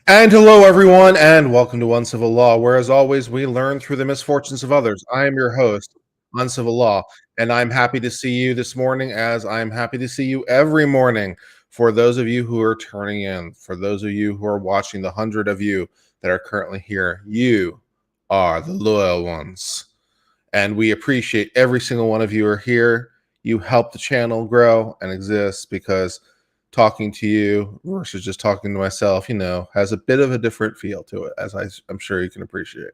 And hello, everyone, and welcome to Uncivil Law, where, as always, we learn through the misfortunes of others. I am your host, Uncivil Law, and I'm happy to see you this morning, as I'm happy to see you every morning. For those of you who are turning in, for those of you who are watching, the 100 of you that are currently here, you are the loyal ones. And we appreciate every single one of you are here. You help the channel grow and exist because talking to you versus just talking to myself, has a bit of a different feel to it, as I'm sure you can appreciate.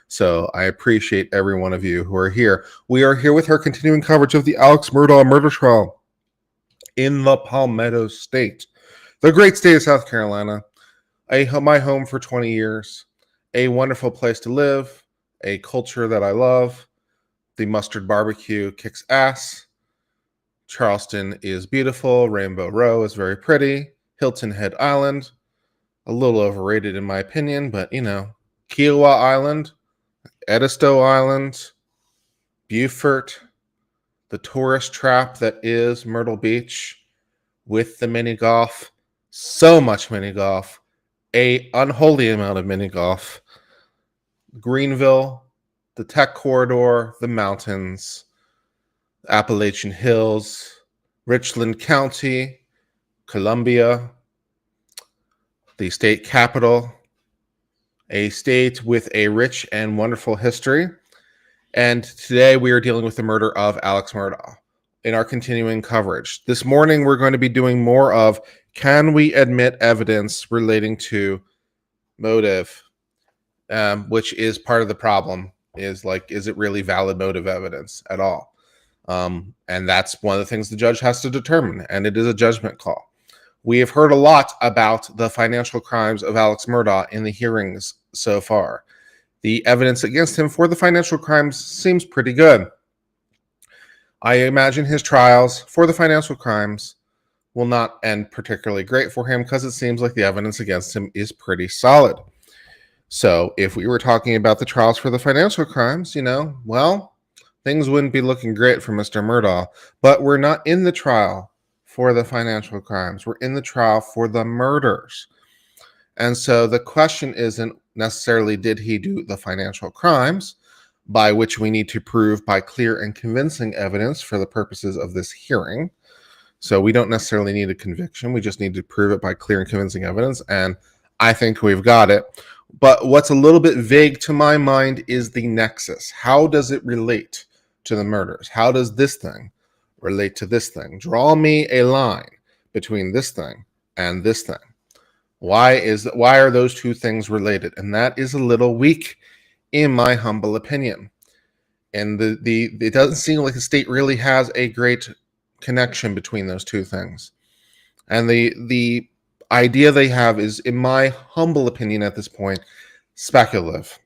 So I appreciate every one of you who are here. We are here with our continuing coverage of the Alex Murdaugh murder trial in the Palmetto State, the great state of South Carolina, my home for 20 years, a wonderful place to live, a culture that I love. The mustard barbecue kicks ass. Charleston is beautiful. Rainbow Row is very pretty. Hilton Head Island, a little overrated in my opinion, but Kiowa Island, Edisto Island, Beaufort, the tourist trap that is Myrtle Beach with the mini golf, so much mini golf, a unholy amount of mini golf, Greenville, the Tech Corridor, the mountains, Appalachian Hills, Richland County, Columbia, the state capital, a state with a rich and wonderful history. And today we are dealing with the murder of Alex Murdaugh in our continuing coverage. This morning we're going to be doing more of, can we admit evidence relating to motive, which is part of the problem, is it really valid motive evidence at all? And that's one of the things the judge has to determine, and it is a judgment call. We have heard a lot about the financial crimes of Alex Murdaugh in the hearings so far. The evidence against him for the financial crimes seems pretty good. I imagine his trials for the financial crimes will not end particularly great for him because it seems like the evidence against him is pretty solid. So if we were talking about the trials for the financial crimes, things wouldn't be looking great for Mr. Murdaugh, but we're not in the trial for the financial crimes. We're in the trial for the murders. And so the question isn't necessarily did he do the financial crimes, by which we need to prove by clear and convincing evidence for the purposes of this hearing. So we don't necessarily need a conviction. We just need to prove it by clear and convincing evidence. And I think we've got it. But what's a little bit vague to my mind is the nexus. How does it relate to the murders? How does this thing relate to this thing? Draw me a line between this thing and this thing. Why are those two things related? And that is a little weak in my humble opinion. And it doesn't seem like the state really has a great connection between those two things. And the idea they have is, in my humble opinion at this point, speculative.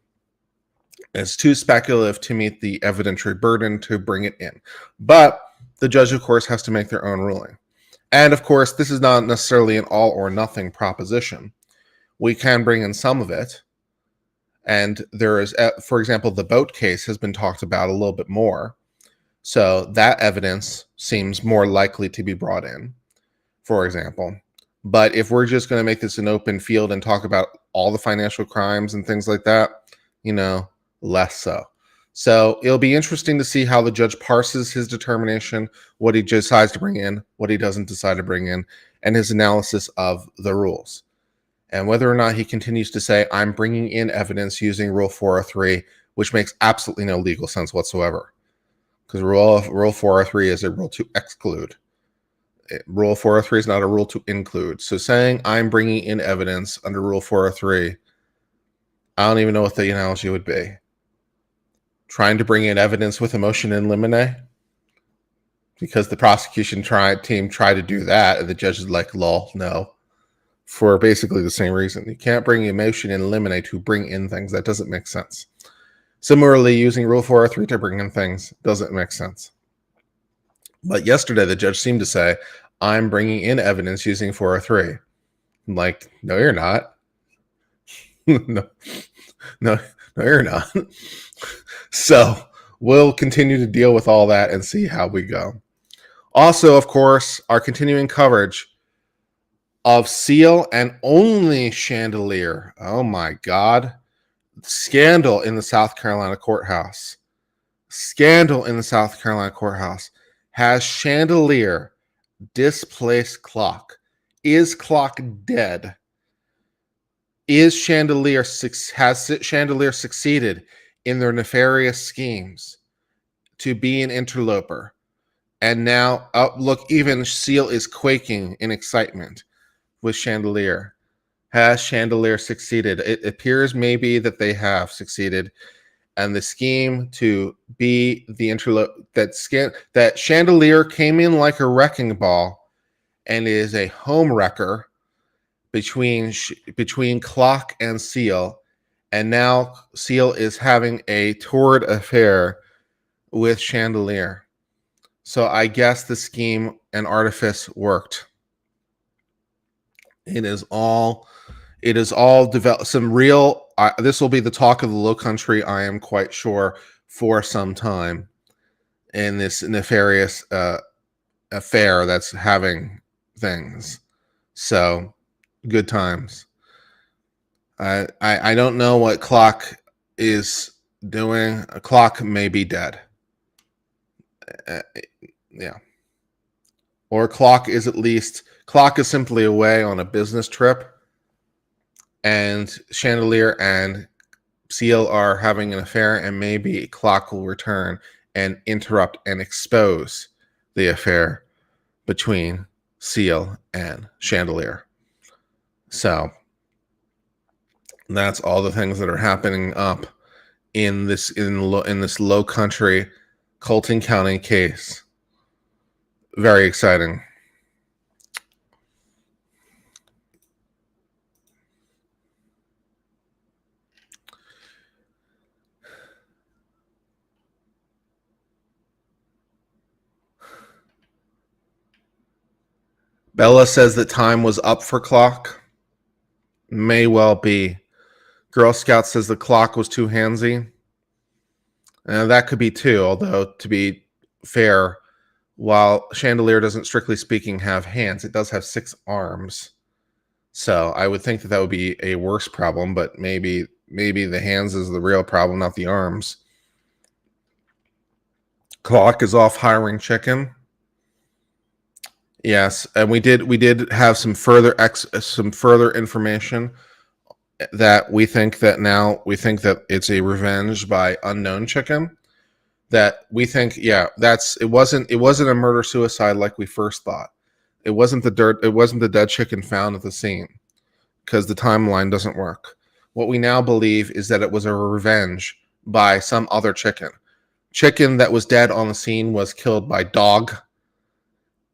It's too speculative to meet the evidentiary burden to bring it in. But the judge, of course, has to make their own ruling. And, of course, this is not necessarily an all or nothing proposition. We can bring in some of it. And there is, for example, the boat case has been talked about a little bit more. So that evidence seems more likely to be brought in, for example. But if we're just going to make this an open field and talk about all the financial crimes and things like that, less so. So it'll be interesting to see how the judge parses his determination, what he decides to bring in, what he doesn't decide to bring in, and his analysis of the rules. And whether or not he continues to say, I'm bringing in evidence using Rule 403, which makes absolutely no legal sense whatsoever. Because Rule 403 is a rule to exclude. Rule 403 is not a rule to include. So saying I'm bringing in evidence under Rule 403, I don't even know what the analogy would be. Trying to bring in evidence with a motion in limine? Because the prosecution team tried to do that, and the judge is like, lol, no. For basically the same reason. You can't bring a motion in limine to bring in things. That doesn't make sense. Similarly, using Rule 403 to bring in things doesn't make sense. But yesterday, the judge seemed to say, I'm bringing in evidence using 403. I'm like, no, you're not. no, you're not. So we'll continue to deal with all that and see how we go. Also, of course, our continuing coverage of Seal and only Chandelier. Oh my God. Scandal in the South Carolina courthouse. Scandal in the South Carolina courthouse. Has Chandelier displaced Clock? Is Clock dead? Has Chandelier succeeded in their nefarious schemes to be an interloper? And now, look, even Seal is quaking in excitement with Chandelier. Has Chandelier succeeded? It appears maybe that they have succeeded, and the scheme to be the that Chandelier came in like a wrecking ball and is a home wrecker between Clock and Seal, and now Seal is having a torrid affair with Chandelier. So I guess the scheme and artifice worked. It is all developed. Some real. This will be the talk of the Lowcountry, I am quite sure, for some time in this nefarious affair that's having things. So good times. I don't know what Clock is doing. Clock may be dead. Yeah. Or Clock is simply away on a business trip, and Chandelier and Seal are having an affair, and maybe Clock will return and interrupt and expose the affair between Seal and Chandelier. So that's all the things that are happening up in this Lowcountry Colton County case. Very exciting. Bella says that time was up for Clock. May well be. Girl Scout says the Clock was too handsy. That could be too, although to be fair, while Chandelier doesn't strictly speaking have hands, it does have 6 arms. So I would think that would be a worse problem, but maybe the hands is the real problem, not the arms. Clock is off hiring chicken. Yes, and we did have some further information that we think that it's a revenge by unknown chicken. That we think, it wasn't a murder suicide like we first thought. It wasn't the dead chicken found at the scene, because the timeline doesn't work. What we now believe is that it was a revenge by some other chicken. Chicken that was dead on the scene was killed by dog,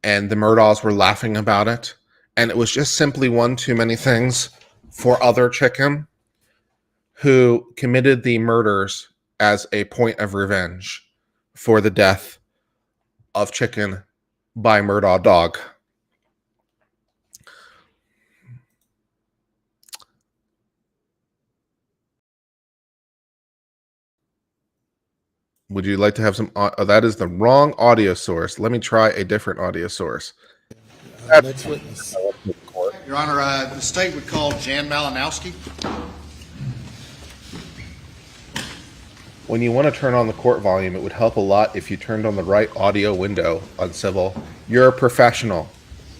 and the Murdaughs were laughing about it. And it was just simply one too many things for other chicken who committed the murders as a point of revenge for the death of chicken by Murdaugh dog. Would you like to have some? That is the wrong audio source. Let me try a different audio source. Next witness. Your Honor, the state would call Jan Malinowski. When you want to turn on the court volume, it would help a lot if you turned on the right audio window on Civil. You're a professional.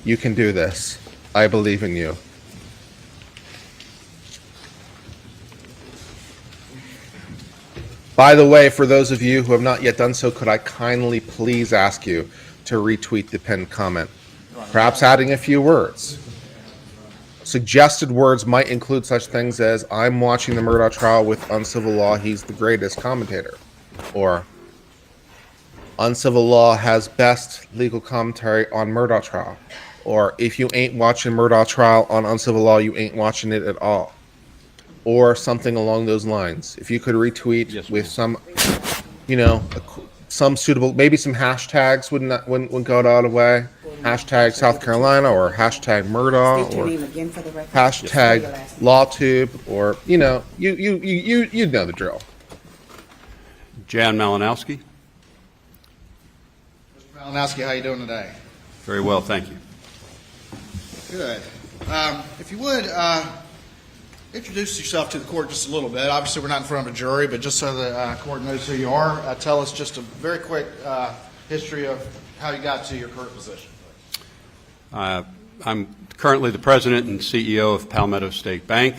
You can do this. I believe in you. By the way, for those of you who have not yet done so, could I kindly please ask you to retweet the pinned comment, perhaps adding a few words. Suggested words might include such things as, I'm watching the Murdaugh trial with Uncivil Law, he's the greatest commentator. Or, Uncivil Law has best legal commentary on Murdaugh trial. Or, if you ain't watching Murdaugh trial on Uncivil Law, you ain't watching it at all. Or something along those lines. If you could retweet with some, some suitable, maybe some hashtags wouldn't go out of the way. Hashtag South Carolina, or hashtag Murdaugh, State your or name again for the record. hashtag Your last name. LawTube, or you know the drill. Jan Malinowski. Mr. Malinowski, how you doing today? Very well, thank you. Good. If you would, introduce yourself to the court just a little bit. Obviously, we're not in front of a jury, but just so the court knows who you are, tell us just a very quick history of how you got to your current position. I'm currently the president and CEO of Palmetto State Bank,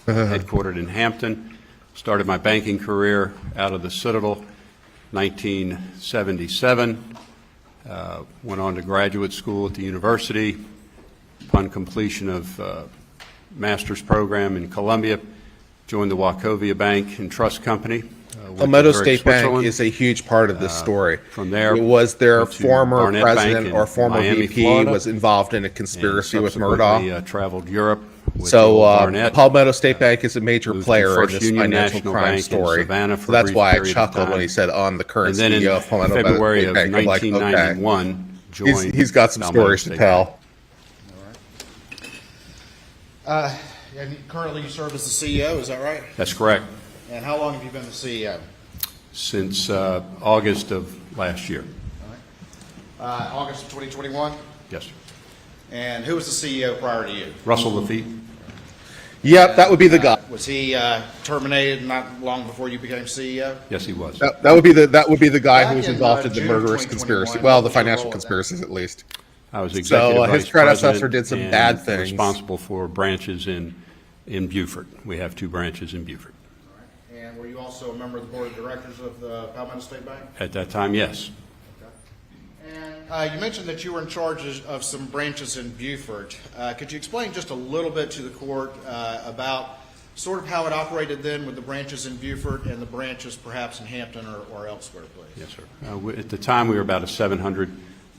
headquartered in Hampton. Started my banking career out of the Citadel, 1977. Went on to graduate school at the university. Upon completion of master's program in Columbia, joined the Wachovia Bank and Trust Company. Palmetto State Bank is a huge part of this story. From there, it was their went to former Barnett president Bank or in former Miami, VP Florida, was involved in a conspiracy and with subsequently, Murdaugh. Traveled Europe with So Barnett. Palmetto State Bank is a major moved to player in First this Union financial National crime Bank in story. Savannah So for a that's brief why I period of chuckled when time. he said on the current And then in CEO of Palmetto February State of Bank. I'm like, okay. 1991, joined He's got some Palmetto stories to State tell. Bank. And currently you serve as the CEO, is that right? That's correct. And how long have you been the CEO? Since August of last year. August of 2021? Yes, sir. And who was the CEO prior to you? Russell Lafitte. Yep, that would be the guy. Was he terminated not long before you became CEO? Yes, he was. That would be the guy who was Back in, involved in the June murderous 2021, conspiracy. Well, the what was your financial role at that? conspiracies, at least. I was executive his vice predecessor president did some and bad things. responsible for branches in Beaufort. We have 2 branches in Beaufort. And were you also a member of the board of directors of the Palmetto State Bank? At that time, yes. And you mentioned that you were in charge of some branches in Beaufort. Could you explain just a little bit to the court about sort of how it operated then with the branches in Beaufort and the branches perhaps in Hampton or elsewhere, please? Yes, sir. At the time, we were about a $700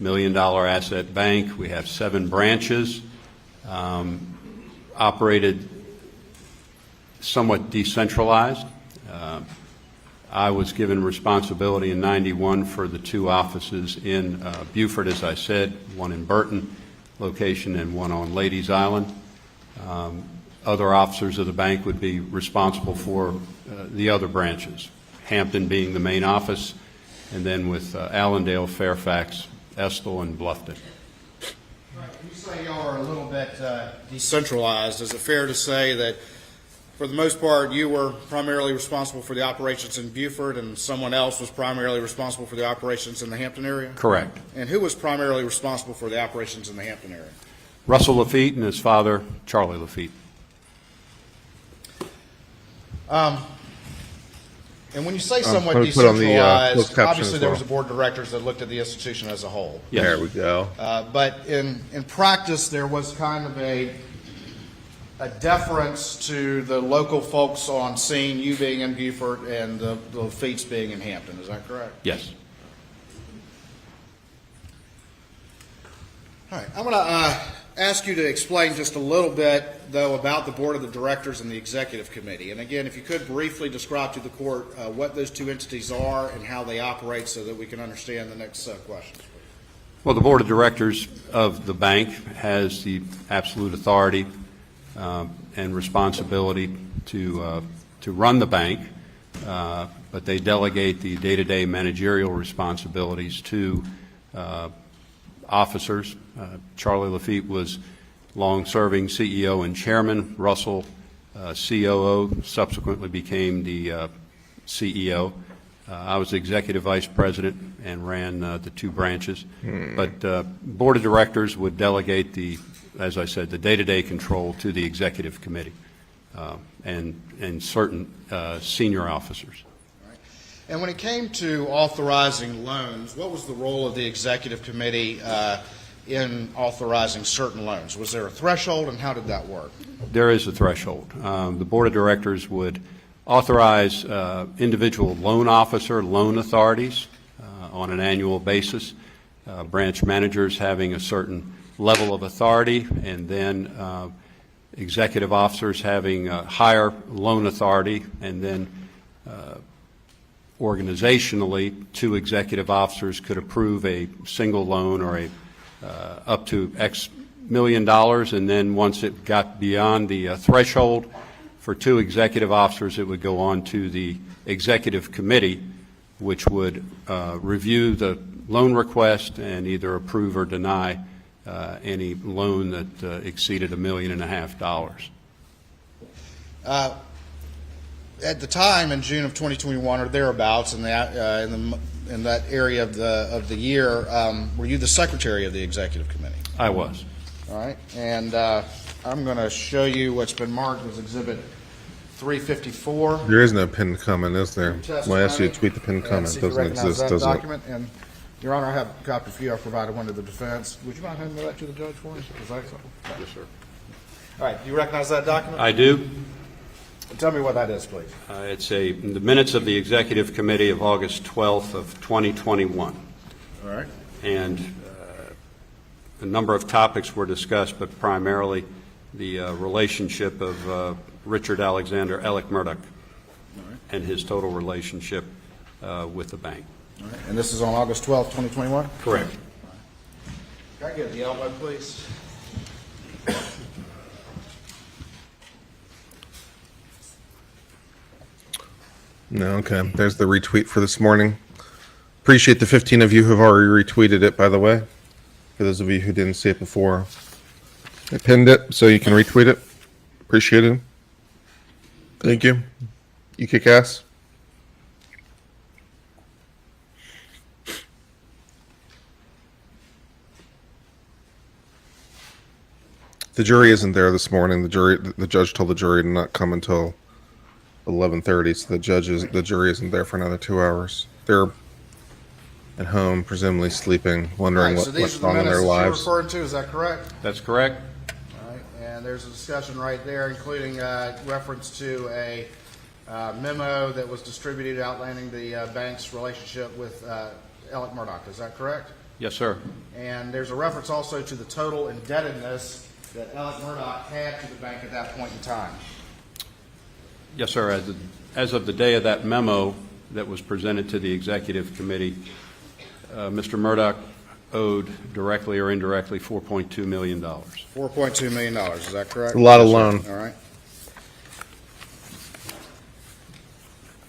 million asset bank. We have 7 branches, operated somewhat decentralized. I was given responsibility in '91 for the 2 offices in Beaufort, as I said, one in Burton location and one on Ladies Island. Other officers of the bank would be responsible for the other branches, Hampton being the main office, and then with Allendale, Fairfax, Estill, and Bluffton. Right. You say y'all are a little bit decentralized. Is it fair to say that for the most part you were primarily responsible for the operations in Beaufort and someone else was primarily responsible for the operations in the Hampton area? Correct. And who was primarily responsible for the operations in the Hampton area? Russell Lafitte and his father, Charlie Lafitte. And when you say somewhat let me put on the, decentralized, closed caption obviously as there well. was a board of directors that looked at the institution as a whole. Yes. There we go. But in practice, there was kind of a deference to the local folks on scene, you being in Beaufort and the Lafitte's being in Hampton. Is that correct? Yes. All right. I'm going to ask you to explain just a little bit, though, about the board of the directors and the executive committee. And again, if you could briefly describe to the court what those 2 entities are and how they operate so that we can understand the next questions. Well, the board of directors of the bank has the absolute authority and responsibility to run the bank, but they delegate the day-to-day managerial responsibilities to officers. Charlie Lafitte was long-serving CEO and chairman. Russell, COO, subsequently became the CEO. I was executive vice president and ran the 2 branches. But board of directors would delegate as I said, the day-to-day control to the executive committee and certain senior officers. And when it came to authorizing loans, what was the role of the executive committee in authorizing certain loans? Was there a threshold, and how did that work? There is a threshold. The board of directors would authorize individual loan officer loan authorities on an annual basis, branch managers having a certain level of authority, and then executive officers having higher loan authority, and then organizationally, 2 executive officers could approve a single loan or up to X million dollars, and then once it got beyond the threshold for 2 executive officers, it would go on to the executive committee, which would review the loan request and either approve or deny any loan that exceeded $1.5 million. At the time, in June of 2021 or thereabouts, in that area of the year, were you the secretary of the executive committee? I was. All right, and I'm going to show you what's been marked as Exhibit 354. There is no pinned comment, is there? Well, I asked you to tweet the pinned comment. See It if you doesn't recognize exist, that does it? document. And, Your Honor, I have a copy for you. I provided one to the defense. Would you mind handing that to the judge for us? Is that acceptable? Yes, sir. All right, do you recognize that document? I do. Tell me what that is, please. It's in the minutes of the executive committee of August 12th of 2021. All right. And a number of topics were discussed, but primarily the relationship of Richard Alexander Alex Murdaugh and his total relationship with the bank. All right. And this is on August 12th, 2021? Correct. Can I get the elbow, please? No, okay. There's the retweet for this morning. Appreciate the 15 of you who have already retweeted it, by the way. For those of you who didn't see it before, I pinned it so you can retweet it. Appreciate it. Thank you. You kick ass. The jury isn't there this morning. The judge told the jury to not come until 11:30. So the jury isn't there for another 2 hours. They're at home, presumably sleeping, wondering All right, so what's these wrong are in the their minutes that you're lives. referring to, is that correct? That's correct. All right, and there's a discussion right there, including reference to a memo that was distributed outlining the bank's relationship with Alex Murdaugh. Is that correct? Yes, sir. And there's a reference also to the total indebtedness that Alex Murdaugh had to the bank at that point in time. Yes, sir. As of the day of that memo that was presented to the executive committee, Mr. Murdaugh owed directly or indirectly $4.2 million. $4.2 million, is that correct? A lot of loan. All right.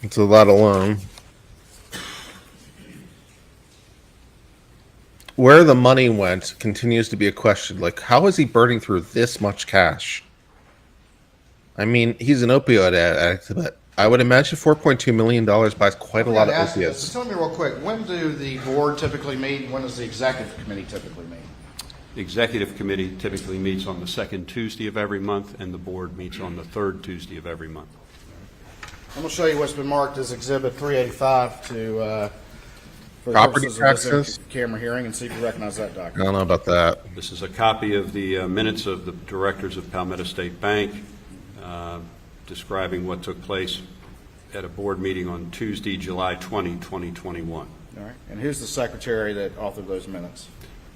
It's a lot of loan. Where the money went continues to be a question. Like, how is he burning through this much cash? I mean, he's an opioid addict, but I would imagine $4.2 million buys quite a lot of opiates. So tell me real quick, when do the board typically meet, and when does the executive committee typically meet? The executive committee typically meets on the second Tuesday of every month, and the board meets on the third Tuesday of every month. I'm going to show you what's been marked as Exhibit 385 for the Property purposes of this taxes? camera hearing, and see if you recognize that I document. don't know about that. This is a copy of the minutes of the directors of Palmetto State Bank describing what took place at a board meeting on Tuesday, July 20, 2021. All right. And who's the secretary that authored those minutes?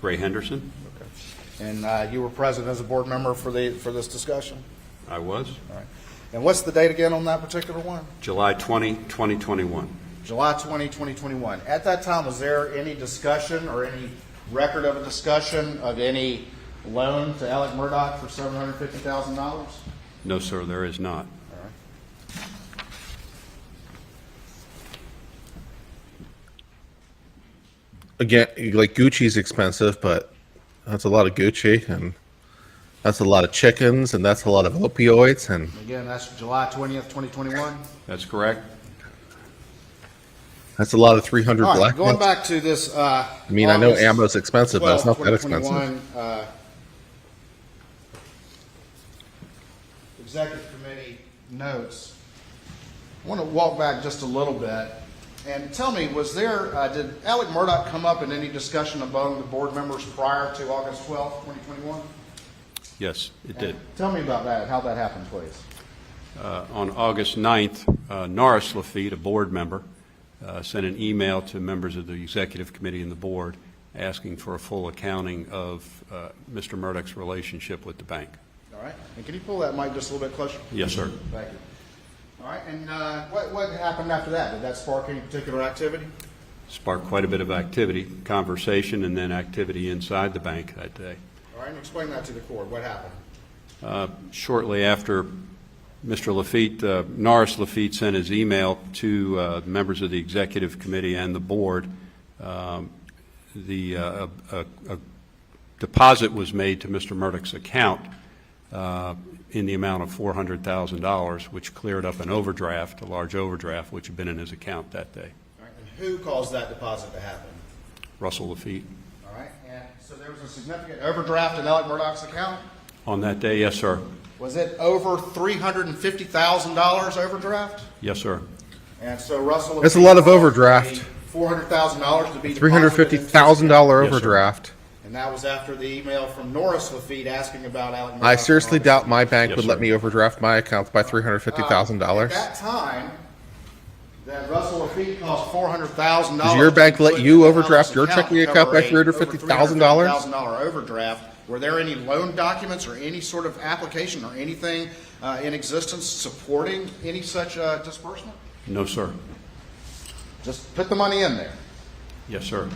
Ray Henderson. Okay. And you were present as a board member for this discussion? I was. All right. And what's the date again on that particular one? July 20, 2021. July 20, 2021. At that time, was there any discussion or any record of a discussion of any loan to Alex Murdaugh for $750,000? No, sir, there is not. All right. Again, like Gucci's expensive, but that's a lot of Gucci, and that's a lot of chickens, and that's a lot of opioids, and Again, that's July 20th, 2021. That's correct. that's a lot of 300 All right, black going ones. back to this. I mean, I know August ammo's expensive, but it's not that 12, expensive. 2021, Executive Committee notes. I want to walk back just a little bit and tell me, was there, did Alex Murdaugh come up in any discussion among the board members prior to August 12th, 2021? Yes, it did. Tell me about that, how that happened, please. On August 9th, Norris Lafitte, a board member, sent an email to members of the executive committee and the board asking for a full accounting of Mr. Murdaugh's relationship with the bank. All right. And can you pull that mic just a little bit closer? Yes, sir. Thank you. All right, and what happened after that? Did that spark any particular activity? Sparked quite a bit of activity, conversation, and then activity inside the bank that day. All right, and explain that to the court. What happened? Shortly after Mr. Lafitte, Norris Lafitte sent his email to members of the executive committee and the board, a deposit was made to Mr. Murdaugh's account in the amount of $400,000, which cleared up an overdraft, a large overdraft, which had been in his account that day. All right, and who caused that deposit to happen? Russell Lafitte. All right, and so there was a significant overdraft in Alex Murdaugh's account? On that day, yes, sir. Was it over $350,000 overdraft? Yes, sir. And so Russell, That's a lot of overdraft. $400,000 to be $350,000 overdraft. and that was after the email from Norris Lafitte asking about Alex Murdaugh. I seriously doubt my bank Yes, would let sir. me overdraft my account by $350,000. At that time, that Russell Lafitte cost $400,000. Does your bank let you overdraft your Alex's checking account by to cover a $350,000? $350,000 overdraft. Were there any loan documents or any sort of application or anything in existence supporting any such disbursement? No, sir. Just put the money in there. Yes, sir.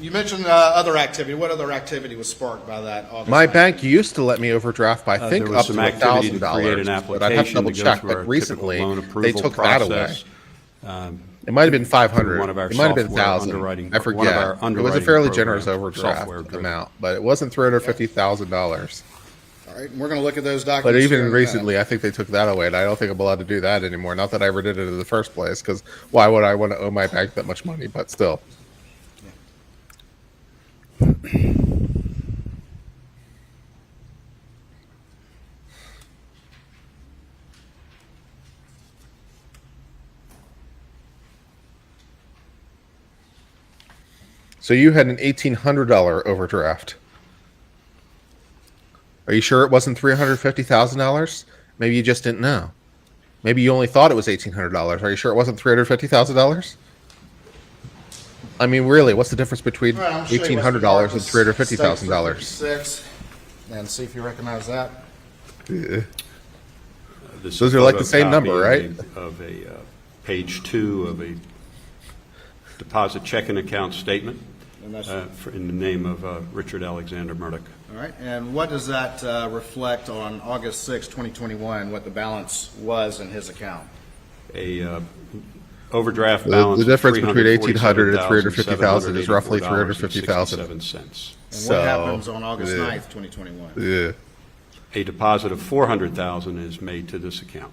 You mentioned other activity. What other activity was sparked by that August My 9th? bank used to let me overdraft by, I think, There was up some to activity to create an $1,000, but I'd have to application double to go check. through But our recently, typical loan they approval took that away. process. It might have been 500. One of our It might have been software 1,000. underwriting- I one of forget. our It was a underwriting fairly program, generous overdraft software-driven. amount, but it wasn't $350,000. All right, and we're going to look at those But documents. here even in a minute. recently, I think they took that away, and I don't think I'm allowed to do that anymore. Not that I ever did it in the first place, because why would I want to owe my bank that much money? But still. So you had an $1,800 overdraft. Are you sure it wasn't $350,000? Maybe you just didn't know. Maybe you only thought it was $1,800. Are you sure it wasn't $350,000? I mean, really, what's the difference between All right, I'm gonna show you what's been $1,800 and marked as $350,000? 6 and see if you recognize that. This is Those a are like the same photocopy number, right? Of a page 2 of a deposit checking account statement And that's, in the name of Richard Alexander Murdaugh. all right, and what does that reflect on August 6, 2021, what the balance was in his account? A overdraft balance. The difference between 1,800 and 350,000 $350,000 is roughly $350,000. And So, what happens on August yeah. 9th, 2021? Yeah. A deposit of $400,000 is made to this account.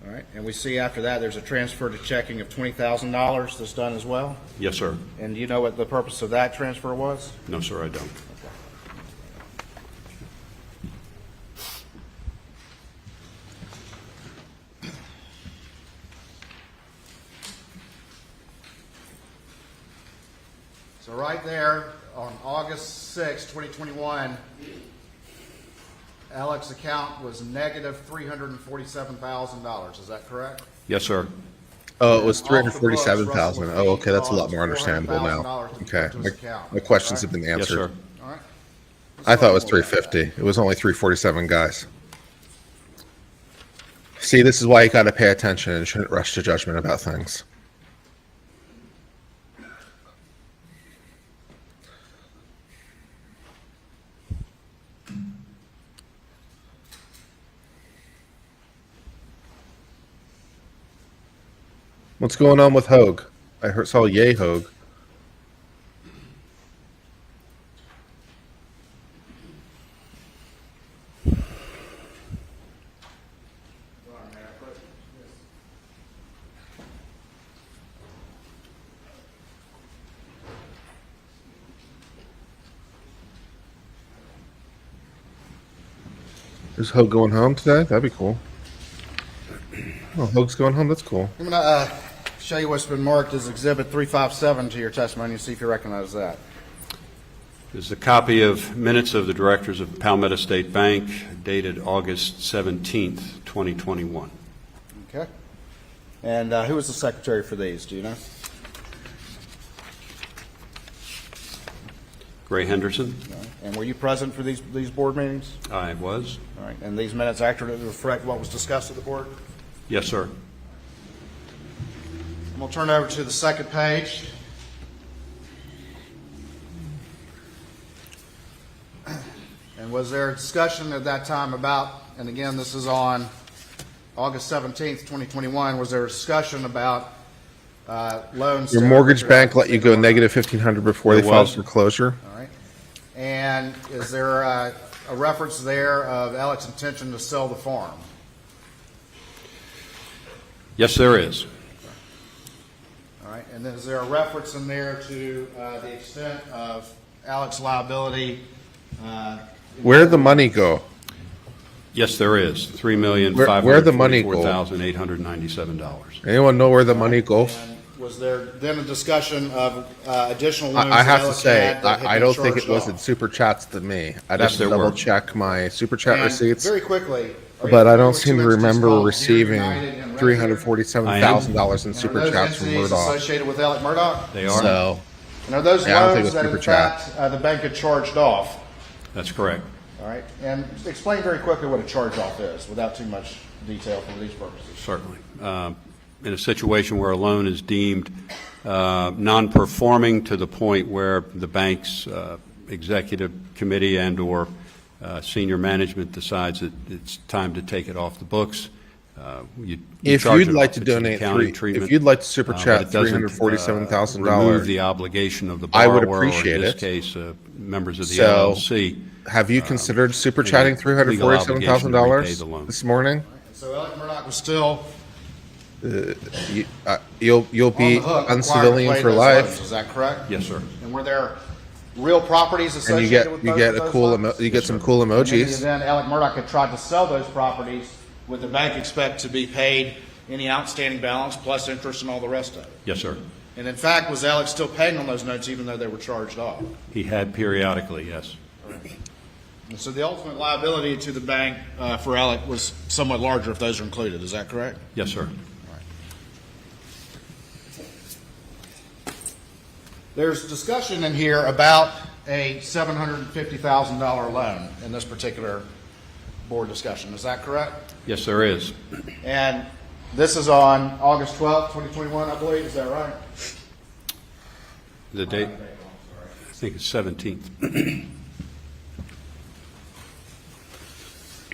All right, and we see after that, there's a transfer to checking of $20,000 that's done as well? Yes, sir. And do you know what the purpose of that transfer was? No, sir, I don't. So right there, on August 6, 2021, Alex's account was negative $347,000. Is that correct? Yes, sir. Oh, it was Off the books, 347,000. Russell Oh, okay, that's a lot caused more understandable now. $400,000 to be Okay, put to his account. my questions have All been Yes, sir. answered. All right. I thought it was 350. It was only 347, guys. See, this is why you got to pay attention and shouldn't rush to judgment about things. What's going on with Hogue? Saw Yay Hogue. Is Hogue going home today? That'd be cool. Oh, Hogue's going home. That's cool. I'm going to show you what's been marked as Exhibit 357 to your testimony and see if you recognize that. This is a copy of minutes of the directors of Palmetto State Bank dated August 17th, 2021. Okay. And who was the secretary for these? Do you know? Gray Henderson. And were you present for these board meetings? I was. All right. And these minutes accurately reflect what was discussed at the board? Yes, sir. And we'll turn over to the second page. And was there a discussion at that time about, and again, this is on August 17th, 2021, was there a discussion about loans? Your to mortgage irregular bank let you go activity? negative 1,500 before There they filed was. foreclosure. All right. And is there a reference there of Alex's intention to sell the farm? Yes, there is. All right. And then is there a reference in there to the extent of Alex's liability? Where'd the money go? Yes, there is. Where'd the money go? $3,544,897. Anyone know where the money goes? And was there then a discussion of additional loans? I have that to Alex say, had that had I been don't think it charged was off? in super chats to me. I'd Yes, have to there were. double check my super chat And receipts, very quickly, are you but I familiar don't with seem two to entities remember called receiving United and Regular? $347,000 in And super are those chats from entities Murdaugh. associated with Alex Murdaugh? They are. So, And are those Yeah, I don't think it was loans that in super chat. fact the bank had charged off? That's correct. All right. And explain very quickly what a charge-off is without too much detail for these purposes. Certainly. In a situation where a loan is deemed non-performing to the point where the bank's executive committee and/or senior management decides that it's time to take it off the books, you if charge you'd it like off. to It's an donate accounting treatment, if you'd like to super but chat it doesn't, remove $347,000, the obligation of the I borrower, would or in appreciate this it. case, members of the So, LLC. have you considered super chatting legal obligation to repay the $347,000 loan. this morning? So Alex Murdaugh was still You'll be on the hook, uncivilian required to for pay those life. loans. Is that correct? Yes, sir. And were there real properties And associated with you both get of a those cool loans? you get some cool And in the emojis. event Alex Murdaugh had tried to sell those properties, would the bank expect to be paid any outstanding balance plus interest and all the rest of it? Yes, sir. And in fact, was Alex still paying on those notes even though they were charged off? He had periodically, yes. And so the ultimate liability to the bank for Alex was somewhat larger if those are included. Is that correct? Yes, sir. There's discussion in here about a $750,000 loan in this particular board discussion. Is that correct? Yes, there is. And this is on August 12th, 2021, I believe. Is that right? The date, I think it's 17th.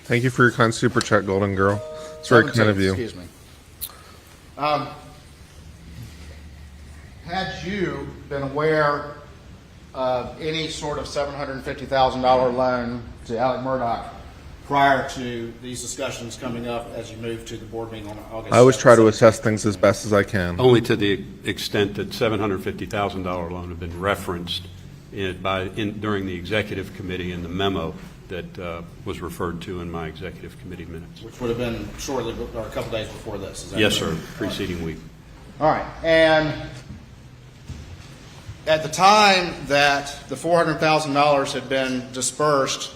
Thank you for your kind super chat, Golden Girl. It's very kind of 17th, you. Excuse me. Had you been aware of any sort of $750,000 loan to Alex Murdaugh prior to these discussions coming up as you move to the board meeting on August 17th? I always try to assess things as best as I can. Only to the extent that $750,000 loan had been referenced during the executive committee in the memo that was referred to in my executive committee minutes. Which would have been shortly or a couple days before this. Is that Yes, correct? sir, preceding week. All right. And at the time that the $400,000 had been dispersed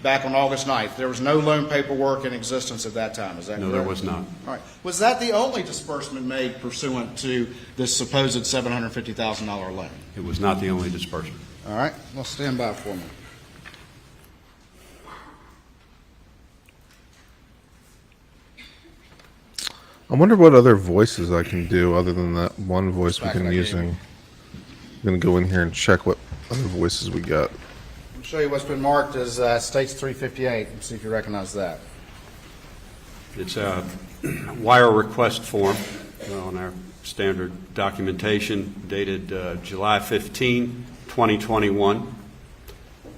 back on August 9th, there was no loan paperwork in existence at that time. Is that No, correct? there was not. All right. Was that the only disbursement made pursuant to this supposed $750,000 loan? It was not the only disbursement. All right. Well, stand by for me. I wonder what other voices I can do other than that one voice we've Back been that using. game. I'm going to go in here and check what other voices we got. I'll show you what's been marked as States 358 and see if you recognize that. It's a wire request form on our standard documentation dated July 15, 2021.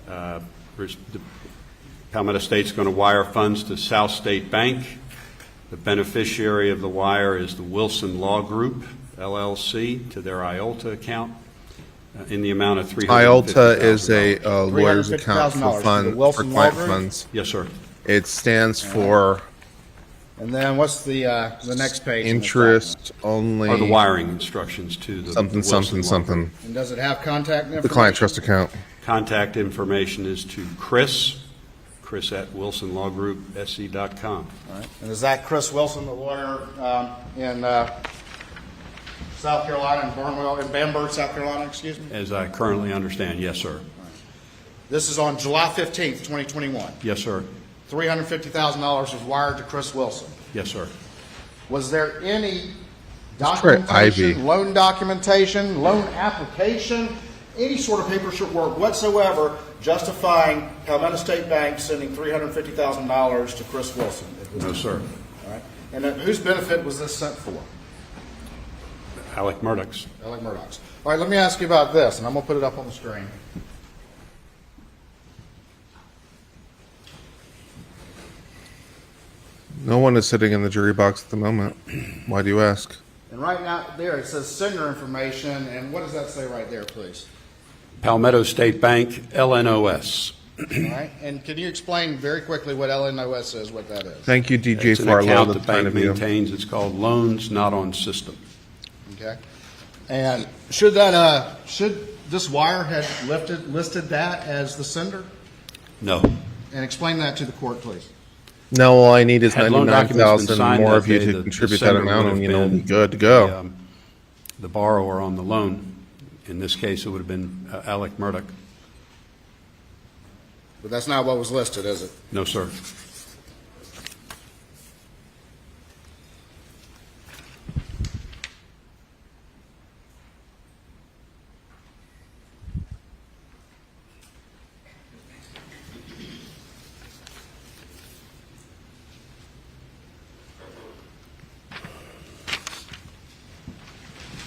The Palmetto State's going to wire funds to South State Bank. The beneficiary of the wire is the Wilson Law Group, LLC, to their IOLTA account in the amount of $350,000. IOLTA is a lawyer's account for $350,000 to the Wilson Law client Group? funds. Yes, sir. It stands for And then what's the next page? in this interest only. Are the wiring instructions to the something, Wilson something, Law something. Group. And does it have contact information? The client trust account. Contact information is to Chris at wilsonlawgroup.se.com. All right. And is that Chris Wilson, the lawyer in South Carolina, in Bamberg, South Carolina, excuse me? As I currently understand, yes, sir. This is on July 15th, 2021. Yes, sir. $350,000 was wired to Chris Wilson. Yes, sir. Was there any try Ivy. loan documentation, loan application, any sort of paperwork whatsoever justifying Palmetto State Bank sending $350,000 to Chris Wilson? No, sir. All right. And then whose benefit was this sent for? Alex Murdaugh's. Alex Murdaugh's. All right, let me ask you about this, and I'm going to put it up on the screen. No one is sitting in the jury box at the moment. Why do you ask? And right now, there, it says sender information, and what does that say right there, please? Palmetto State Bank, LNOS. All right, and can you explain very quickly what LNOS is, what that is? Thank you, DJ It's an Farlow. account That's the kind bank of you. maintains. It's called Loans Not on System. Okay. And should that, should this wire have listed that as the sender? No. And explain that to the court, please. No, all I need is Had loan documents been 99,000 signed more that of you day, to the contribute that sender amount, would and have you know, been be good to go. The borrower on the loan. In this case, it would have been Alex Murdaugh. But that's not what was listed, is it? No, sir.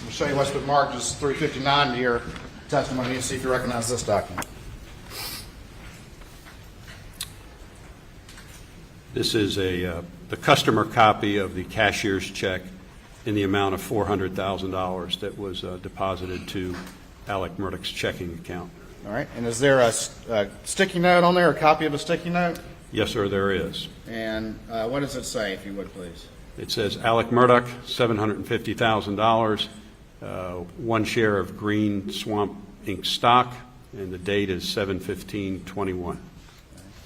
I'll show you what's been marked as 359 to your testimony and see if you recognize this document. This is the customer copy of the cashier's check in the amount of $400,000 that was deposited to Alex Murdaugh's checking account. All right. And is there a sticky note on there, a copy of a sticky note? Yes, sir, there is. And what does it say, if you would, please? It says Alex Murdaugh, $750,000, one share of Green Swamp Inc. stock, and the date is 7/15/21.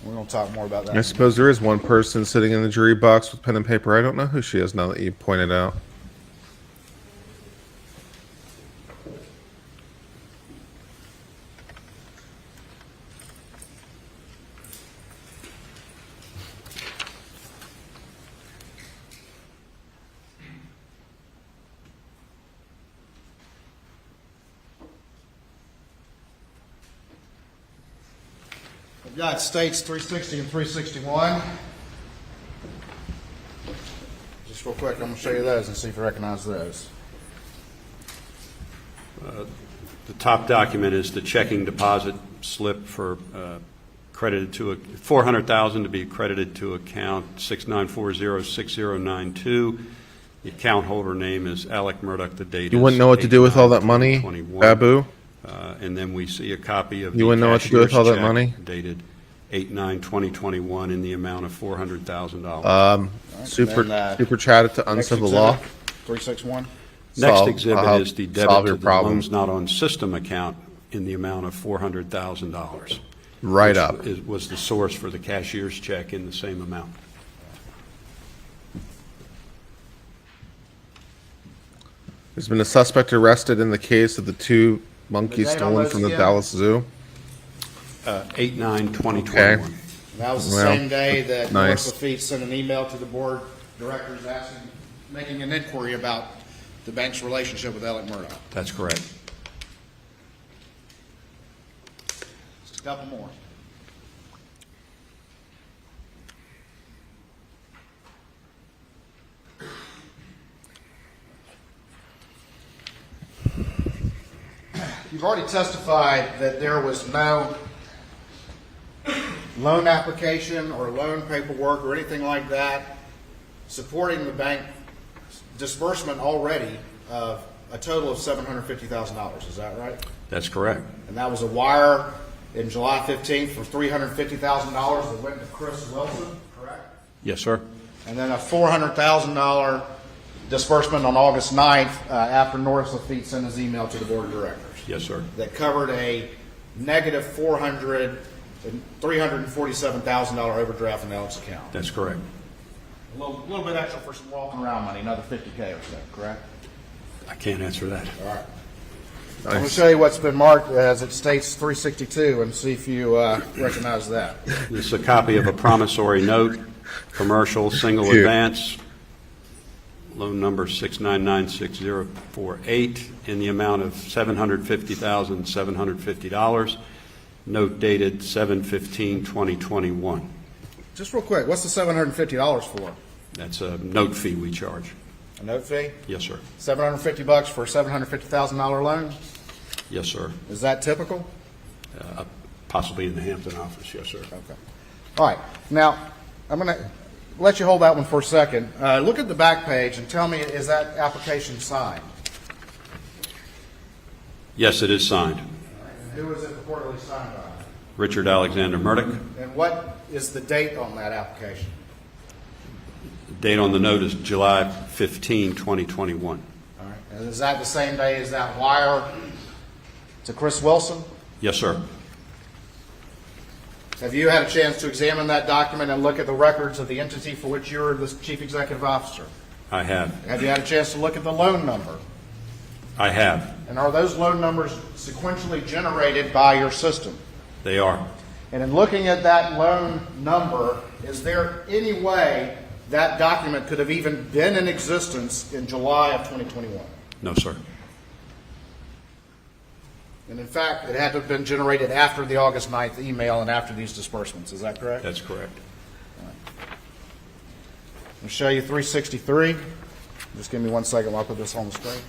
We're going to talk more about that. I suppose there is one person sitting in the jury box with pen and paper. I don't know who she is now that you pointed out. We've got states 360 and 361. Just real quick, I'm going to show you those and see if you recognize those. The top document is the checking deposit slip for credited to $400,000 to be credited to account 69406092. The account holder name is Alex Murdaugh. The date You is wouldn't know what to do with all that money, 8/9/2021. Babu? And then we see a copy of You wouldn't know what to do with all that money? dated 8/9/2021 in the amount of $400,000. Super chat it to Uncivil Law. 361. Next I'll exhibit is the debit solve to your the problem. Loans Not on System account in the amount of $400,000. Right up. Was the source for the cashier's check in the same amount. There's been a suspect arrested in the case of the two monkeys The date on stolen those from the again? Dallas Zoo. 8/9/2021. Okay. And that was the Well, same day that nice. North Lafitte sent an email to the board directors making an inquiry about the bank's relationship with Alex Murdaugh. That's correct. Just a couple more. You've already testified that there was no loan application or loan paperwork or anything like that supporting the bank disbursement already of a total of $750,000. Is that right? That's correct. And that was a wire in July 15th for $350,000 that went to Chris Wilson, correct? Yes, sir. And then a $400,000 disbursement on August 9th after Norris Lafitte sent his email to the board of directors Yes, sir. that covered a negative $347,000 overdraft in Alex's account. That's correct. A little bit extra for some walking around money, another $50K or so, correct? I can't answer that. All right. I'm going to show you what's been marked as it states 362 and see if you recognize that. This is a copy of a promissory note, commercial, single advance, loan number 6996048, in the amount of $750,750, note dated 7/15/2021. Just real quick, what's the $750 for? That's a note fee we charge. A note fee? Yes, sir. $750 for a $750,000 loan? Yes, sir. Is that typical? Possibly in the Hampton office, yes, sir. Okay. All right. Now, I'm going to let you hold that one for a second. Look at the back page and tell me, is that application signed? Yes, it is signed. And who is it purportedly signed by? Richard Alexander Murdaugh. And what is the date on that application? The date on the note is July 15, 2021. All right. And is that the same day as that wire to Chris Wilson? Yes, sir. Have you had a chance to examine that document and look at the records of the entity for which you're the chief executive officer? I have. Have you had a chance to look at the loan number? I have. And are those loan numbers sequentially generated by your system? They are. And in looking at that loan number, is there any way that document could have even been in existence in July of 2021? No, sir. And in fact, it had to have been generated after the August 9th email and after these disbursements. Is that correct? That's correct. I'll show you 363. Just give me 1 second while I put this on the screen.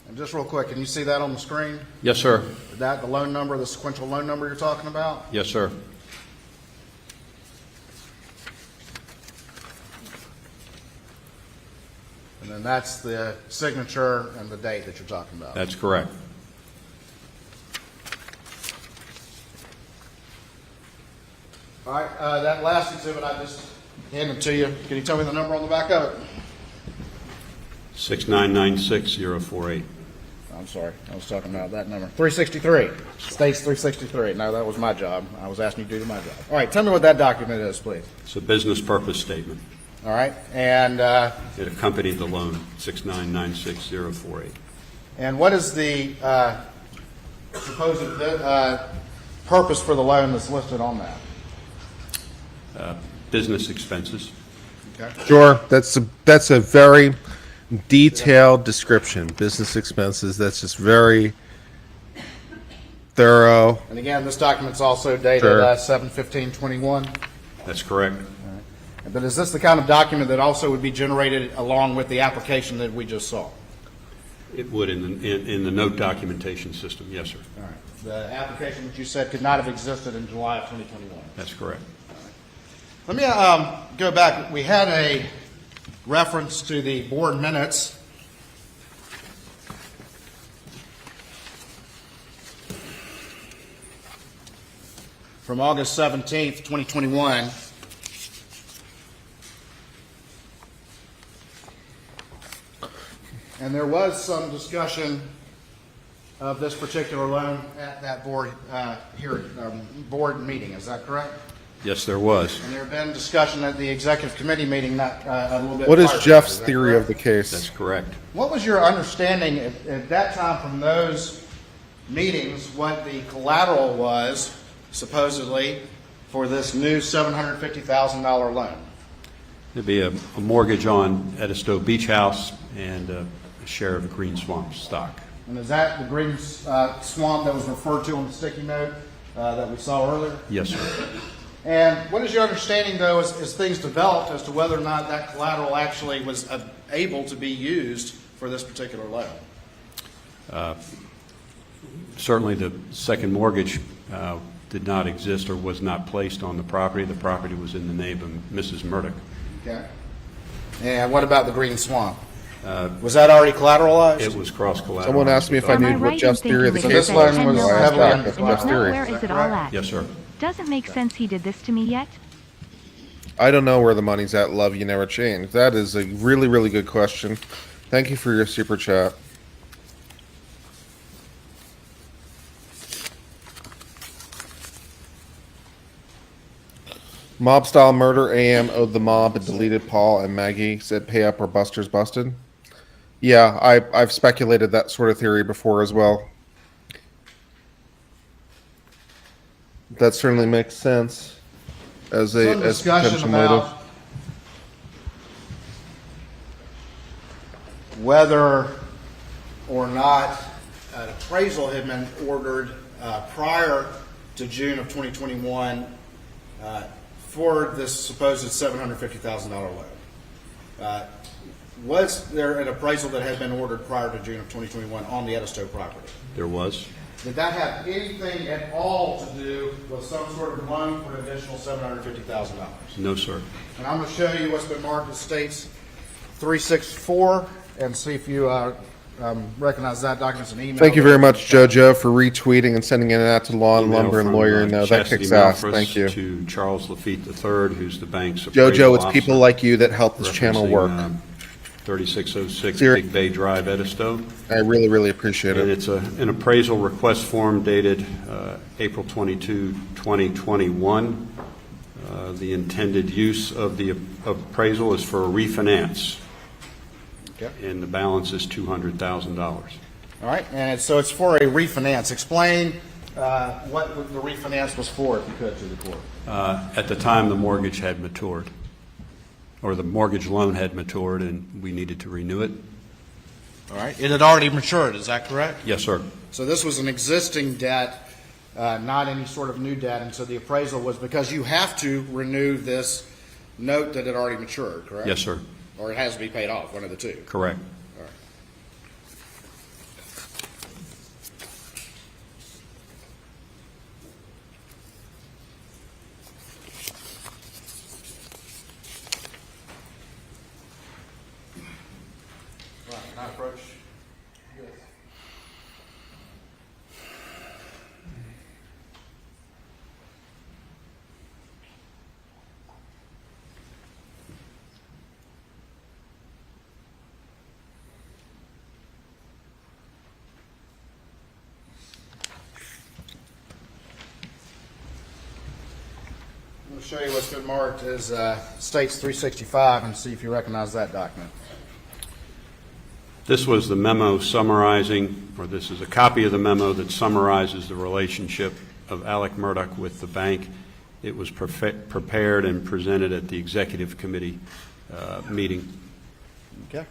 And just real quick, can you see that on the screen? Yes, sir. Is that the loan number, the sequential loan number you're talking about? Yes, sir. And then that's the signature and the date that you're talking about. That's correct. All right, that last exhibit I just handed to you. Can you tell me the number on the back of it? 6996048. I'm sorry, I was talking about that number. 363. States 363. No, that was my job. I was asking you to do my job. All right, tell me what that document is, please. It's a business purpose statement. All right, and It accompanied the loan, 6996048. what is the supposed purpose for the loan that's listed on that? Business expenses. Okay. Sure, that's a very detailed description. Business expenses. That's just very thorough. And again, this document's also dated Sure. 7/15/21. That's correct. But is this the kind of document that also would be generated along with the application that we just saw? It would in the note documentation system. Yes, sir. All right. The application that you said could not have existed in July of 2021. That's correct. Let me go back. We had a reference to the board minutes. From August 17th, 2021. And there was some discussion of this particular loan at that board board meeting. Is that correct? Yes, there was. And there have been discussion at the executive committee meeting not a little bit. What is prior to Jeff's that. theory of the case? That's correct. What was your understanding at that time from those meetings, what the collateral was, supposedly, for this new $750,000 loan? There'd be a mortgage on Edisto Beach House and a share of Green Swamp stock. And is that the green swamp that was referred to on the sticky note that we saw earlier? Yes, sir. And what is your understanding, though, as things developed as to whether or not that collateral actually was able to be used for this particular loan? Certainly the second mortgage did not exist or was not placed on the property. The property was in the name of Mrs. Murdaugh. Okay. And what about the green swamp? Was that already collateralized? It was cross-collateralized. Someone asked me if I Am I knew what right in Jeff's theory of the thinking case this was. loan was So I asked heavily back, under that's And Jeff's if not, theory. where is it all at? Yes, sir. Doesn't make sense he did this to me yet. I don't know where the money's at. Love, you never change. That is a really, really good question. Thank you for your super chat. Mob style murder. AM owed the mob and deleted Paul and Maggie. Said pay up or Buster's busted. Yeah, I've speculated that sort of theory before as well. That certainly makes sense as a Some as discussion potential motive. about whether or not an appraisal had been ordered prior to June of 2021 for this supposed $750,000 loan. Was there an appraisal that had been ordered prior to June of 2021 on the Edisto property? There was. Did that have anything at all to do with some sort of loan for an additional $750,000? No, sir. And I'm going to show you what's been marked as states 364 and see if you recognize that document's an email. Thank you very much, JoJo, for retweeting and sending it out to Law and Email Lumber and from, Lawyer. No, that Chastity kicks ass. Malfris Thank you. To Charles Lafitte III, who's the bank's appraisal JoJo, it's officer, people like you that help this channel referencing, work. 3606 Sir. Big Bay Drive, Edisto. I really, really appreciate And it. it's an appraisal request form dated April 22, 2021. The intended use of the appraisal is for a refinance, Okay. and the balance is $200,000. All right, and so it's for a refinance. Explain what the refinance was for, if you could, to the court. At the time, the mortgage had matured, or the mortgage loan had matured, and we needed to renew it. All right, it had already matured, is that correct? Yes, sir. So this was an existing debt, not any sort of new debt, and so the appraisal was because you have to renew this note that had already matured, correct? Yes, sir. Or it has to be paid off, one of the two. Correct. All right. Right, can I approach? Yes. I'm going to show you what's been marked as States 365 and see if you recognize that document. This was the memo summarizing, or this is a copy of the memo that summarizes the relationship of Alex Murdaugh with the bank. It was prepared and presented at the executive committee meeting. Okay.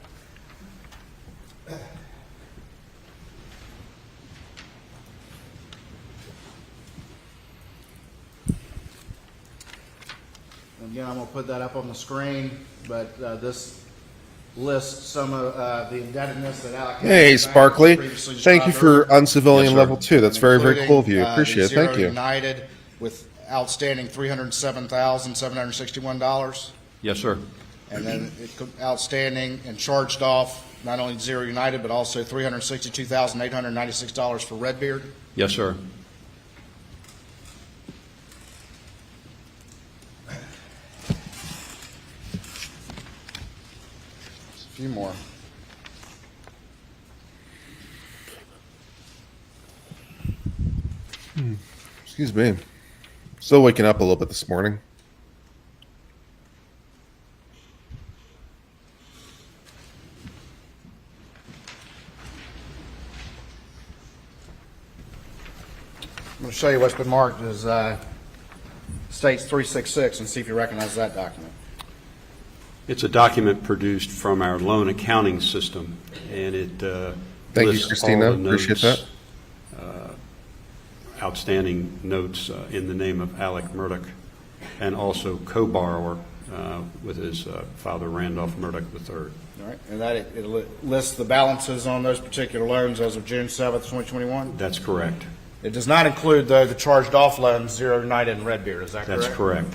Again, I'm going to put that up on the screen, but this lists some of the indebtedness that Alex. Hey, Sparkly. previously Thank you described for uncivilian Yes, sir. level 2. That's very, very cool of you. including, Appreciate it. the Thank Zero you. United with outstanding $307,761. Yes, sir. And then outstanding and charged off, not only Zero United, but also $362,896 for Redbeard. Yes, sir. A few more. Excuse me. Still waking up a little bit this morning. I'm going to show you what's been marked as States 366 and see if you recognize that document. It's a document produced from our loan accounting system, and it Thank you, lists Christina. all the Appreciate notes, outstanding notes in the name of Alex Murdaugh, and also co-borrower with his father, Randolph Murdaugh III. All right, and that it lists the balances on those particular loans as of June 7th, 2021. That's correct. It does not include, though, the charged off loans, Zero United and Redbeard. Is that correct? That's correct.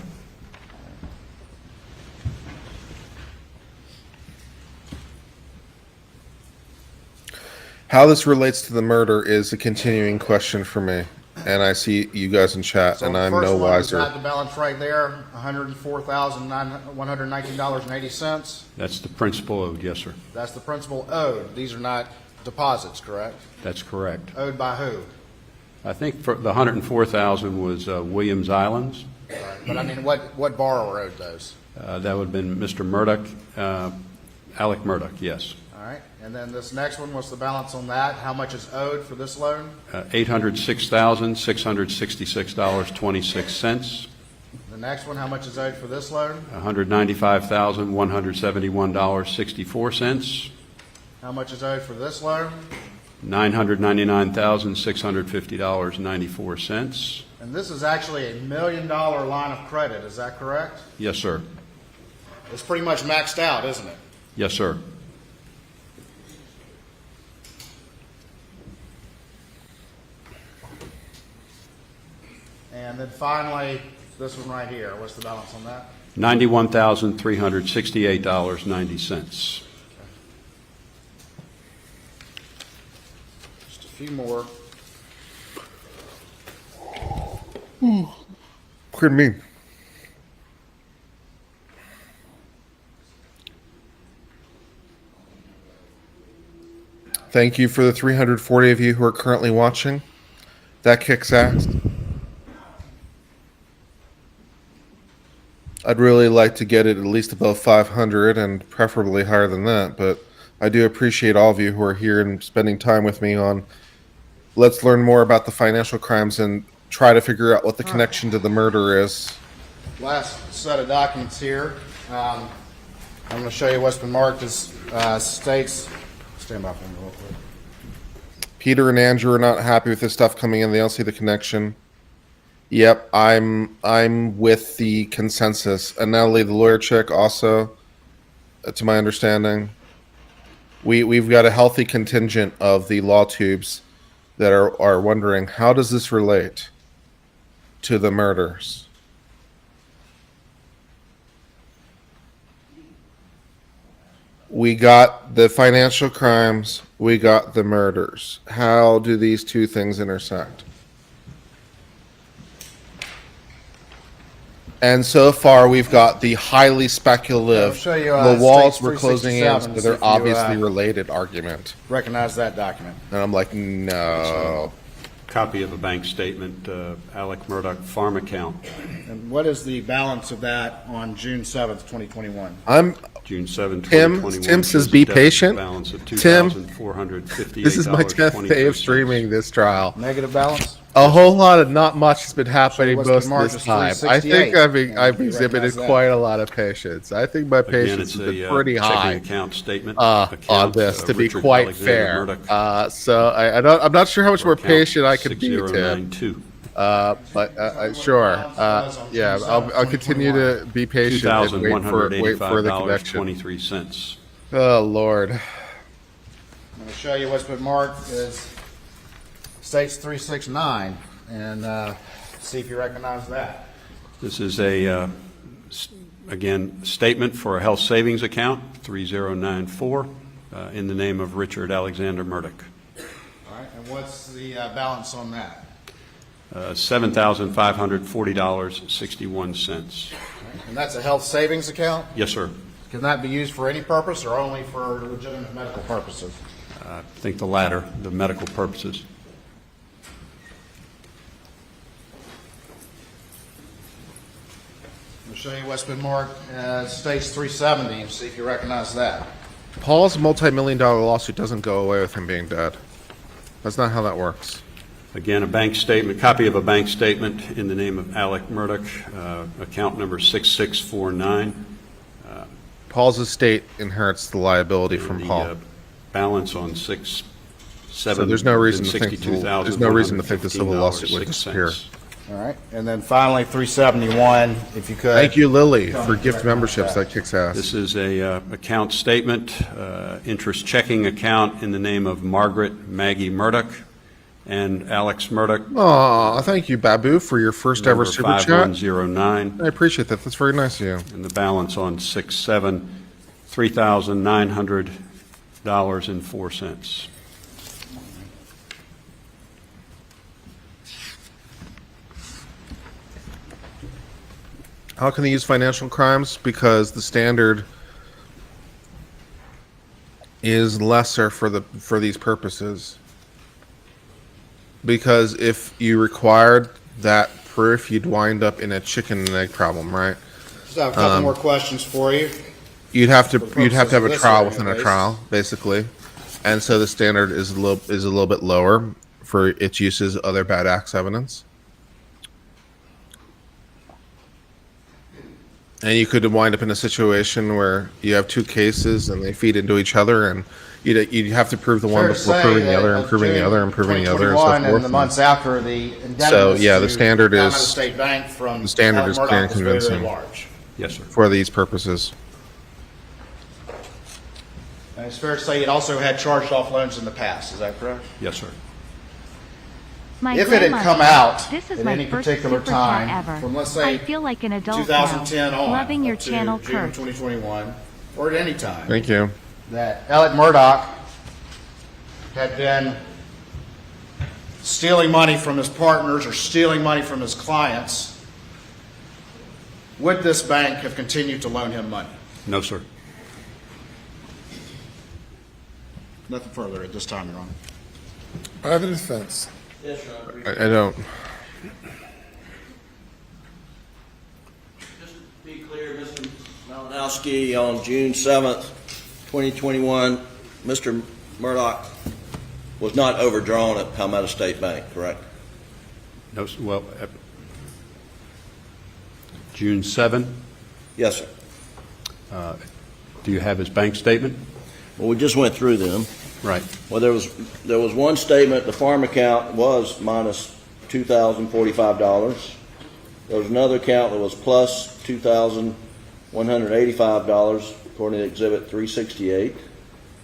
How this relates to the murder is a continuing question for me. And I see you guys in chat, So and the I'm first no one, we've wiser. got the balance right there, $104,119.80. That's the principal owed, yes, sir. That's the principal owed. These are not deposits, correct? That's correct. Owed by who? I think for the $104,000 was Williams Islands. But I mean, what borrower owed those? That would have been Mr. Murdaugh, Alex Murdaugh, yes. All right, and then this next one, what's the balance on that? How much is owed for this loan? $806,666.26. The next one, how much is owed for this loan? $195,171.64. How much is owed for this loan? $999,650.94. And this is actually $1 million line of credit, is that correct? Yes, sir. It's pretty much maxed out, isn't it? Yes, sir. And then finally, this one right here, what's the balance on that? $91,368.90. Just a few more. Couldn't mean. Thank you for the 340 of you who are currently watching. That kicks ass. I'd really like to get it at least above 500 and preferably higher than that, but I do appreciate all of you who are here and spending time with me on let's learn more about the financial crimes and try to figure out what the connection to the murder is. Last set of documents here. I'm going to show you what's been marked as states. Stand by for me real quick. Peter and Andrew are not happy with this stuff coming in. They don't see the connection. Yep, I'm with the consensus. And Natalie, the lawyer chick, also, to my understanding, we've got a healthy contingent of the law tubes that are wondering, how does this relate to the murders? We got the financial crimes, we got the murders. How do these two things intersect? And so far, we've got the highly speculative, I'll show you, the walls states were closing in, 367, but see they're if you, obviously related argument. Recognize that document. And I'm like, no. Copy of a bank statement, Alex Murdaugh farm account, And what is the balance of that on June 7th, 2021? I'm June 7, Tim 2021. says shows a be deficit patient. balance of Tim, $2,458. this is my 10th day of streaming this trial. Negative balance? A whole lot of not much has been happening what's most been of marked this as time. I 368. think I've You exhibited recognize that? quite a lot of patience. I think my Again, patience it's has been a pretty high checking account statement. on Account, this, to be Richard quite Alexander fair. Murdaugh, So I'm not sure how much more account patient I could be, Tim. 6092. But sure. Yeah, I'll continue to be patient and wait for the connection. $2,185.23. Oh, Lord. I'm going to show you what's been marked as states 369 and see if you recognize that. This is again, statement for a health savings account, 3094, in the name of Richard Alexander Murdaugh. All right, and what's the balance on that? $7,540.61. And that's a health savings account? Yes, sir. Can that be used for any purpose or only for legitimate medical purposes? I think the latter, the medical purposes. I'll show you what's been marked as states 370 and see if you recognize that. Paul's multi-million-dollar lawsuit doesn't go away with him being dead. That's not how that works. Again, a bank statement, copy of a bank statement in the name of Alex Murdaugh, account number 6649. Paul's estate inherits the liability from The Paul. balance on 6-7. So there's no reason to think the civil lawsuit would disappear. All right, and then finally 371, if you could. Thank you, Lily, for gift memberships. That kicks ass. This is a account statement, interest checking account in the name of Margaret Maggie Murdaugh and Alex Murdaugh. Aw, thank you, Babu, for your first ever number super chat. 5109. I appreciate that. That's very nice of you. And the balance on 6-7, $3,900.04. How can they use financial crimes? Because the standard is lesser for these purposes. Because if you required that proof, you'd wind up in a chicken and egg problem, right? Just have a couple more questions for you. You'd have to For have purposes a of this trial hearing, within at a least. trial, basically, and so the standard is a little bit lower for its use as other bad acts evidence. And you could wind up in a situation where you have two cases and they feed into each other, and you'd have to prove the one Fair to before say proving the that other, and proving the other, and proving the other, and so 2021 forth. and the months after the indebtedness So, yeah, the to standard Palmetto is- State Bank from the standard Alex is clear and Murdaugh was very, very convincing. large. Yes, sir. For these purposes. And it's fair to say it also had charged off loans in the past. Is that correct? Yes, sir. My If it had grandmother- come out this is at my any first particular super time chat ever. from, let's say, I feel like an adult 2010 now. on, Loving your up to channel, June Kurt. 2021, or at any time, Thank you. that Alex Murdaugh had been stealing money from his partners or stealing money from his clients, would this bank have continued to loan him money? No, sir. Nothing further at this time, Your Honor. By the defense. I don't. Just to be clear, Mr. Malinowski, on June 7th, 2021, Mr. Murdaugh was not overdrawn at Palmetto State Bank, correct? No, well, June 7, Yes, sir. do you have his bank statement? Well, we just went through them. Right. Well, there was one statement, the farm account was minus $2,045. There was another account that was plus $2,185, according to Exhibit 368.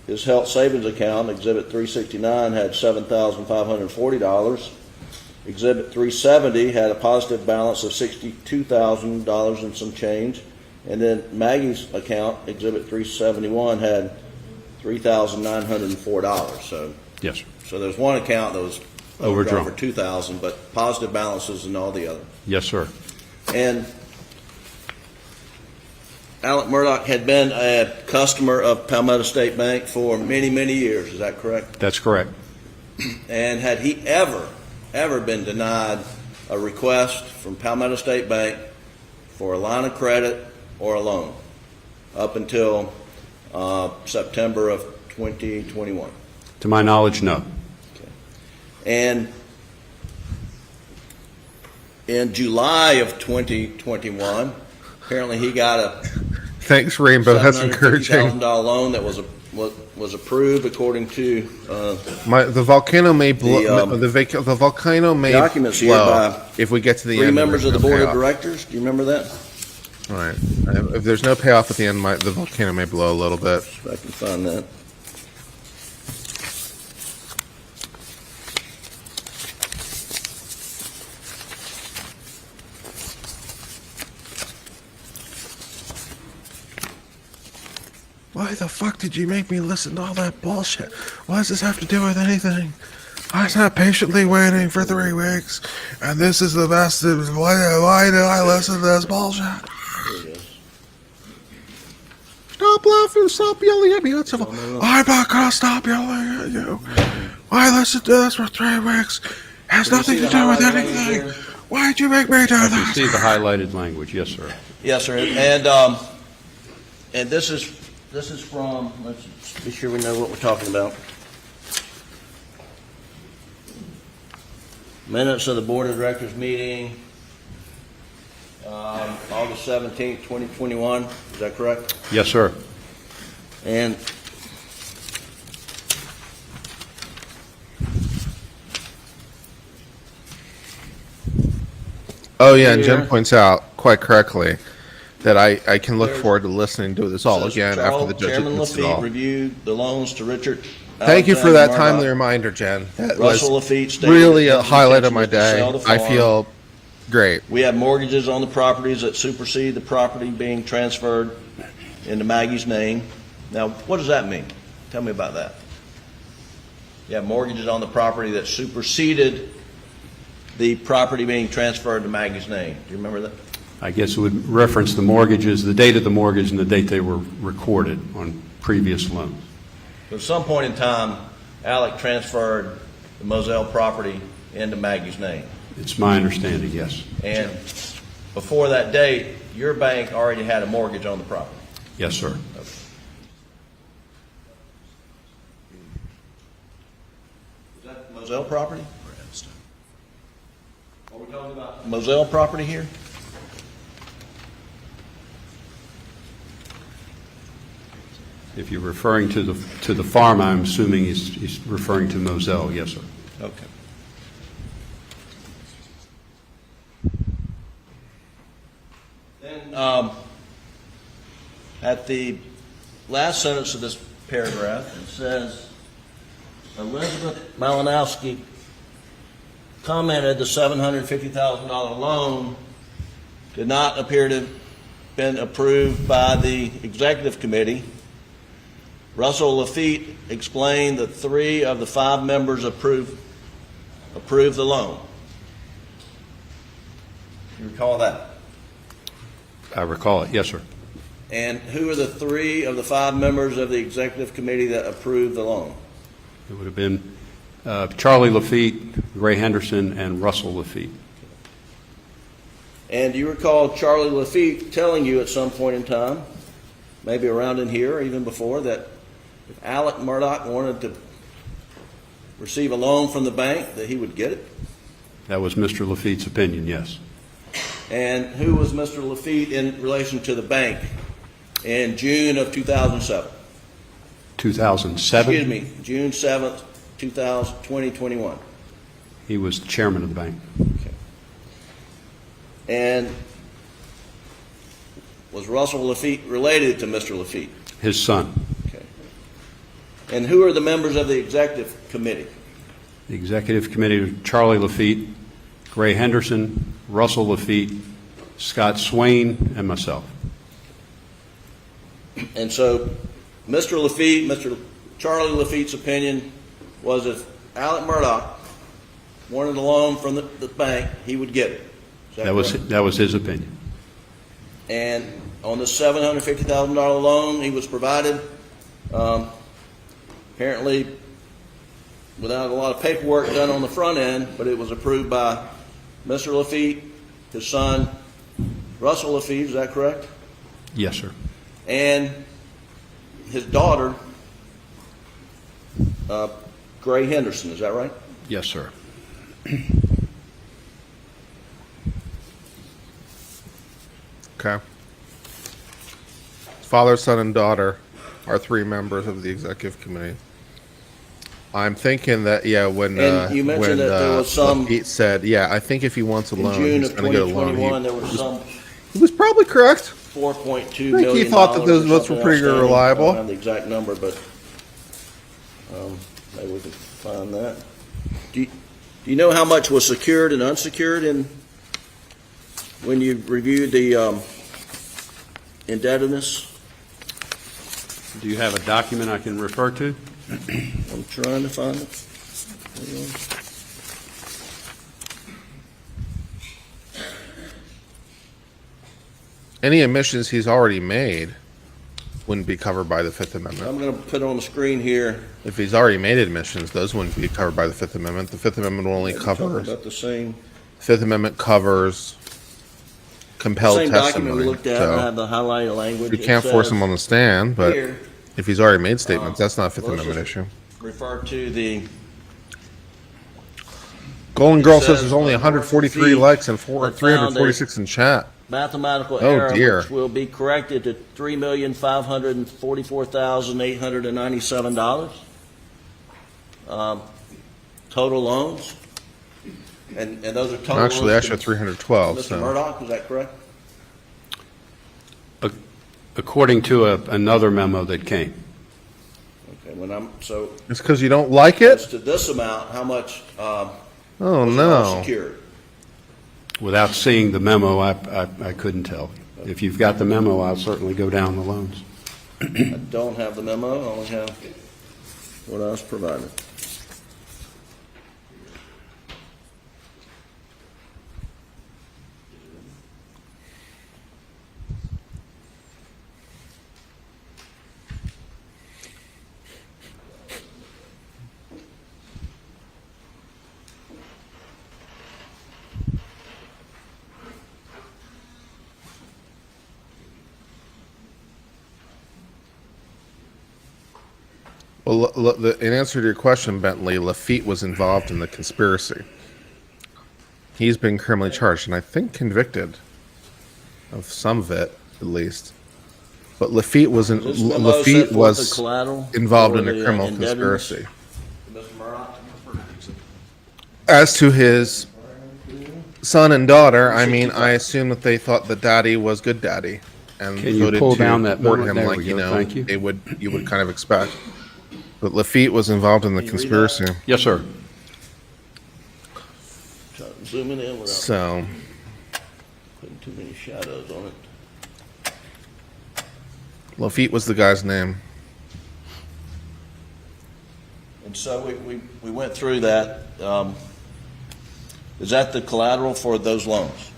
His health savings account, Exhibit 369, had $7,540. Exhibit 370 had a positive balance of $62,000 and some change. And then Maggie's account, Exhibit 371, had $3,904. Yes, sir. So there's one account that was Overdrawn. for $2,000, but positive balances in all the other. Yes, sir. And Alex Murdaugh had been a customer of Palmetto State Bank for many, many years. Is that correct? That's correct. And had he ever been denied a request from Palmetto State Bank for a line of credit or a loan up until September of 2021? To my knowledge, no. And in July of 2021, apparently he got a Thanks, Rainbow. That's encouraging. $750,000 loan that was approved according to The volcano may blow. The, The volcano may documents here blow by if we get to the three end. members of the there's no board of payoff. directors. Do you remember that? All right. If there's no payoff at the end, the volcano may blow a little bit. If I can find that. Why the fuck did you make me listen to all that bullshit? What does this have to do with anything? I sat patiently waiting for 3 weeks, and this is the best. Why did I listen to this bullshit? There it is. Stop laughing, stop yelling at me, Uncivil. I'm not gonna stop yelling at you. Why listen to this for 3 weeks? Has Can you nothing see to the do with highlighted anything. language here? Why'd you make me do I can see that? the highlighted language. Yes, sir. Yes, sir. And this is from. Let's be sure we know what we're talking about. Minutes of the Board of Directors meeting, August 17th, 2021. Is that correct? Yes, sir. And Oh yeah, and Jen Here. points out quite correctly that I can look There's- forward to listening to this all says again after the judge Chairman admits it Lafitte all. reviewed the loans to Richard. Thank you for that Alexander timely Murdaugh. reminder, Jen. That Russell was Lafitte stated really that a his highlight of intention my was to day. sell the I farm. feel great. We have mortgages on the properties that supersede the property being transferred into Maggie's name. Now, what does that mean? Tell me about that. You have mortgages on the property that superseded the property being transferred to Maggie's name. Do you remember that? I guess it would reference the mortgages, the date of the mortgage and the date they were recorded on previous loans. At some point in time, Alec transferred the Moselle property into Maggie's name. It's my understanding, yes. And before that date, your bank already had a mortgage on the property? Yes, sir. Is that Moselle property? Are we talking about Moselle property here? If you're referring to the farm, I'm assuming he's referring to Moselle. Yes, sir. Okay. Then, at the last sentence of this paragraph, it says, Elizabeth Malinowski commented the $750,000 loan did not appear to have been approved by the executive committee. Russell Lafitte explained that 3 of the 5 members approved the loan. You recall that? I recall it. Yes, sir. And who are the 3 of the 5 members of the executive committee that approved the loan? It would have been Charlie Lafitte, Ray Henderson, and Russell Lafitte. And do you recall Charlie Lafitte telling you at some point in time, maybe around in here or even before, that if Alex Murdaugh wanted to receive a loan from the bank, that he would get it? That was Mr. Lafitte's opinion, yes. And who was Mr. Lafitte in relation to the bank in June of 2007? 2007? Excuse me, June 7th, 2021. He was the chairman of the bank. Okay. And was Russell Lafitte related to Mr. Lafitte? His son. Okay. And who are the members of the executive committee? The executive committee, Charlie Lafitte, Ray Henderson, Russell Lafitte, Scott Swain, and myself. And so Mr. Lafitte, Mr. Charlie Lafitte's opinion was if Alex Murdaugh wanted a loan from the bank, he would get it. Is That was his opinion. And on the $750,000 loan he was provided, apparently without a lot of paperwork done on the front end, but it was approved by Mr. Lafitte, his son, Russell Lafitte, is that correct? Yes, sir. And his daughter, Gray Henderson, is that right? Yes, sir. Okay. Father, son, and daughter are 3 members of the executive committee. I'm thinking that, yeah, when And you mentioned when that there was some Pete said, yeah, I think if he wants a in loan, June he's of going to get a loan. 2021. There was some He was probably correct. $4.2 I think million. he thought that those or votes were something pretty outstanding. reliable. I don't have the exact number, but maybe we can find that. Do you know how much was secured and unsecured when you reviewed the indebtedness? Do you have a document I can refer to? I'm trying to find it. Hang on. Any emissions he's already made wouldn't be covered by the Fifth Amendment. I'm going to put it on the screen here. If he's already made admissions, those wouldn't be covered by the Fifth Amendment. The Fifth Amendment only We're talking covers. about the same Fifth Amendment covers compelled document we testimony. looked at. And I So have the highlighted language. you It can't force says him on the stand, but here, if he's already made statements, that's not a Fifth well, let's Amendment just issue. refer to the Golden Girl says, says there's only 143 feet likes and that 346 in chat. mathematical Oh, error, dear. which will be corrected to $3,544,897. Total loans, and those are total. Actually, loans I show to 312. Mr. So Murdaugh, is that correct? According to another memo that came. Okay. So it's because you don't like as it. to this amount, how much Oh was no! secured? Without seeing the memo, I couldn't tell. If you've got the memo, I'll certainly go down the loans. I don't have the memo. I only have what I was provided. Well, in answer to your question, Bentley, Lafitte was involved in the conspiracy. He's been criminally charged, and I think convicted of some of it, at least. But Lafitte was Does this memo set forth the collateral involved for in a the, criminal indebtedness? conspiracy. Mr. Murdaugh? As to his son and daughter, I mean, I assume that they thought that daddy was good daddy, and Can you voted pull to down that support memo? him There like we go. Thank you. you would kind of expect. But Lafitte was involved in the Can you read conspiracy, Yes, sir. Zooming in without so putting too many shadows on it. Lafitte was the guy's name. And so we went through that. Is that the collateral for those loans?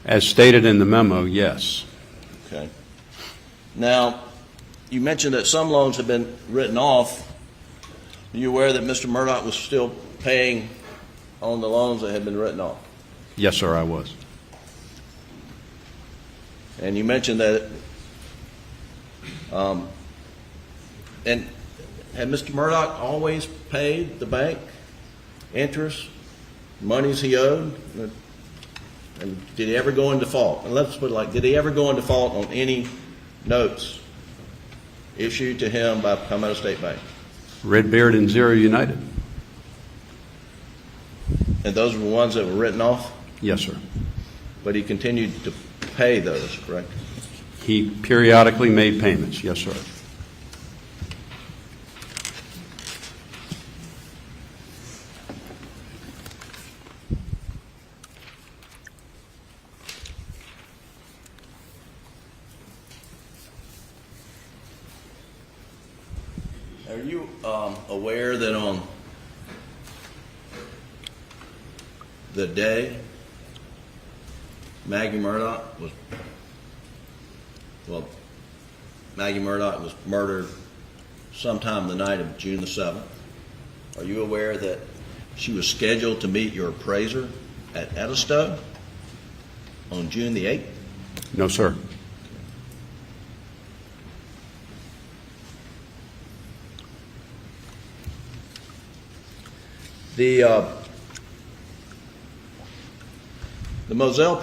As stated in the memo, yes. Okay. Now, you mentioned that some loans have been written off. Are you aware that Mr. Murdaugh was still paying on the loans that had been written off? Yes, sir, I was. And you mentioned that, and had Mr. Murdaugh always paid the bank interest, monies he owed? And did he ever go in default? And let's put it like, did he ever go in default on any notes issued to him by Palmetto State Bank? Redbeard and Zero United. And those were the ones that were written off? Yes, sir. But he continued to pay those, correct? He periodically made payments. Yes, sir. Are you aware that on the day Maggie Murdaugh was murdered sometime the night of June the 7th, are you aware that she was scheduled to meet your appraiser at Edisto on June the 8th? No, sir. The Moselle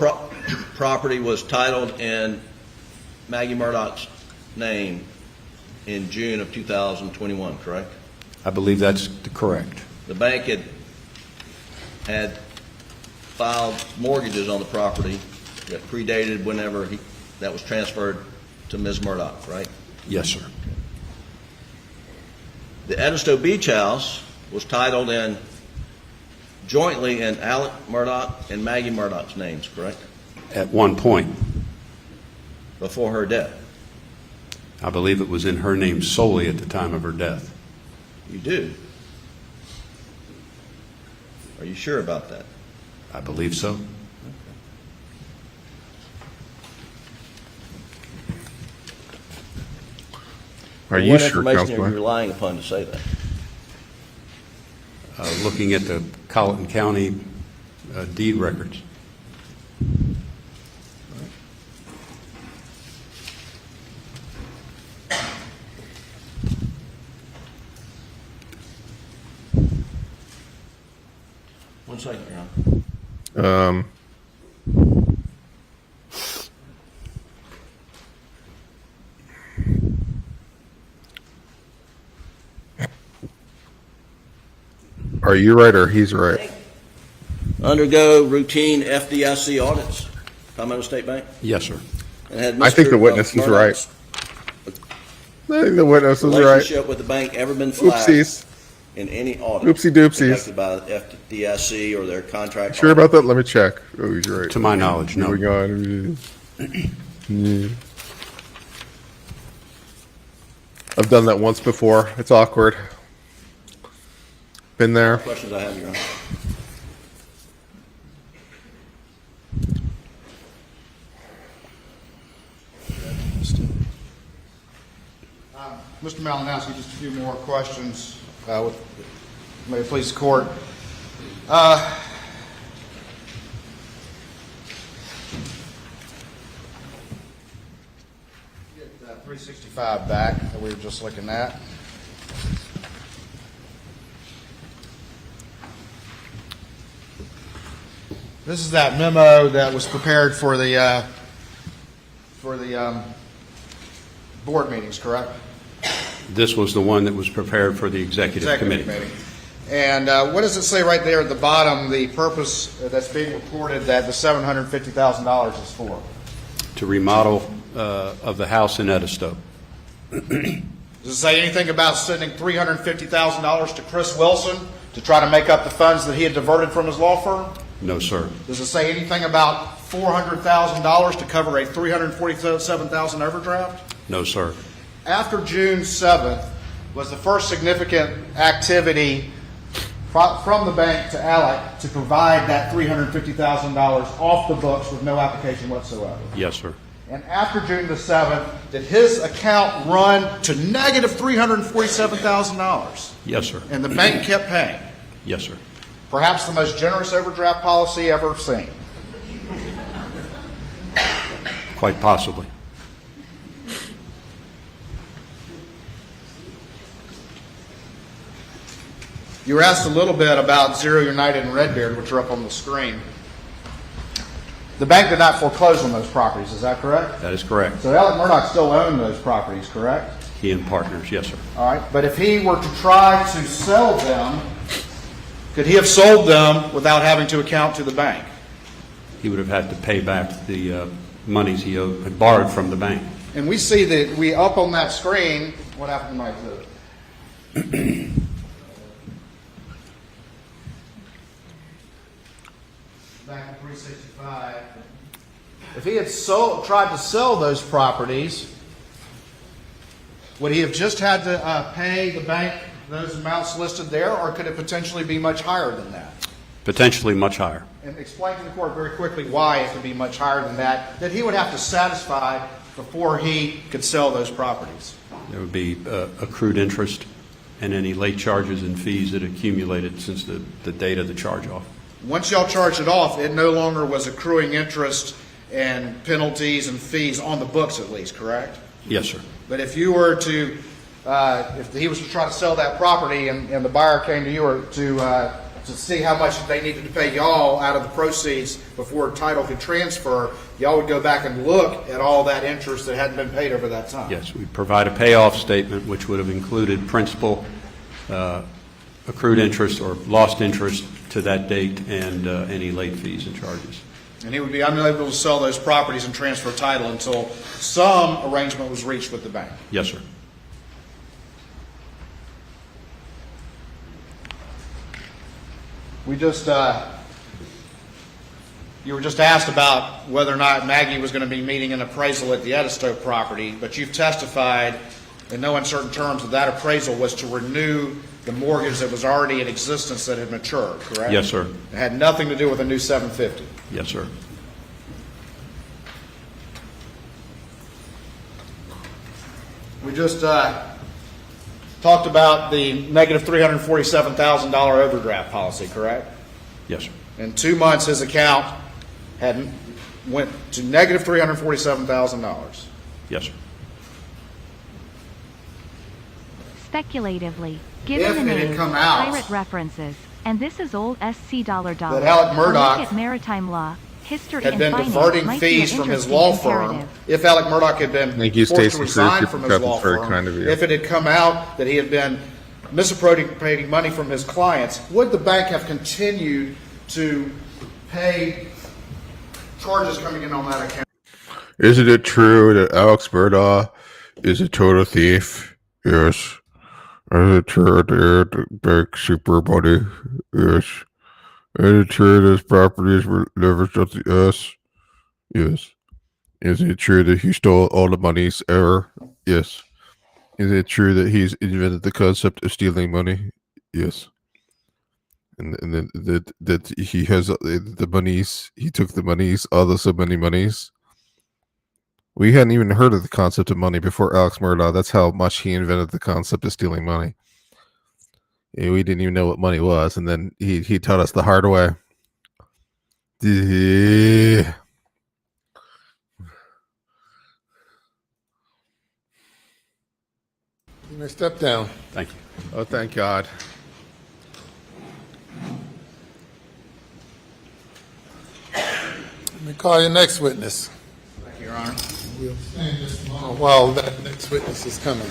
property was titled in Maggie Murdaugh's name in June of 2021, correct? I believe that's correct. The bank had filed mortgages on the property that predated whenever that was transferred to Ms. Murdaugh, right? Yes, sir. The Edisto Beach House was titled in jointly in Alex Murdaugh and Maggie Murdaugh's names, correct? At one point, Before her death. I believe it was in her name solely at the time of her death. You do? Are you sure about that? I believe so. Are you What sure, information are you Counselor? relying upon to say that? Looking at the Colleton County deed records. One second, Your Honor. Are you right or he's right? Undergo routine FDIC audits, Palmetto State Bank? Yes, sir. And had I think Mr. the witness is right. Murdaugh's I think the witness was right. relationship with the bank ever been flagged Oopsies. in any audit? Oopsie doopsies. Conducted by the FDIC or their contract? Sure about that? Let me check. Oh, he's right. To my knowledge, no. Moving on. Yeah. I've done that once before. It's awkward. Been there. Questions I have, Your Honor? Mr. Malinowski, just a few more questions. May it please the court. Get that 365 back that we were just looking at. This is that memo that was prepared for the board meetings, correct? This was the one that was prepared for the executive committee. And what does it say right there at the bottom, the purpose that's being reported that the $750,000 is for? To remodel of the house in Edisto. Does it say anything about sending $350,000 to Chris Wilson to try to make up the funds that he had diverted from his law firm? No, sir. Does it say anything about $400,000 to cover a $347,000 overdraft? No, sir. After June 7th was the first significant activity from the bank to Alec to provide that $350,000 off the books with no application whatsoever. Yes, sir. And after June the 7th, did his account run to negative $347,000? Yes, sir. And the bank kept paying? Yes, sir. Perhaps the most generous overdraft policy ever seen. Quite possibly. You were asked a little bit about Zero United and Redbeard, which are up on the screen. The bank did not foreclose on those properties, is that correct? That is correct. So Alex Murdaugh still owned those properties, correct? He and partners, yes, sir. All right, but if he were to try to sell them, could he have sold them without having to account to the bank? He would have had to pay back the monies he had borrowed from the bank. And we see that we up on that screen, what happened to my exhibit? Back in 365. If he had tried to sell those properties, would he have just had to pay the bank those amounts listed there, or could it potentially be much higher than that? Potentially much higher. And explain to the court very quickly why it could be much higher than that he would have to satisfy before he could sell those properties. There would be accrued interest and any late charges and fees that accumulated since the date of the charge-off. Once y'all charged it off, it no longer was accruing interest and penalties and fees on the books, at least, correct? Yes, sir. But if you were to, if he was to try to sell that property and the buyer came to you or to see how much they needed to pay y'all out of the proceeds before title could transfer, y'all would go back and look at all that interest that hadn't been paid over that time. Yes, we provide a payoff statement which would have included principal, accrued interest or lost interest to that date, and any late fees and charges. And he would be unable to sell those properties and transfer title until some arrangement was reached with the bank. Yes, sir. We just, you were just asked about whether or not Maggie was going to be meeting an appraisal at the Edisto property, but you've testified in no uncertain terms that that appraisal was to renew the mortgage that was already in existence that had matured, correct? Yes, sir. It had nothing to do with a new 750. Yes, sir. We just talked about the negative $347,000 overdraft policy, correct? Yes, sir. In 2 months, his account went to negative $347,000. Yes, sir. Speculatively, If given the it had name, come out pirate references, and this is old SC dollar. that Alex Murdaugh Look at maritime law, history, had and been finance diverting might be fees an from his interesting law comparative. firm, if Alex Murdaugh had been Thank you, forced to Stacey. resign Super from his Cup. law It's very firm, kind of you. if it had come out that he had been misappropriating money from his clients, would the bank have continued to pay charges coming in on that account? Isn't it true that Alex Murdaugh is a total thief? Yes. Is it true that the bank super money? Yes. Is it true that his properties were leveraged to us? Yes. Is it true that he stole all the monies ever? Yes. Is it true that he's invented the concept of stealing money? Yes. And then that he has the monies, he took the monies, all the so many monies. We hadn't even heard of the concept of money before Alex Murdaugh. That's how much he invented the concept of stealing money. Yeah, we didn't even know what money was, and then he taught us the hard way. Yeah. You may step down. Thank you. Oh, thank God. Let me call your next witness. Thank you, Your Honor. We'll stand just a moment while that next witness is coming.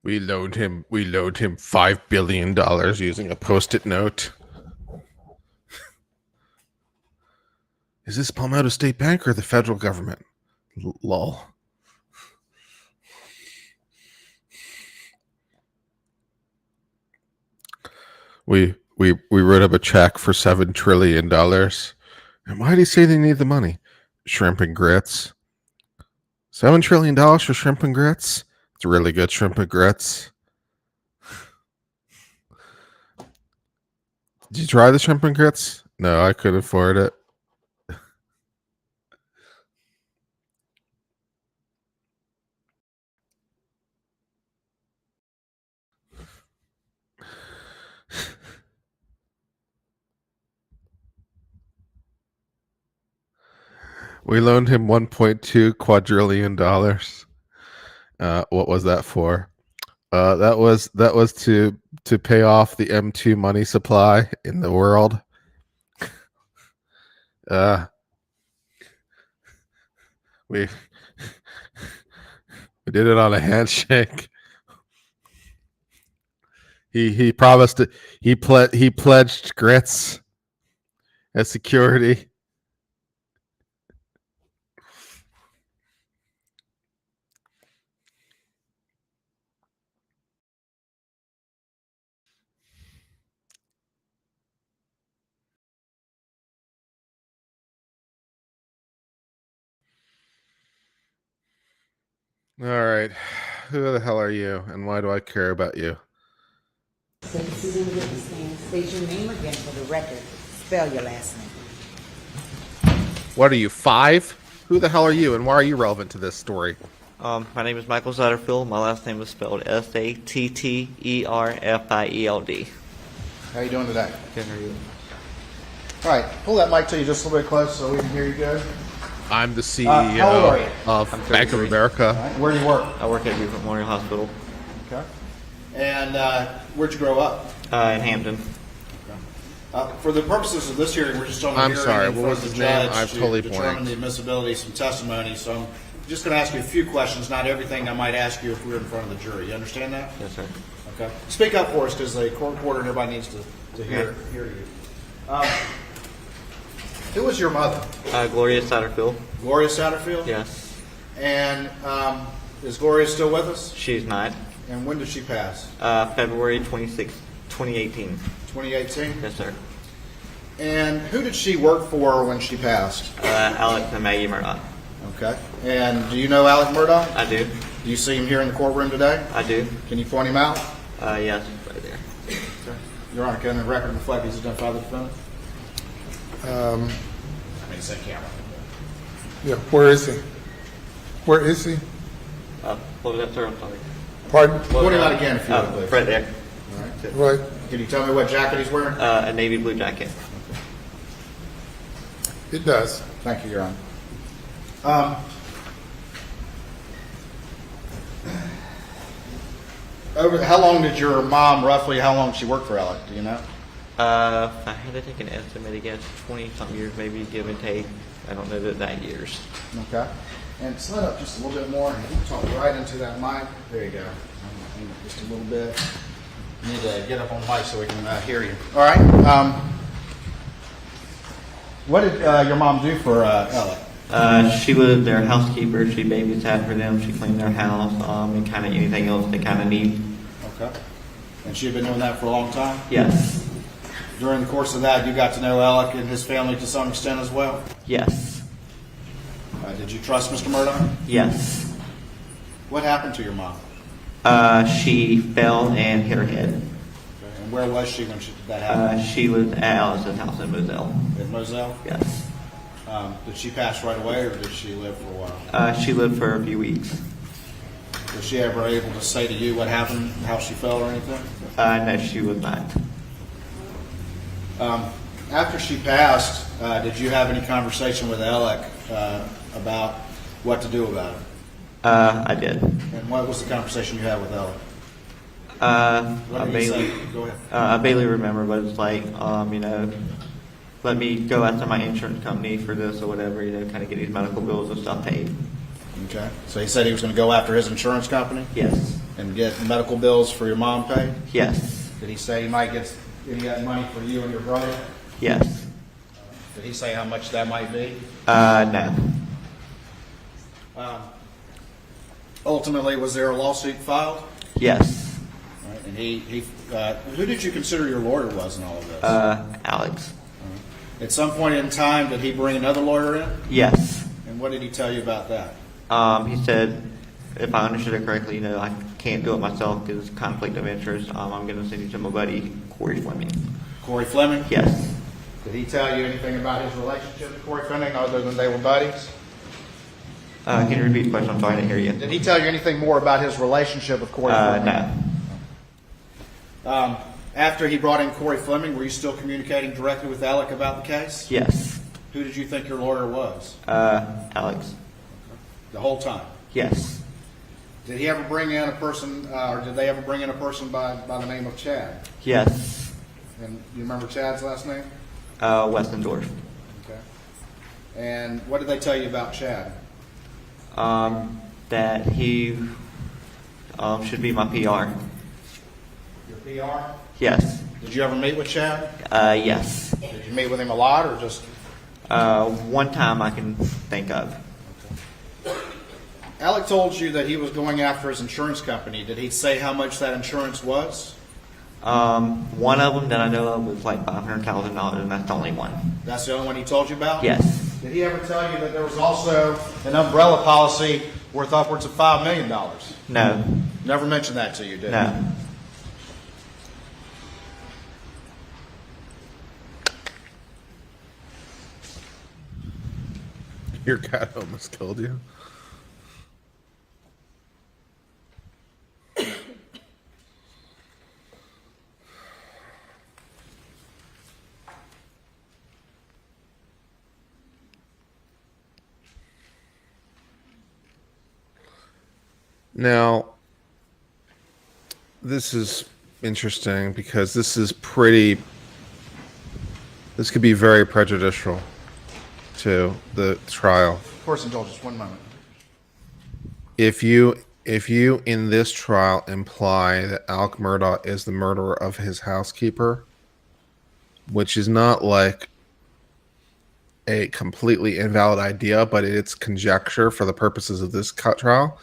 We loaned him $5 billion using a Post-it note. Is this Palmetto State Bank or the federal government? Lol. We wrote up a check for $7 trillion. And why did he say they need the money? Shrimp and grits. $7 trillion for shrimp and grits? It's really good shrimp and grits. Did you try the shrimp and grits? No, I couldn't afford it. We loaned him $1.2 quadrillion. What was that for? That was to pay off the M2 money supply in the world. We did it on a handshake. He promised it. He pledged grits as security. All right. Who the hell are you, and why do I care about you? So this is in witness stand. State your name again for the record. Spell your last name. What are you, 5? Who the hell are you, and why are you relevant to this story? My name is Michael Satterfield. My last name is spelled Satterfield. How you doing today? Good, how are you? All right, pull that mic to you just a little bit close so we can hear you good. I'm the CEO how old are you? of I'm Bank of 33. America. All right, where do you work? I work at Beaufort Memorial Hospital Okay. And where'd you grow up? in Hampton. For the purposes of this hearing, we're just on a I'm hearing sorry, in what front was of his the name? judge I've to totally determine blanked. the admissibility of some testimony. So I'm just going to ask you a few questions, not everything I might ask you if we were in front of the jury. You understand that? Yes, sir. Okay. Speak up for us because the court reporter and everybody needs to hear you. Who was your mother? Gloria Satterfield. Gloria Satterfield? Yes. And is Gloria still with us? She's not. And when did she pass? February 26, 2018. 2018? Yes, sir. And who did she work for when she passed? Alex and Maggie Murdaugh. Okay. And do you know Alex Murdaugh? I do. Do you see him here in the courtroom today? I do. Can you point him out? Yes, right there. Your Honor, can the record reflect he's identified the defendant? I mean, say camera. Yeah, where is he? Where is he? What was that, sir? I'm sorry. Pardon? Point him out again if you would, please. Right there. Right. Can you tell me what jacket he's wearing? A navy blue jacket. It does. Thank you, Your Honor. How long did your mom, roughly, how long did she work for Alec? Do you know? I had to take an estimated guess, 20-something years, maybe, give and take. I don't know that years. Okay. And slide up just a little bit more. You can talk right into that mic. There you go. Just a little bit. You need to get up on the mic so we can hear you. All right. What did your mom do for Alec? She was their housekeeper. She babysat for them. She cleaned their house, and kind of anything else they kind of need. Okay. And she had been doing that for a long time? Yes. During the course of that, you got to know Alec and his family to some extent as well? Yes. Did you trust Mr. Murdaugh? Yes. What happened to your mom? She fell and hit her head. Okay. And where was she when that happened? She was at Alice's house in Moselle. At Moselle? Yes. Did she pass right away or did she live for a while? She lived for a few weeks. Was she ever able to say to you what happened, how she fell or anything? No, she was not. After she passed, did you have any conversation with Alec about what to do about it? I did. And what was the conversation you had with Alec? What I did he barely, say? Go ahead. I barely remember, but it's like, let me go after my insurance company for this or whatever, kind of get these medical bills and stuff paid. Okay. So he said he was going to go after his insurance company Yes. and get medical bills for your mom paid? Yes. Did he say he might get any of that money for you and your brother? Yes. Did he say how much that might be? No. Ultimately, was there a lawsuit filed? Yes. Right. And who did you consider your lawyer was in all of this? Alex. At some point in time, did he bring another lawyer in? Yes. And what did he tell you about that? He said, if I understood it correctly, I can't do it myself because conflict of interest. I'm going to send you to my buddy, Corey Fleming. Corey Fleming? Yes. Did he tell you anything about his relationship with Corey Fleming other than they were buddies? Can you repeat the question? I'm sorry, I didn't hear you. Did he tell you anything more about his relationship with Corey Fleming? No. After he brought in Corey Fleming, were you still communicating directly with Alec about the case? Yes. Who did you think your lawyer was? Alex. The whole time? Yes. Did he ever bring in a person, or did they ever bring in a person by the name of Chad? Yes. And you remember Chad's last name? Westendorf. Okay. And what did they tell you about Chad? That he should be my PR. Your PR? Yes. Did you ever meet with Chad? Yes. Did you meet with him a lot, or just? One time I can think of. Alec told you that he was going after his insurance company. Did he say how much that insurance was? One of them that I know of was like $500,000, and that's the only one. That's the only one he told you about? Yes. Did he ever tell you that there was also an umbrella policy worth upwards of $5 million? No. Never mentioned that to you, did he? No. Your cat almost killed you. Now, this is interesting because this could be very prejudicial to the trial. Of course, indulge us 1 moment. If you in this trial imply that Alex Murdaugh is the murderer of his housekeeper, which is not like a completely invalid idea, but it's conjecture for the purposes of this trial.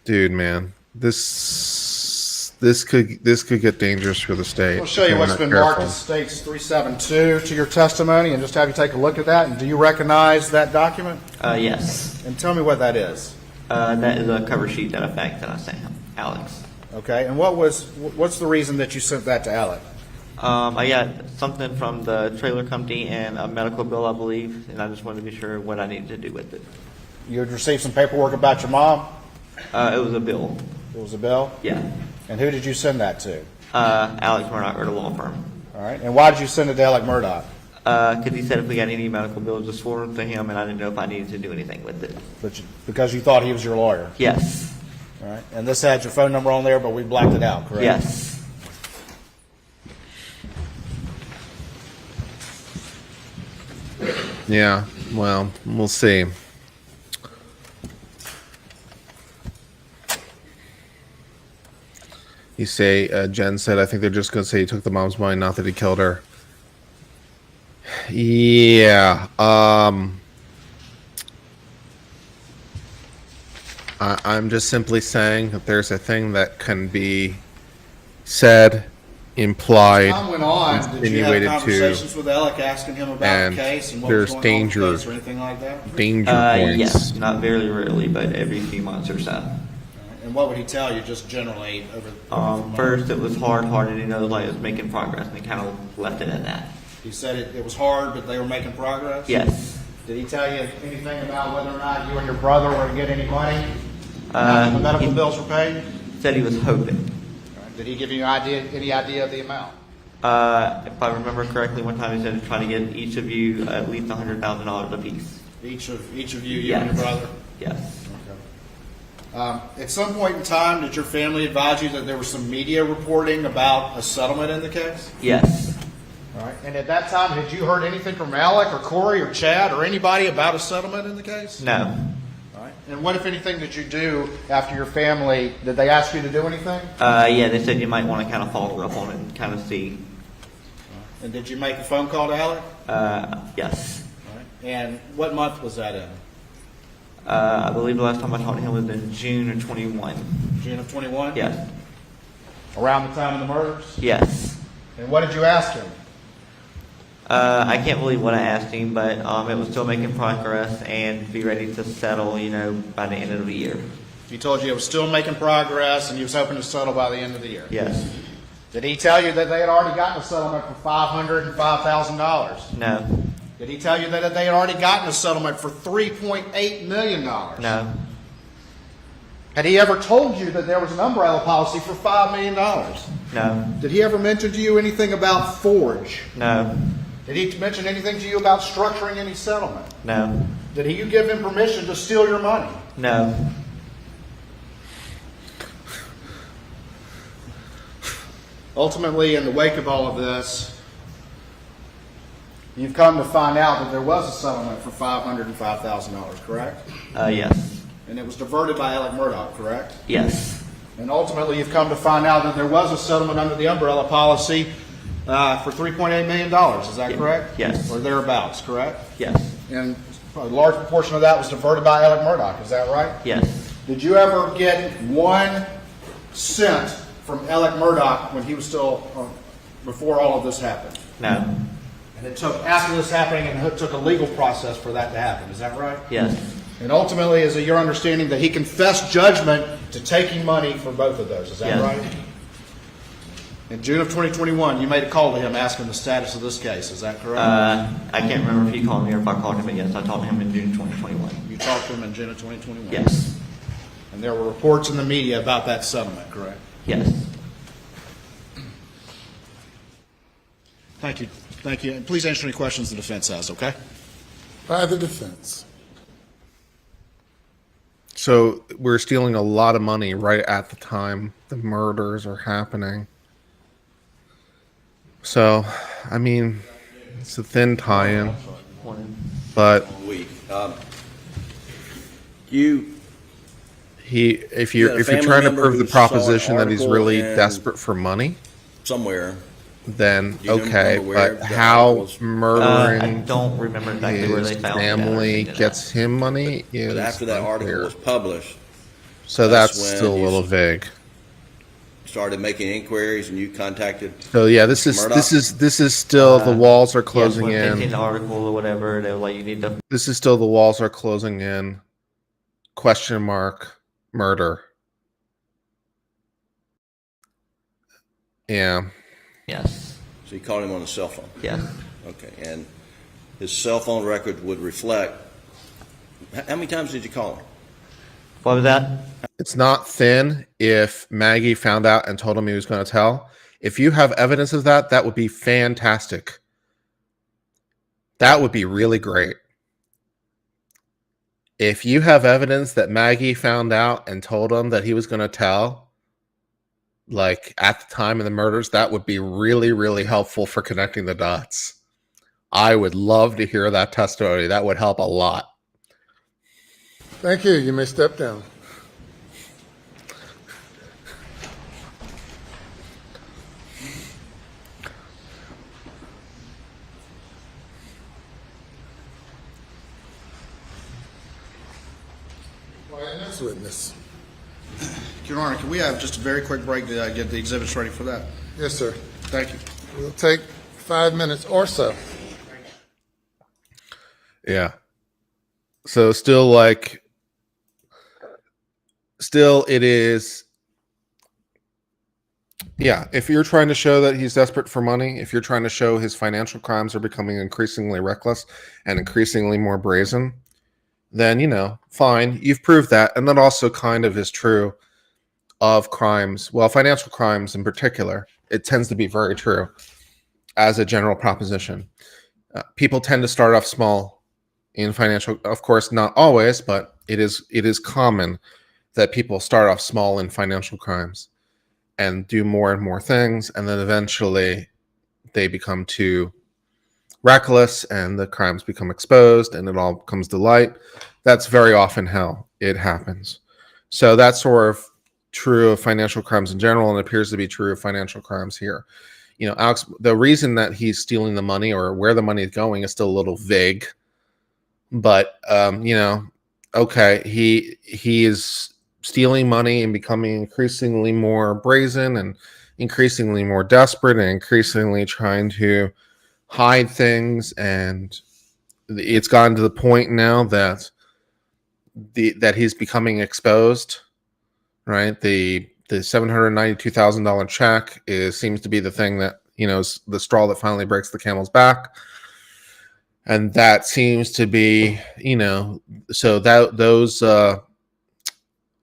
Dude, man, this could get dangerous for the state. I'll show you what's been marked as States 372 to your testimony, and just have you take a look at that. And do you recognize that document? Yes. And tell me what that is. That is a cover sheet that I sent him, Alex. Okay. And what's the reason that you sent that to Alec? I got something from the trailer company and a medical bill, I believe, and I just wanted to be sure what I needed to do with it. You had received some paperwork about your mom? It was a bill. It was a bill? Yeah. And who did you send that to? Alex Murdaugh, or the law firm. All right. And why did you send it to Alex Murdaugh? Because he said if we got any medical bills, just forward them to him, and I didn't know if I needed to do anything with it. Because you thought he was your lawyer? Yes. All right. And this had your phone number on there, but we blacked it out, correct? Yes. Yeah, well, we'll see. You say, Jen said, I think they're just going to say he took the mom's money, not that he killed her. Yeah. I'm just simply saying that there's a thing that can be said, implied, Time went on. Did you have insinuated conversations to, with Alec asking him about and the case and what there's was going danger, on with the case or anything like that? danger points. Yes, not very rarely, but every few months or so. And what would he tell you, just generally over? First, it was hard, and like it was making progress, and he kind of left it at that. He said it was hard, but they were making progress? Yes. Did he tell you anything about whether or not you and your brother were to get any money? The medical bills were paid? Said he was hoping. Did he give you any idea of the amount? If I remember correctly, one time he said try to get each of you at least $100,000 apiece. Each of you and your brother? Yes. At some point in time, did your family advise you that there was some media reporting about a settlement in the case? Yes. All right. And at that time, had you heard anything from Alec or Corey or Chad or anybody about a settlement in the case? No. All right. And what, if anything, did you do after your family? Did they ask you to do anything? Yeah, they said you might want to kind of follow up on it and kind of see. And did you make a phone call to Alec? Yes. All right. And what month was that in? I believe the last time I talked to him was in June of 21. June of 21? Yes. Around the time of the murders? Yes. And what did you ask him? I can't believe what I asked him, but it was still making progress and be ready to settle, by the end of the year. He told you it was still making progress and he was hoping to settle by the end of the year? Yes. Did he tell you that they had already gotten a settlement for $500,000 and $5,000? No. Did he tell you that they had already gotten a settlement for $3.8 million? No. Had he ever told you that there was an umbrella policy for $5 million? No. Did he ever mention to you anything about Forge? No. Did he mention anything to you about structuring any settlement? No. Did you give him permission to steal your money? No. Ultimately, in the wake of all of this, you've come to find out that there was a settlement for $505,000, correct? Yes. And it was diverted by Alex Murdaugh, correct? Yes. And ultimately, you've come to find out that there was a settlement under the umbrella policy for $3.8 million. Is that correct? Yes. Or thereabouts, correct? Yes. And a large proportion of that was diverted by Alex Murdaugh. Is that right? Yes. Did you ever get 1 cent from Alex Murdaugh when he was still before all of this happened? No. And it took, after this happening, and it took a legal process for that to happen. Is that right? Yes. And ultimately, is it your understanding that he confessed judgment to taking money for both of those? Is that Yes. right? In June of 2021, you made a call to him asking the status of this case. Is that correct? I can't remember if he called me or if I called him, but yes, I talked to him in June 2021. You talked to him in June of 2021? Yes. And there were reports in the media about that settlement, correct? Yes. Thank you. Thank you. And please answer any questions the defense has, okay? By the defense. So we're stealing a lot of money right at the time the murders are happening. So, I mean, it's a thin tie-in, but if you're trying to prove the proposition that he's really desperate for money somewhere, then you okay. remember where But that how was? murdering I don't remember exactly where his they found family it. gets him money is but after that article unclear. was published, So that's that's when still a you little vague. started making inquiries, and you contacted. So yeah, this is still the walls are closing Yes, when in. they seen the article or whatever, they were like, you need to. This is still the walls are closing in. Question mark murder. Yeah. Yes. So you called him on his cell phone. Yes. Okay, and his cell phone record would reflect. How many times did you call him? What was that? It's not thin if Maggie found out and told him he was going to tell. If you have evidence of that, that would be fantastic. That would be really great. If you have evidence that Maggie found out and told him that he was going to tell, like at the time of the murders, that would be really, really helpful for connecting the dots. I would love to hear that testimony. That would help a lot. Thank you. You may step down. Next witness. Your Honor, can we have just a very quick break to get the exhibits ready for that? Yes, sir. Thank you. We'll take 5 minutes or so. Yeah. So still it is. Yeah. If you're trying to show that he's desperate for money, if you're trying to show his financial crimes are becoming increasingly reckless and increasingly more brazen, then, fine. You've proved that. And that also kind of is true of crimes. Well, financial crimes in particular, it tends to be very true. as a general proposition. People tend to start off small in financial, of course, not always, but it is common that people start off small in financial crimes and do more and more things, and then eventually they become too reckless and the crimes become exposed and it all comes to light. That's very often how it happens. So that's sort of true of financial crimes in general, and appears to be true of financial crimes here. Alex, the reason that he's stealing the money or where the money is going is still a little vague, but okay, he is stealing money and becoming increasingly more brazen and increasingly more desperate and increasingly trying to hide things, and it's gotten to the point now that that he's becoming exposed. Right, the $792,000 check seems to be the thing that is the straw that finally breaks the camel's back, and that seems to be so that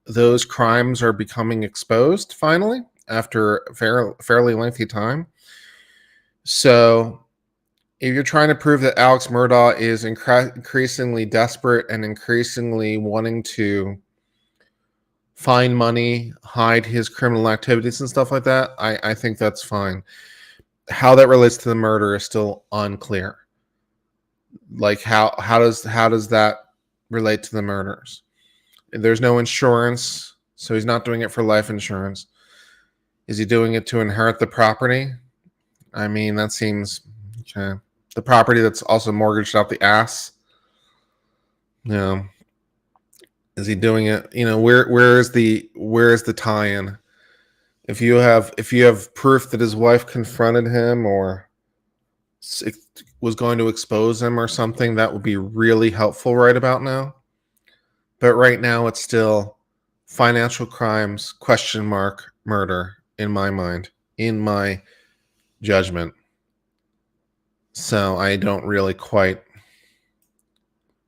those crimes are becoming exposed finally after a fairly lengthy time. So if you're trying to prove that Alex Murdaugh is increasingly desperate and increasingly wanting to find money, hide his criminal activities and stuff like that, I think that's fine. How that relates to the murder is still unclear. Like how does that relate to the murders? There's no insurance, so he's not doing it for life insurance. Is he doing it to inherit the property? I mean, that seems okay. The property that's also mortgaged out the ass. Is he doing it? Where is the tie-in? If you have proof that his wife confronted him or was going to expose him or something, that would be really helpful right about now. But right now, it's still financial crimes ? Murder in my mind, in my judgment. So I don't really quite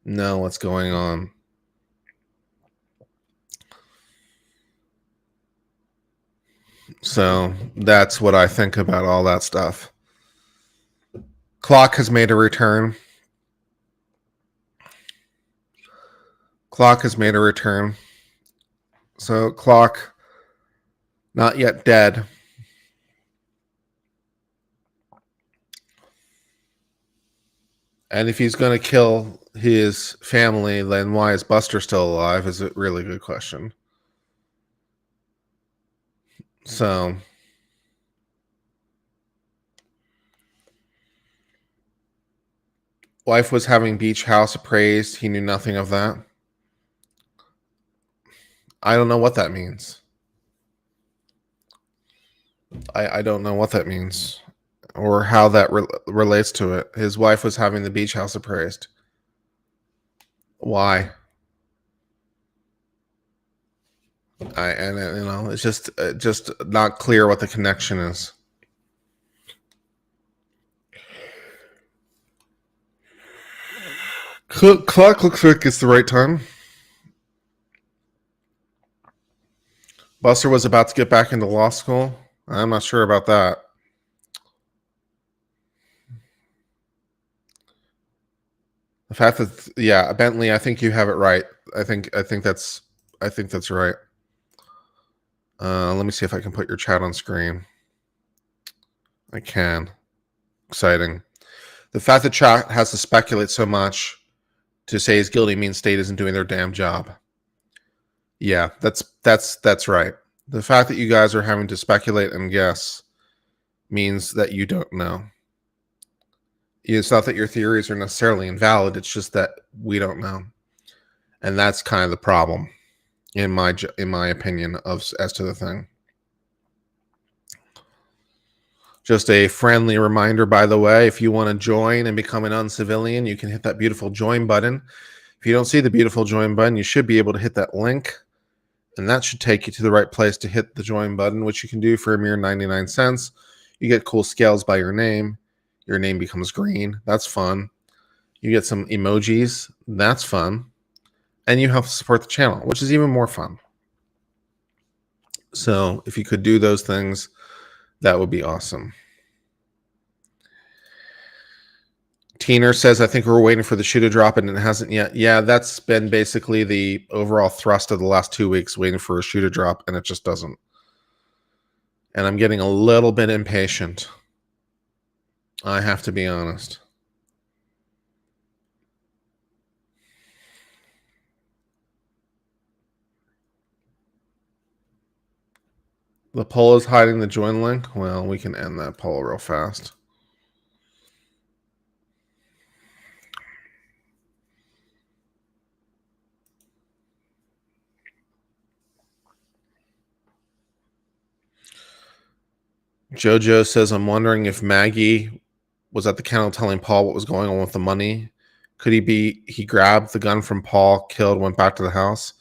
know what's going on. So that's what I think about all that stuff. Clock has made a return. So Clock, not yet dead. And if he's going to kill his family, then why is Buster still alive? Is a really good question. So wife was having beach house appraised. He knew nothing of that. I don't know what that means. I don't know what that means or how that relates to it. His wife was having the beach house appraised. Why? It's just not clear what the connection is. Clock looks like it's the right time. Buster was about to get back into law school. I'm not sure about that. The fact that Bentley, I think you have it right. I think that's right. Let me see if I can put your chat on screen. I can. Exciting. The fact that chat has to speculate so much to say he's guilty means state isn't doing their damn job. Yeah, that's right. The fact that you guys are having to speculate and guess means that you don't know. It's not that your theories are necessarily invalid. It's just that we don't know, and that's kind of the problem, in my opinion, as to the thing. Just a friendly reminder, by the way, if you want to join and become an uncivilian, you can hit that beautiful join button. If you don't see the beautiful join button, you should be able to hit that link, and that should take you to the right place to hit the join button, which you can do for a mere 99 cents. You get cool scales by your name. Your name becomes green. That's fun. You get some emojis. That's fun. And you help support the channel, which is even more fun. So if you could do those things, that would be awesome. Teener says, I think we're waiting for the shoe to drop and it hasn't yet. Yeah, that's been basically the overall thrust of the last 2 weeks, waiting for a shoe to drop, and it just doesn't. And I'm getting a little bit impatient. I have to be honest. The poll is hiding the join link. Well, we can end that poll real fast. Jojo says, I'm wondering if Maggie was at the kennel telling Paul what was going on with the money. Could he grabbed the gun from Paul, killed, went back to the house?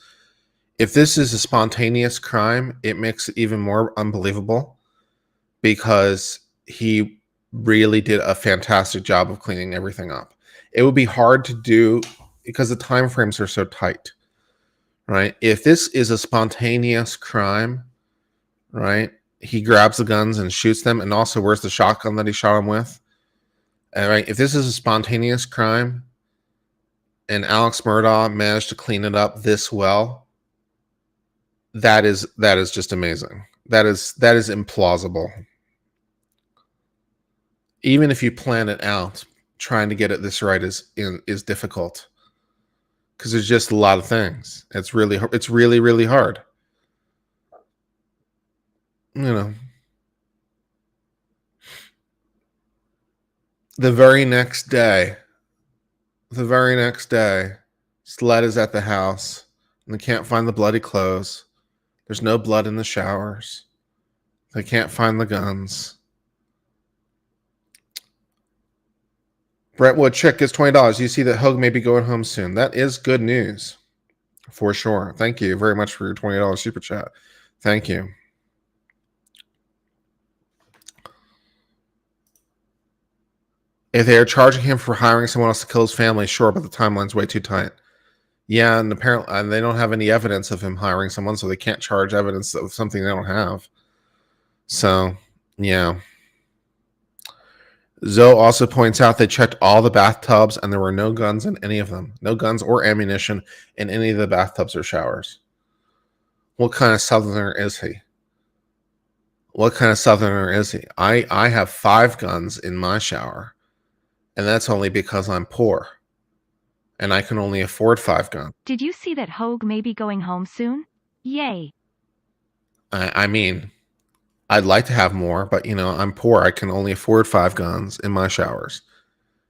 If this is a spontaneous crime, it makes it even more unbelievable because he really did a fantastic job of cleaning everything up. It would be hard to do because the time frames are so tight, right? If this is a spontaneous crime, right? He grabs the guns and shoots them, and also where's the shotgun that he shot him with? All right, if this is a spontaneous crime and Alex Murdaugh managed to clean it up this well, that is just amazing. That is implausible. Even if you plan it out, trying to get it this right is difficult because there's just a lot of things. It's really hard. You know. The very next day, SLED is at the house and they can't find the bloody clothes. There's no blood in the showers. They can't find the guns. Brentwood Chick gets $20. You see that Hogue may be going home soon. That is good news for sure. Thank you very much for your $20 super chat. Thank you. If they are charging him for hiring someone else to kill his family, sure, but the timeline's way too tight. Yeah, and apparently they don't have any evidence of him hiring someone, so they can't charge evidence of something they don't have. So, yeah. Zoe also points out they checked all the bathtubs and there were no guns in any of them. No guns or ammunition in any of the bathtubs or showers. What kind of Southerner is he? What kind of Southerner is he? I have 5 guns in my shower. And that's only because I'm poor. And I can only afford 5 guns. Did you see that Hogue may be going home soon? Yay. I mean, I'd like to have more, but I'm poor. I can only afford 5 guns in my showers.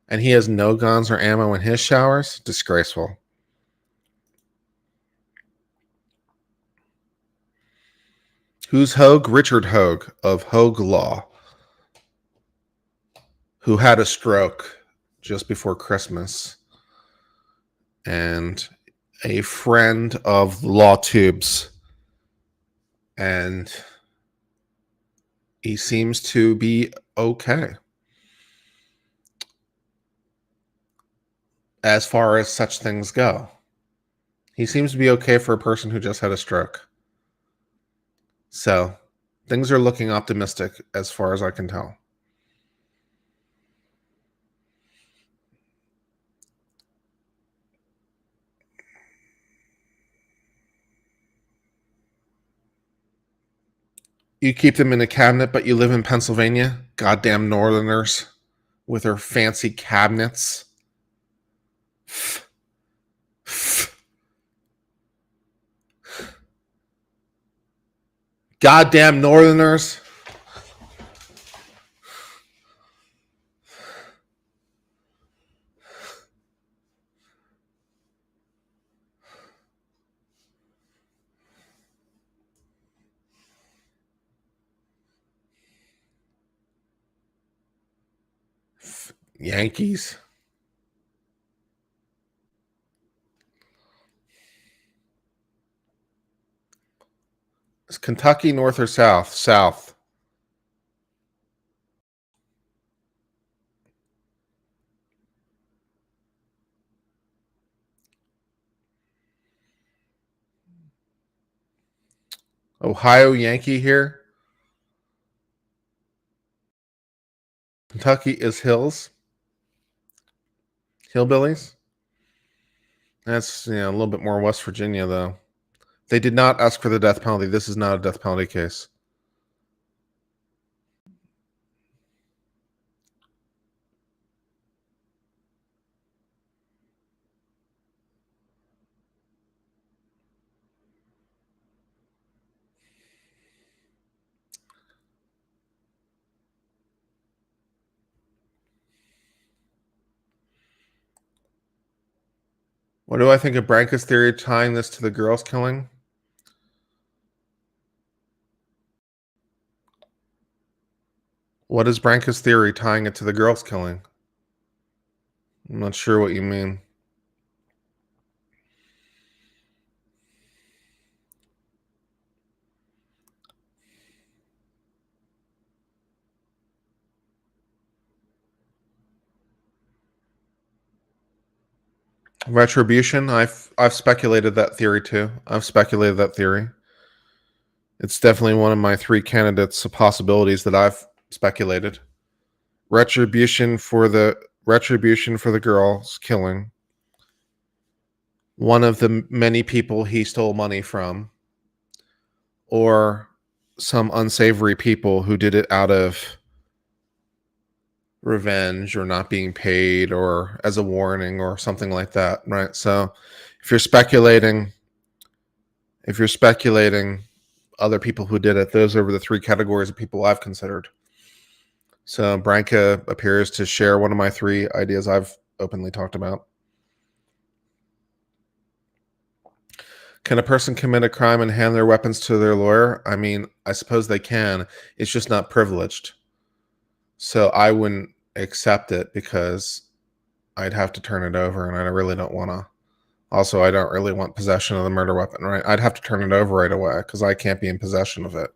And he has no guns or ammo in his showers? Disgraceful. Who's Hogue? Richard Hogue of Hogue Law, who had a stroke just before Christmas, and a friend of LawTube's, and he seems to be okay as far as such things go. He seems to be okay for a person who just had a stroke. So things are looking optimistic as far as I can tell. You keep them in a cabinet, but you live in Pennsylvania? Goddamn Northerners with their fancy cabinets. Goddamn Northerners. Yankees. Is Kentucky north or south? South. Ohio Yankee here. Kentucky is hills. Hillbillies? That's, a little bit more West Virginia, though. They did not ask for the death penalty. This is not a death penalty case. What do I think of Branca's theory tying this to the girls' killing? What is Branca's theory tying it to the girls' killing? I'm not sure what you mean. Retribution. I've speculated that theory too. I've speculated that theory. It's definitely one of my three candidates of possibilities that I've speculated. Retribution for the girls killing. One of the many people he stole money from, or some unsavory people who did it out of revenge or not being paid or as a warning or something like that, right? So if you're speculating other people who did it, those are the three categories of people I've considered. So Branca appears to share one of my three ideas I've openly talked about. Can a person commit a crime and hand their weapons to their lawyer? I mean, I suppose they can. It's just not privileged. So I wouldn't accept it because I'd have to turn it over, and I really don't want to. Also, I don't really want possession of the murder weapon, right? I'd have to turn it over right away because I can't be in possession of it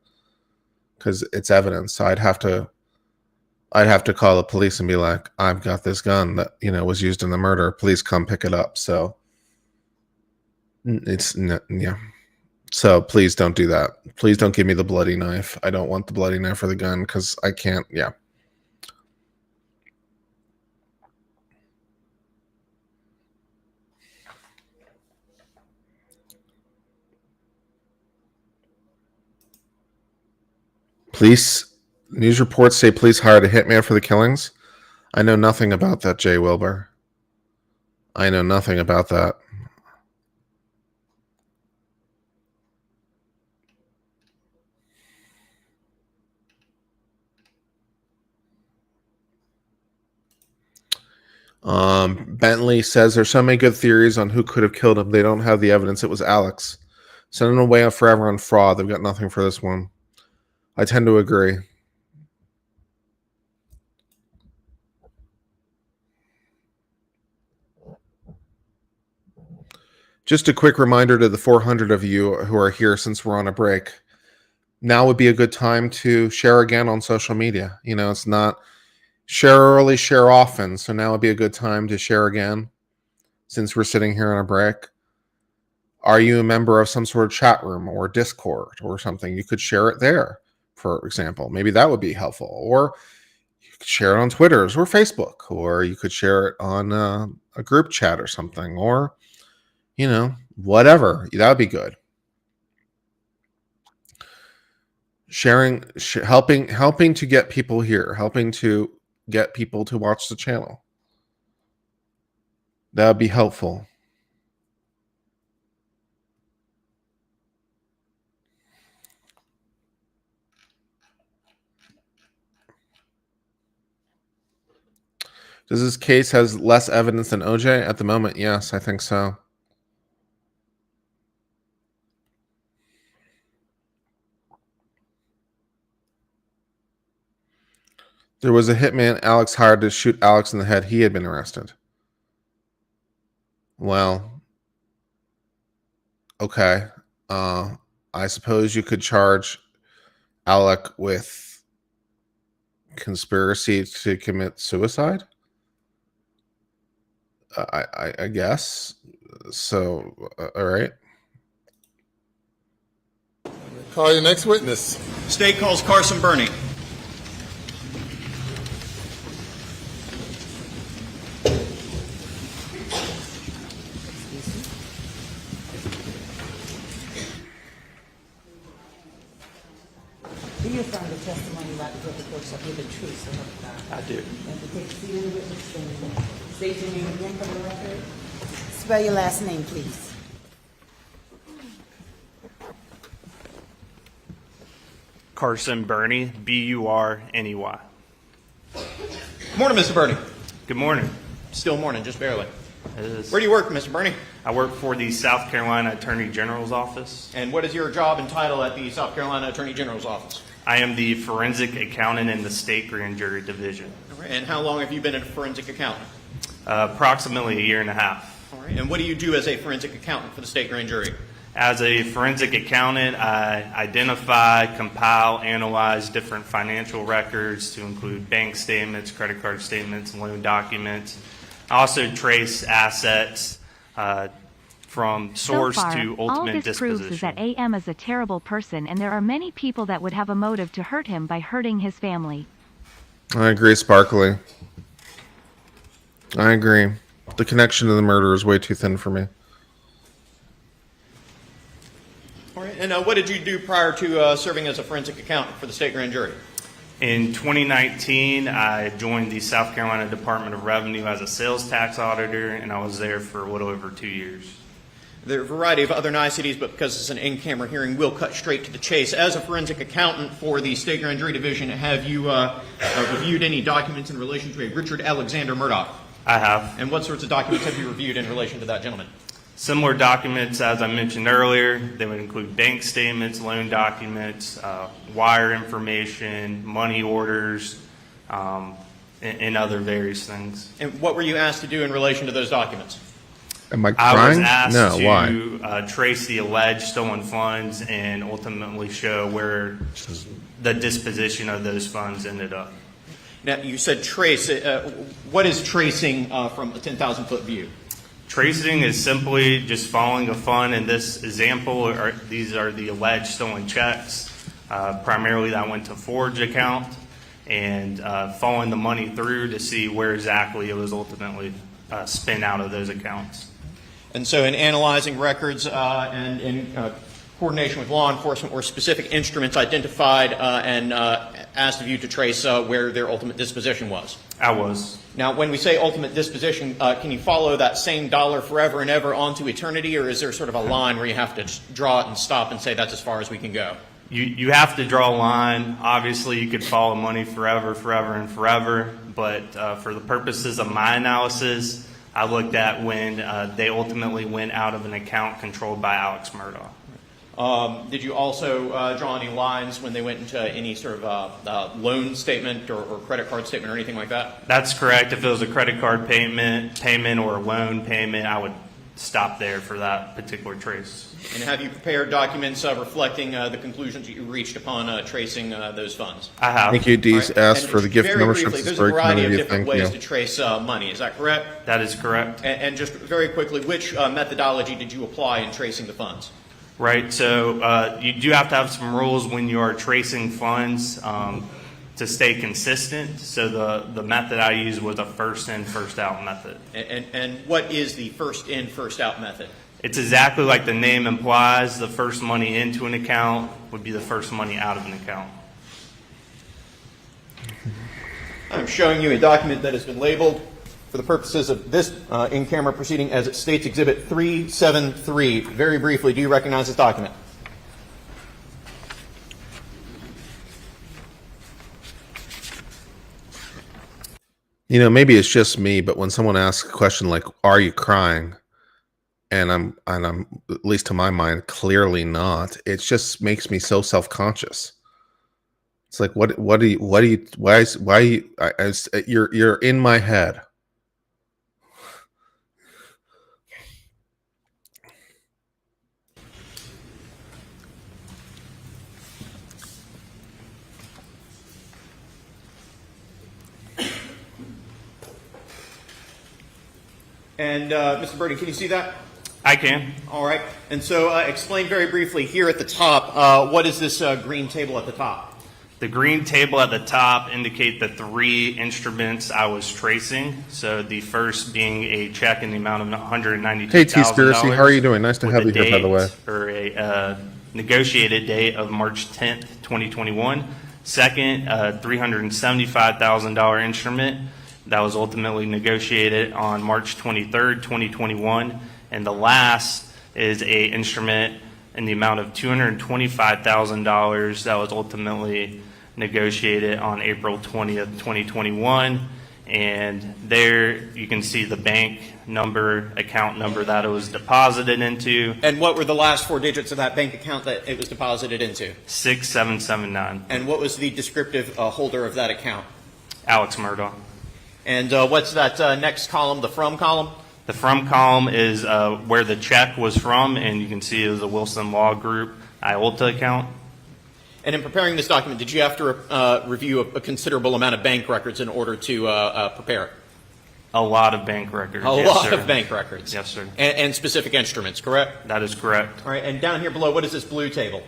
because it's evidence. So I'd have to call the police and be like, I've got this gun that, was used in the murder. Please come pick it up. So yeah. So please don't do that. Please don't give me the bloody knife. I don't want the bloody knife or the gun because I can't. Yeah. Police news reports say police hired a hitman for the killings. I know nothing about that, Jay Wilbur. I know nothing about that. Bentley says there's so many good theories on who could have killed him. They don't have the evidence. It was Alex. Send him away forever on fraud. They've got nothing for this one. I tend to agree. Just a quick reminder to the 400 of you who are here since we're on a break. Now would be a good time to share again on social media. It's not share early, share often. So now would be a good time to share again since we're sitting here on a break. Are you a member of some sort of chat room or Discord or something? You could share it there, for example. Maybe that would be helpful. Or you could share it on Twitter or Facebook, or you could share it on a group chat or something, or whatever. That would be good. Sharing, helping to get people here, helping to get people to watch the channel. That would be helpful. Does this case has less evidence than OJ at the moment? Yes, I think so. There was a hitman Alex hired to shoot Alex in the head. He had been arrested. Well, okay. I suppose you could charge Alec with conspiracy to commit suicide. I guess. So, all right. Call your next witness. State calls Carson Burney. affirm the testimony about the guilty court shall be the truth, so help you God? I do. And to take a seat in the witness stand. State your name again for the record. Spell your last name, please. Carson Burney, B-U-R-N-E-Y. Morning, Mr. Burney. Good morning. Still morning, just barely. It is. Where do you work, Mr. Burney? I work for the South Carolina Attorney General's office. And what is your job and title at the South Carolina Attorney General's office? I am the forensic accountant in the State Grand Jury Division. All right. And how long have you been a forensic accountant? Approximately a year and a half. All right. And what do you do as a forensic accountant for the State Grand Jury? As a forensic accountant, I identify, compile, analyze different financial records to include bank statements, credit card statements, loan documents. I also trace assets from source so far, to all ultimate this proves disposition. is that AM is a terrible person, and there are many people that would have a motive to hurt him by hurting his family. I agree, Sparkly. I agree. The connection to the murder is way too thin for me. All right. And what did you do prior to serving as a forensic accountant for the State Grand Jury? In 2019, I joined the South Carolina Department of Revenue as a sales tax auditor, and I was there for a little over 2 years. There are a variety of other niceties, but because it's an in-camera hearing, we'll cut straight to the chase. As a forensic accountant for the State Grand Jury Division, have you reviewed any documents in relation to a Richard Alexander Murdaugh? I have. And what sorts of documents have you reviewed in relation to that gentleman? Similar documents, as I mentioned earlier, they would include bank statements, loan documents, wire information, money orders, and other various things. And what were you asked to do in relation to those documents? Am I I was crying? asked No, why? to trace the alleged stolen funds and ultimately show where the disposition of those funds ended up. Now, you said trace. What is tracing from a 10,000-foot view? Tracing is simply just following a fund. In this example, these are the alleged stolen checks. Primarily that went to Forge account, and following the money through to see where exactly it was ultimately spent out of those accounts. And so in analyzing records and in coordination with law enforcement, were specific instruments identified and asked of you to trace where their ultimate disposition was? I was. Now, when we say ultimate disposition, can you follow that same dollar forever and ever onto eternity, or is there sort of a line where you have to draw it and stop and say that's as far as we can go? You have to draw a line. Obviously, you could follow money forever, and forever, but for the purposes of my analysis, I looked at when they ultimately went out of an account controlled by Alex Murdaugh. Did you also draw any lines when they went into any sort of loan statement or credit card statement or anything like that? That's correct. If it was a credit card payment or a loan payment, I would stop there for that particular trace. And have you prepared documents reflecting the conclusions that you reached upon tracing those funds? I have. Thank you, Dees. Right. Asked And for the gift very membership. briefly, It's there's a very variety kind of you. different Thank ways you. to trace money. Is that correct? That is correct. And just very quickly, which methodology did you apply in tracing the funds? Right. So you do have to have some rules when you are tracing funds to stay consistent. So the method I used was a first in, first out method. And what is the first in, first out method? It's exactly like the name implies. The first money into an account would be the first money out of an account. I'm showing you a document that has been labeled for the purposes of this in-camera proceeding as it states Exhibit 373. Very briefly, do you recognize this document? You know, maybe it's just me, but when someone asks a question like, "Are you crying?" and I'm at least to my mind clearly not, it just makes me so self-conscious. It's like, you're in my head. And Mr. Birdie, can you see that? I can. All right. And so explain very briefly here at the top, what is this green table at the top? The green table at the top indicate the three instruments I was tracing. So the first being a check in the amount of $192,000. Hey, T-Spiracy, how are you doing? Nice to have you here, by the way. Or a negotiated date of March 10th, 2021. Second, a $375,000 instrument that was ultimately negotiated on March 23rd, 2021. And the last is a instrument in the amount of $225,000 that was ultimately negotiated on April 20th, 2021. And there you can see the bank number, account number that it was deposited into. And what were the last four digits of that bank account that it was deposited into? 6779. And what was the descriptive holder of that account? Alex Murdaugh. And what's that next column, the from column? The from column is where the check was from, and you can see it was a Wilson Law Group IOLTA account. And in preparing this document, did you have to review a considerable amount of bank records in order to prepare it? A lot of bank records. A lot of bank records. Yes, sir. And specific instruments, correct? That is correct. All right, and down here below, what is this blue table?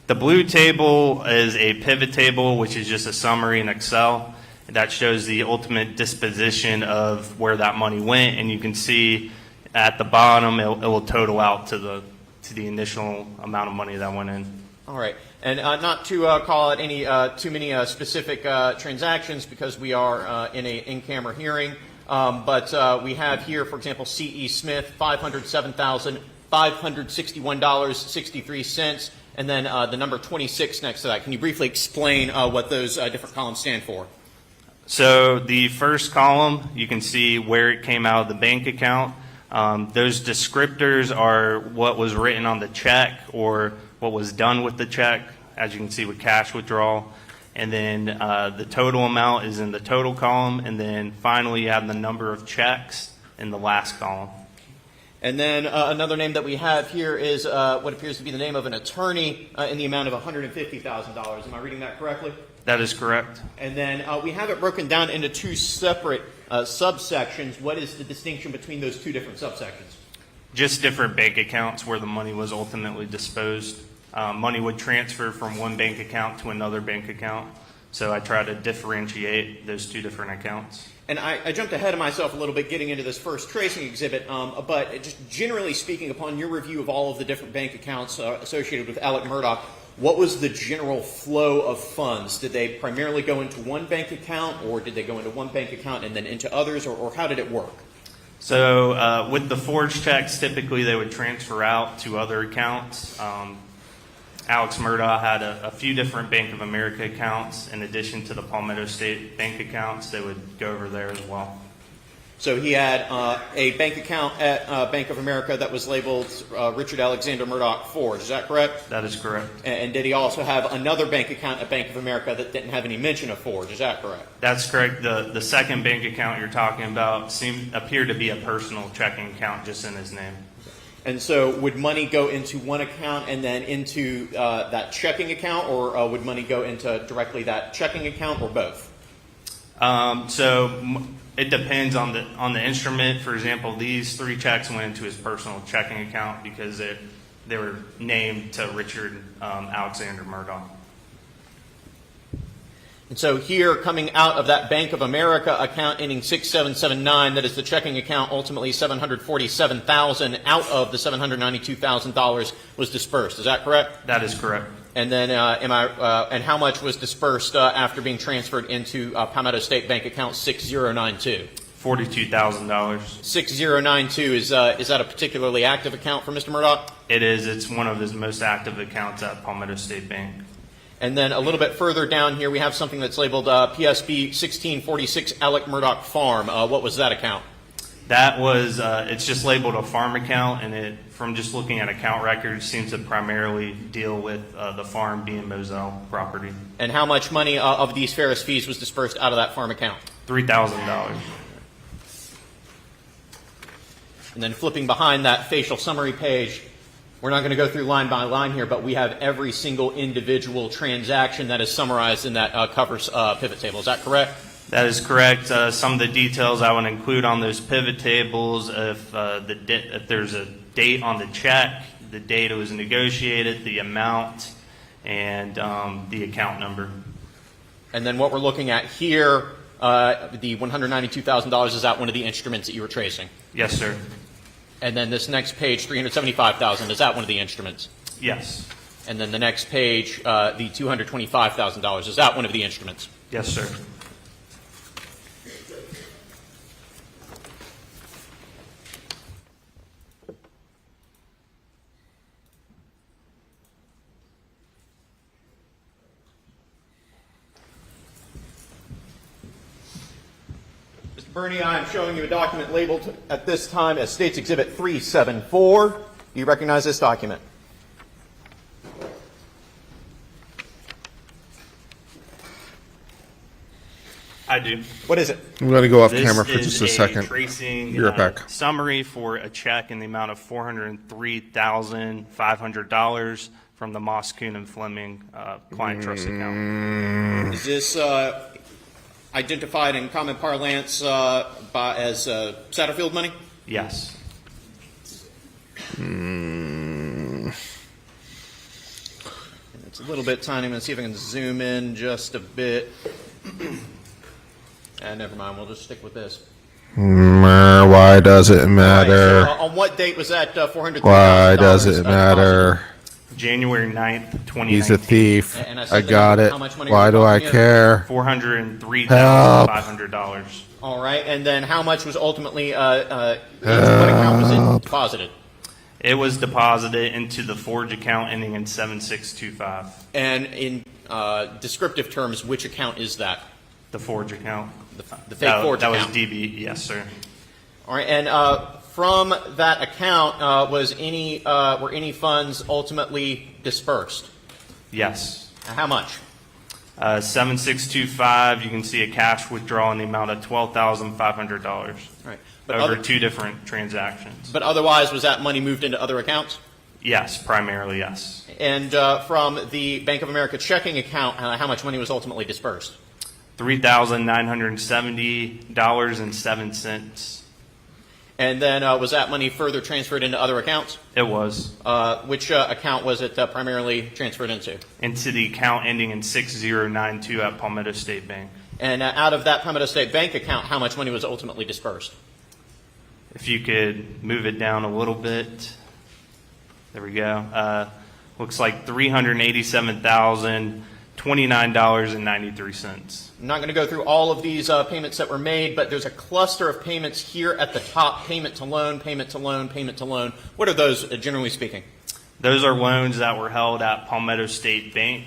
The blue table is a pivot table, which is just a summary in Excel. That shows the ultimate disposition of where that money went, and you can see at the bottom it will total out to the initial amount of money that went in. All right, and not to call it any too many specific transactions because we are in an in-camera hearing, but we have here, for example, C.E. Smith, $507,561.63, and then the number 26 next to that. Can you briefly explain what those different columns stand for? So the first column, you can see where it came out of the bank account. Those descriptors are what was written on the check or what was done with the check, as you can see with cash withdrawal. And then the total amount is in the total column. And then finally, you have the number of checks in the last column. And then another name that we have here is what appears to be the name of an attorney in the amount of $150,000. Am I reading that correctly? That is correct. And then we have it broken down into two separate subsections. What is the distinction between those two different subsections? Just different bank accounts where the money was ultimately disposed. Money would transfer from one bank account to another bank account. So I try to differentiate those two different accounts. And I jumped ahead of myself a little bit getting into this first tracing exhibit, but just generally speaking, upon your review of all of the different bank accounts associated with Alex Murdaugh, what was the general flow of funds? Did they primarily go into one bank account, or did they go into one bank account and then into others, or how did it work? So with the forged checks, typically they would transfer out to other accounts. Alex Murdaugh had a few different Bank of America accounts in addition to the Palmetto State bank accounts. They would go over there as well. So he had a bank account at Bank of America that was labeled Richard Alexander Murdaugh Forge. Is that correct? That is correct. And did he also have another bank account at Bank of America that didn't have any mention of Forge? Is that correct? That's correct. The second bank account you're talking about appeared to be a personal checking account just in his name. And so would money go into one account and then into that checking account, or would money go into directly that checking account, or both? So it depends on the instrument. For example, these three checks went into his personal checking account because they were named to Richard Alexander Murdaugh. And so here, coming out of that Bank of America account ending 6779, that is the checking account, ultimately $747,000 out of the $792,000 was dispersed. Is that correct? That is correct. And then, and how much was dispersed after being transferred into Palmetto State Bank account 6092? $42,000. 6092 is that a particularly active account for Mr. Murdaugh? It is. It's one of his most active accounts at Palmetto State Bank. And then a little bit further down here, we have something that's labeled PSB 1646 Alex Murdaugh Farm. What was that account? That was, it's just labeled a farm account, and it, from just looking at account records, seems to primarily deal with the farm being Moselle property. And how much money of these Ferris fees was dispersed out of that farm account? $3,000. And then flipping behind that facial summary page, we're not going to go through line by line here, but we have every single individual transaction that is summarized in that covers pivot table. Is that correct? That is correct. Some of the details I would include on those pivot tables, if there's a date on the check, the date it was negotiated, the amount, and the account number. And then what we're looking at here, the $192,000, is that one of the instruments that you were tracing? Yes, sir. And then this next page, $375,000, is that one of the instruments? Yes. And then the next page, the $225,000. Is that one of the instruments? Yes, sir. Mr. Bernie, I am showing you a document labeled at this time as State's Exhibit 374. Do you recognize this document? I do. What is it? I'm going to go off This camera for is just a second. Tracing Be right back. summary for a check in the amount of $403,500 from the Moss, Kuhn, and Fleming client trust account. Is this identified in common parlance as Satterfield money? Yes. It's a little bit tiny. I'm going to see if I can zoom in just a bit. Never mind. We'll just stick with this. Why does it matter? Right, so, on what date was that $403,000? Why does it matter? January 9th, 2019. He's a thief. And I got it. how much money Why we're do I talking care? $403,500. All right. And then how much was ultimately, into what account was it deposited? It was deposited into the Forge account ending in 7625. And in descriptive terms, which account is that? The Forge account. The fake Forge that account. was DB, yes, sir. All right. And from that account, were any funds ultimately dispersed? Yes. How much? 7625, you can see a cash withdrawal in the amount of $12,500 Right. over two different transactions. But otherwise, was that money moved into other accounts? Yes, primarily yes. And from the Bank of America checking account, how much money was ultimately dispersed? $3,970.07. And then was that money further transferred into other accounts? It was. Which account was it primarily transferred into? Into the account ending in 6092 at Palmetto State Bank. And out of that Palmetto State Bank account, how much money was ultimately dispersed? If you could move it down a little bit. There we go. Looks like $387,029.93. I'm not going to go through all of these payments that were made, but there's a cluster of payments here at the top: payment to loan, payment to loan, payment to loan. What are those, generally speaking? Those are loans that were held at Palmetto State Bank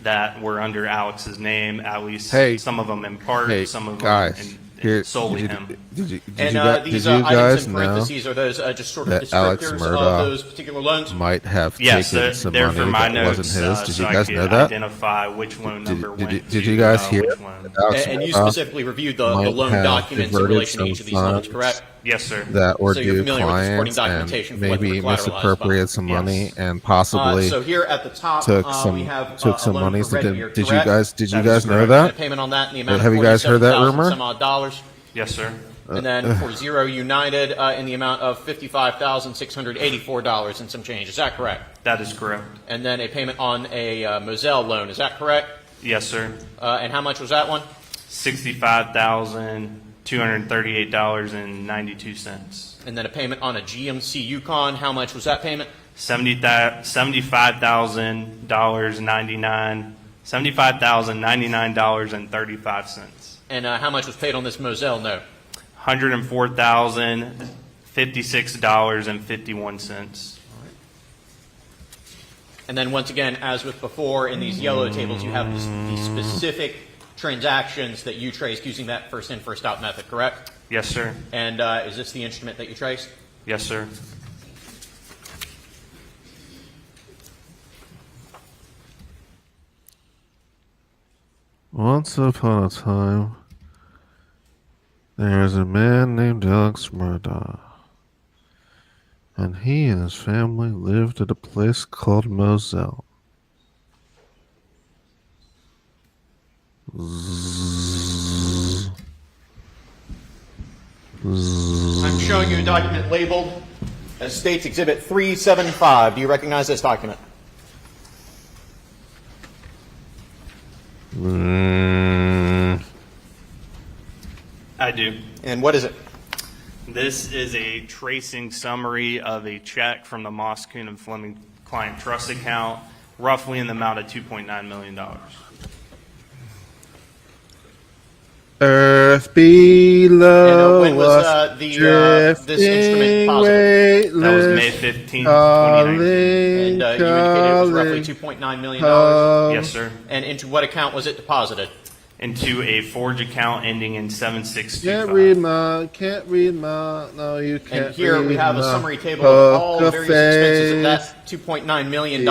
that were under Alex's name, at least some of them in part, some of them solely him. These guys items in know parentheses, are those just sort of that Alex descriptors Murdaugh of those particular loans? might have Yes, taken some they're money for my that notes, wasn't his? Did so you I guys could know that? identify which loan number went Did to you guys hear which loan. that Alex And you Murdaugh specifically reviewed the might loan have documents in diverted relation to some each of these loans, funds correct? Yes, sir. that were So you're due familiar with the supporting clients documentation and for what they maybe were collateralized misappropriated by? some Yes. money and possibly So here at the top, took we some have some a loan monies for that Red didn't. Deer, Did you correct? guys That know is correct. And a that? payment on that in the amount Have of you guys heard that $47,000 rumor? some odd dollars. Yes, sir. And then for Zero United in the amount of $55,684 and some change. Is that correct? That is correct. And then a payment on a Moselle loan. Is that correct? Yes, sir. And how much was that one? $65,238.92. And then a payment on a GMC Yukon. How much was that payment? $75,099.35. And how much was paid on this Moselle note? $104,056.51. And then once again, as with before, in these yellow tables, you have the specific transactions that you traced using that first in, first out method, correct? Yes, sir. And is this the instrument that you traced? Yes, sir. Once upon a time, there was a man named Alex Murdaugh, and he and his family lived at a place called Moselle. I'm showing you a document labeled as States Exhibit 375. Do you recognize this document? I do. And what is it? This is a tracing summary of a check from the Moss, Kuhn, and Fleming client trust account roughly in the amount of $2.9 million. Earth below And when was this instrument deposited? That was May 15th, 2019. And you indicated it was roughly $2.9 million? Yes, sir. And into what account was it deposited? Into a Forge account ending in 7625. Can't read my, no, you can't. And here we have a read summary my table of all the various expenses of face. that $2.9 million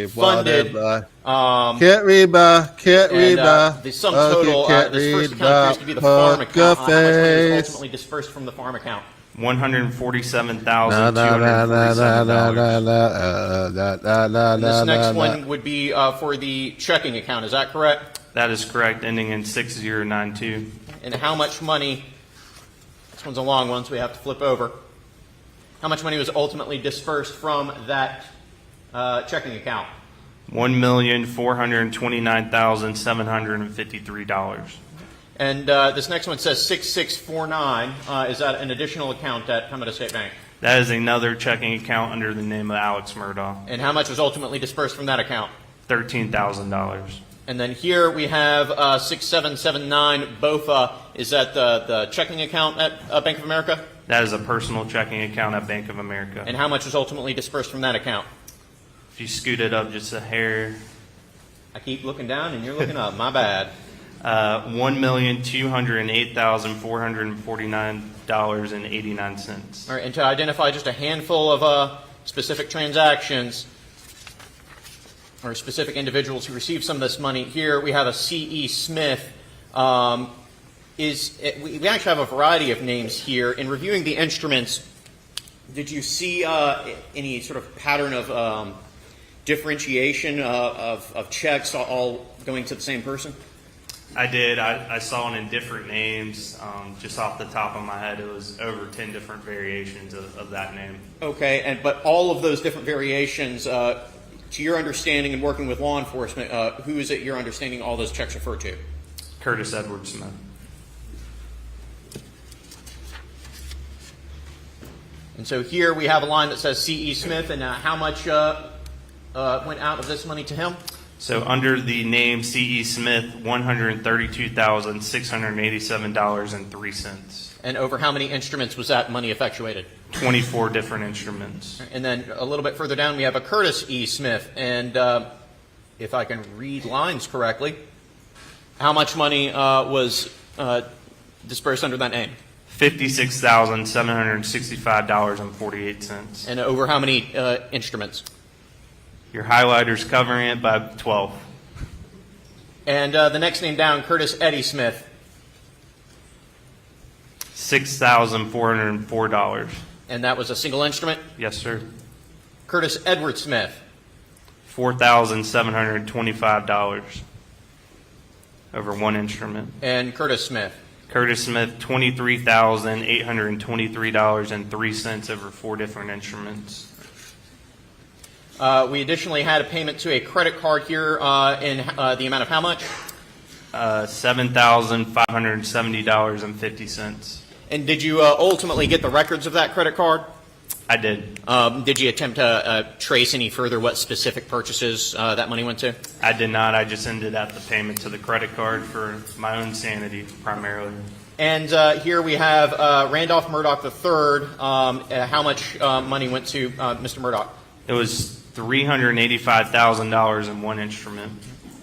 funded. Can't read my, can't read my. The sum total, this first account appears to be the farm account. How much money was ultimately dispersed from the farm account? $147,247. This next one would be for the checking account, is that correct? That is correct, ending in 6092. And how much money, this one's a long one, so we have to flip over. How much money was ultimately dispersed from that checking account? $1,429,753. And this next one says 6649. Is that an additional account at Pembina State Bank? That is another checking account under the name of Alex Murdaugh. And how much was ultimately dispersed from that account? $13,000. And then here we have 6779 BOFA. Is that the checking account at Bank of America? That is a personal checking account at Bank of America. And how much was ultimately dispersed from that account? If you scoot it up just a hair. I keep looking down and you're looking up. My bad. $1,208,449.89. All right, and to identify just a handful of specific transactions or specific individuals who received some of this money, here we have a C.E. Smith. We actually have a variety of names here. In reviewing the instruments, did you see any sort of pattern of differentiation of checks all going to the same person? I did. I saw it in different names. Just off the top of my head, it was over 10 different variations of that name. Okay, but all of those different variations, to your understanding and working with law enforcement, who is it your understanding all those checks refer to? Curtis Edward Smith. And so here we have a line that says C.E. Smith, and how much went out of this money to him? So under the name C.E. Smith, $132,687.03. And over how many instruments was that money effectuated? 24 different instruments. And then a little bit further down, we have a Curtis E. Smith. And if I can read lines correctly, how much money was dispersed under that name? $56,765.48. And over how many instruments? Your highlighter's covering it by 12. And the next name down, Curtis Eddie Smith. $6,404. And that was a single instrument? Yes, sir. Curtis Edward Smith. $4,725 over one instrument. And Curtis Smith. Curtis Smith, $23,823.03 over 4 different instruments. We additionally had a payment to a credit card here in the amount of how much? $7,570.50. And did you ultimately get the records of that credit card? I did. Did you attempt to trace any further what specific purchases that money went to? I did not. I just ended at the payment to the credit card for my own sanity, primarily. And here we have Randolph Murdaugh III. How much money went to Mr. Murdaugh? It was $385,000 in one instrument.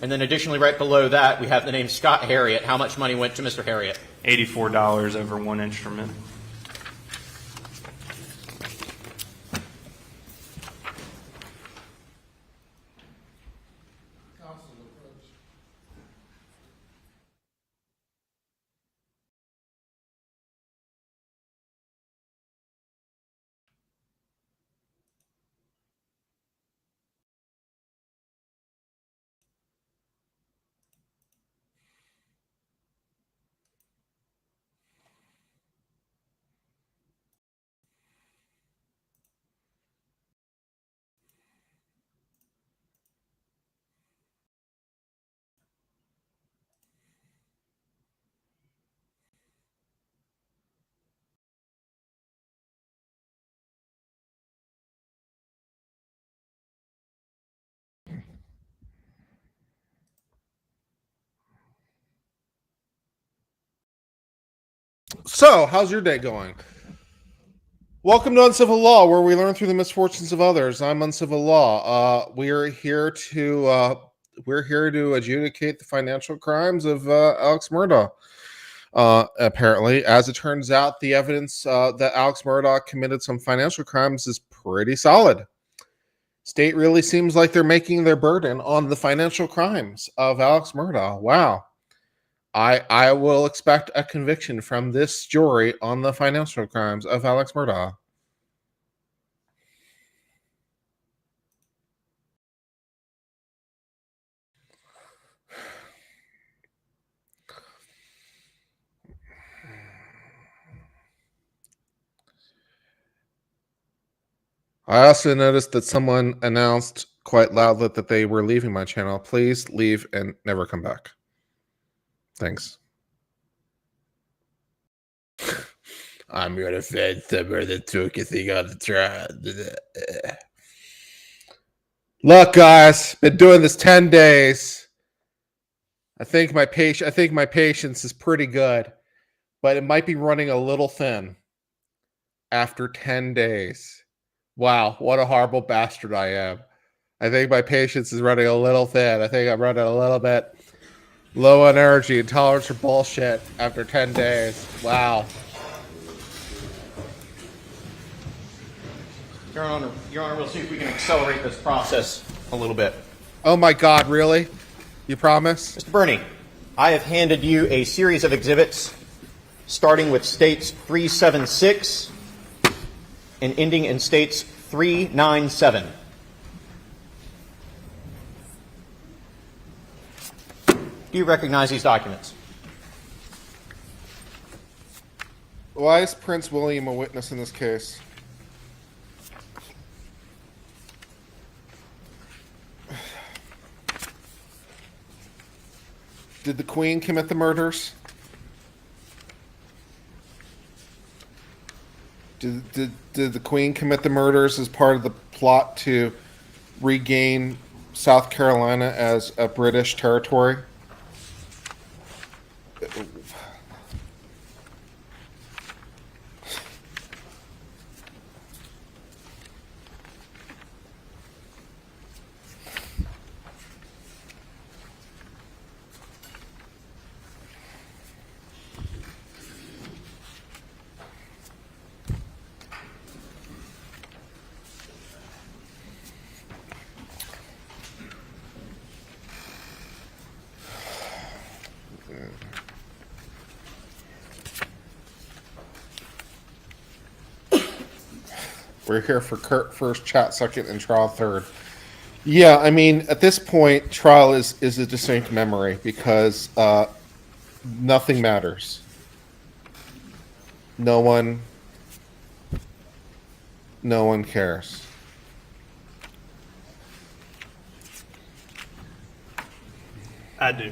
And then additionally, right below that, we have the name Scott Harriet. How much money went to Mr. Harriet? $84 over one instrument. So, how's your day going? Welcome to Uncivil Law, where we learn through the misfortunes of others. I'm Uncivil Law. We're here to adjudicate the financial crimes of Alex Murdaugh. Apparently, as it turns out, the evidence that Alex Murdaugh committed some financial crimes is pretty solid. State really seems like they're making their burden on the financial crimes of Alex Murdaugh. Wow. I will expect a conviction from this jury on the financial crimes of Alex Murdaugh. I also noticed that someone announced quite loudly that they were leaving my channel. Please leave and never come back. Thanks. I'm your defense member that took a thing on the trial. Look, guys, been doing this 10 days. I think my patience is pretty good, but it might be running a little thin after 10 days. Wow, what a horrible bastard I am. I think my patience is running a little thin. I think I'm running a little bit low on energy and tolerance for bullshit after 10 days. Wow. Your Honor, we'll see if we can accelerate this process a little bit. Oh my God, really? You promise? Mr. Birney, I have handed you a series of exhibits starting with states 376 and ending in states 397. Do you recognize these documents? Why is Prince William a witness in this case? Did the Queen commit the murders? Did the Queen commit the murders as part of the plot to regain South Carolina as a British territory? We're here for Kurt first, chat second, and trial third. Yeah, I mean, at this point, trial is a distinct memory because nothing matters. No one cares. I do.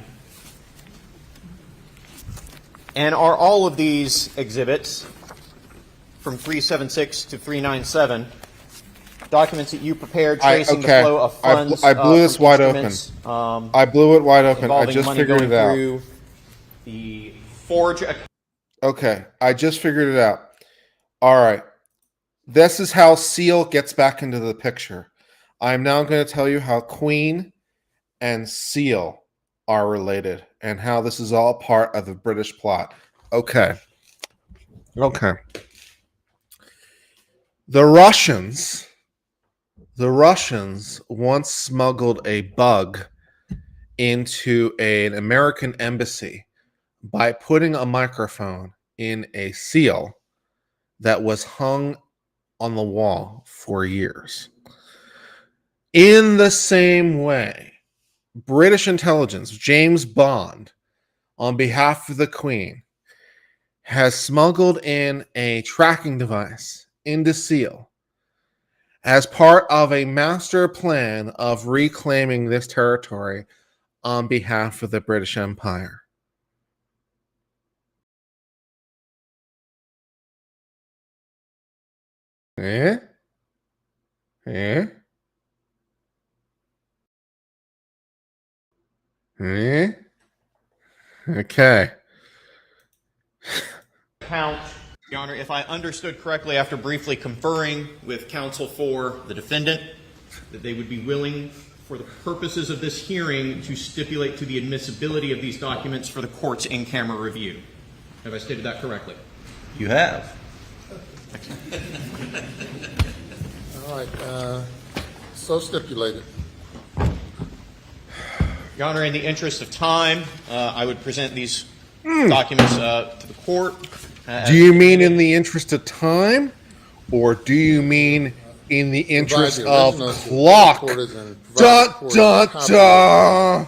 And are all of these exhibits from 376 to 397 documents that you prepared tracing the flow of funds? I blew this wide open. I blew it wide open. I just figured it out. Through the forge. Okay, I just figured it out. All right. This is how Seal gets back into the picture. I'm now going to tell you how Queen and Seal are related and how this is all part of the British plot. Okay. The Russians once smuggled a bug into an American embassy by putting a microphone in a seal that was hung on the wall for years. In the same way, British intelligence, James Bond, on behalf of the Queen, has smuggled in a tracking device into Seal as part of a master plan of reclaiming this territory on behalf of the British Empire. Eh? Eh? Eh? Okay. account. Your Honor, if I understood correctly after briefly conferring with counsel for the defendant, that they would be willing, for the purposes of this hearing, to stipulate to the admissibility of these documents for the court's in-camera review. Have I stated that correctly? You have. All right, so stipulated. Your Honor, in the interest of time, I would present these documents to the court. Do you mean in the interest of time, or do you mean in the interest of clock? Da da da.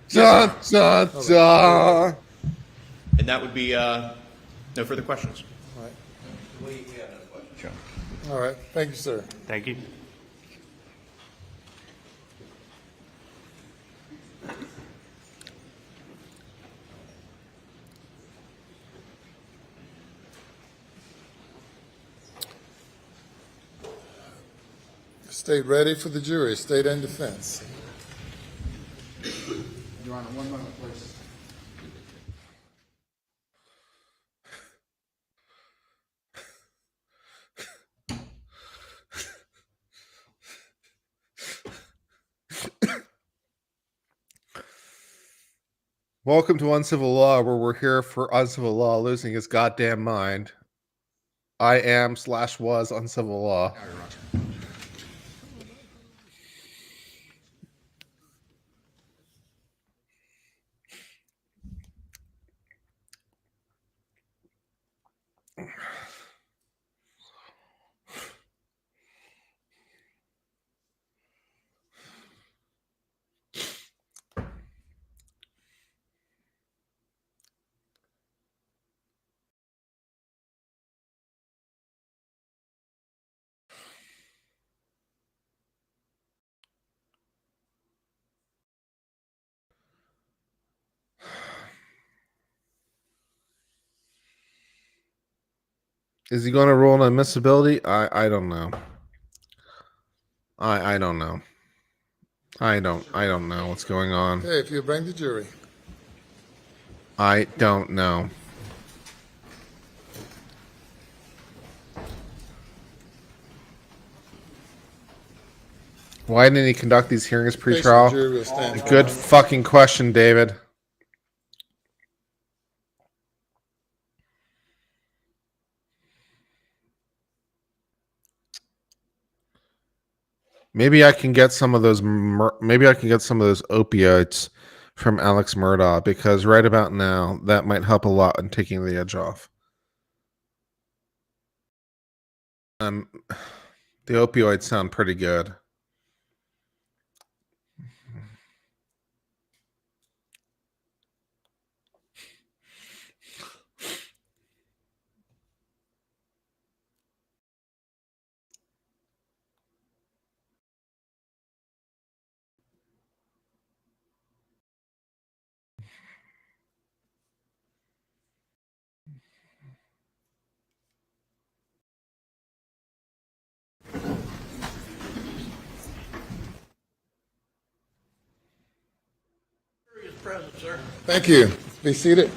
Da da da. And that would be no further questions. All right. We have no questions. Sure. All right, thank you, sir. Thank you. State ready for the jury, state and defense. Your Honor, 1 moment, please. Welcome to Uncivil Law, where we're here for Uncivil Law losing his goddamn mind. I am / was Uncivil Law. Is he going to rule on admissibility? I don't know. I don't know. I don't know what's going on. Okay, if you bring the jury. I don't know. Why didn't he conduct these hearings pre-trial? Jury will stand. Good fucking question, David. Maybe I can get some of those. Maybe I can get some of those opioids from Alex Murdaugh, because right about now that might help a lot in taking the edge off. The opioids sound pretty good. Thank you. Be seated.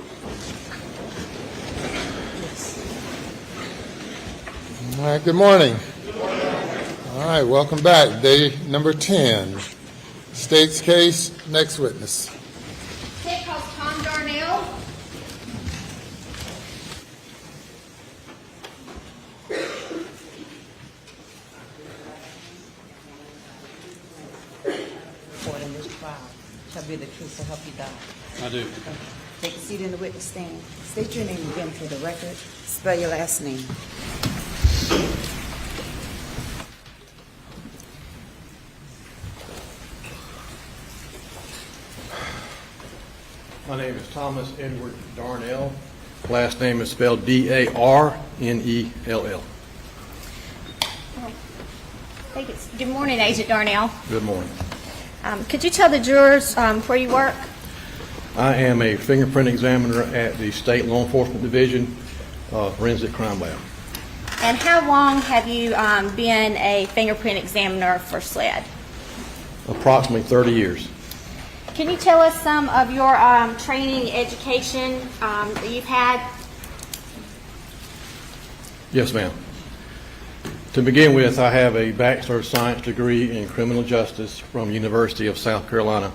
All right, good morning. All right, welcome back. Day number 10. State's case, next witness. State calls Tom Darnell. Court in this trial shall be the truth so help you God. I do. Take a seat in the witness stand. State your name again for the record. Spell your last name. My name is Thomas Edward Darnell. Last name is spelled D-A-R-N-E-L-L. Good morning, Agent Darnell. Good morning. Could you tell the jurors where you work? I am a fingerprint examiner at the State Law Enforcement Division Forensic Crime Lab. And how long have you been a fingerprint examiner for SLED? Approximately 30 years. Can you tell us some of your training, education that you've had? Yes, ma'am. To begin with, I have a Bachelor of Science degree in Criminal Justice from University of South Carolina,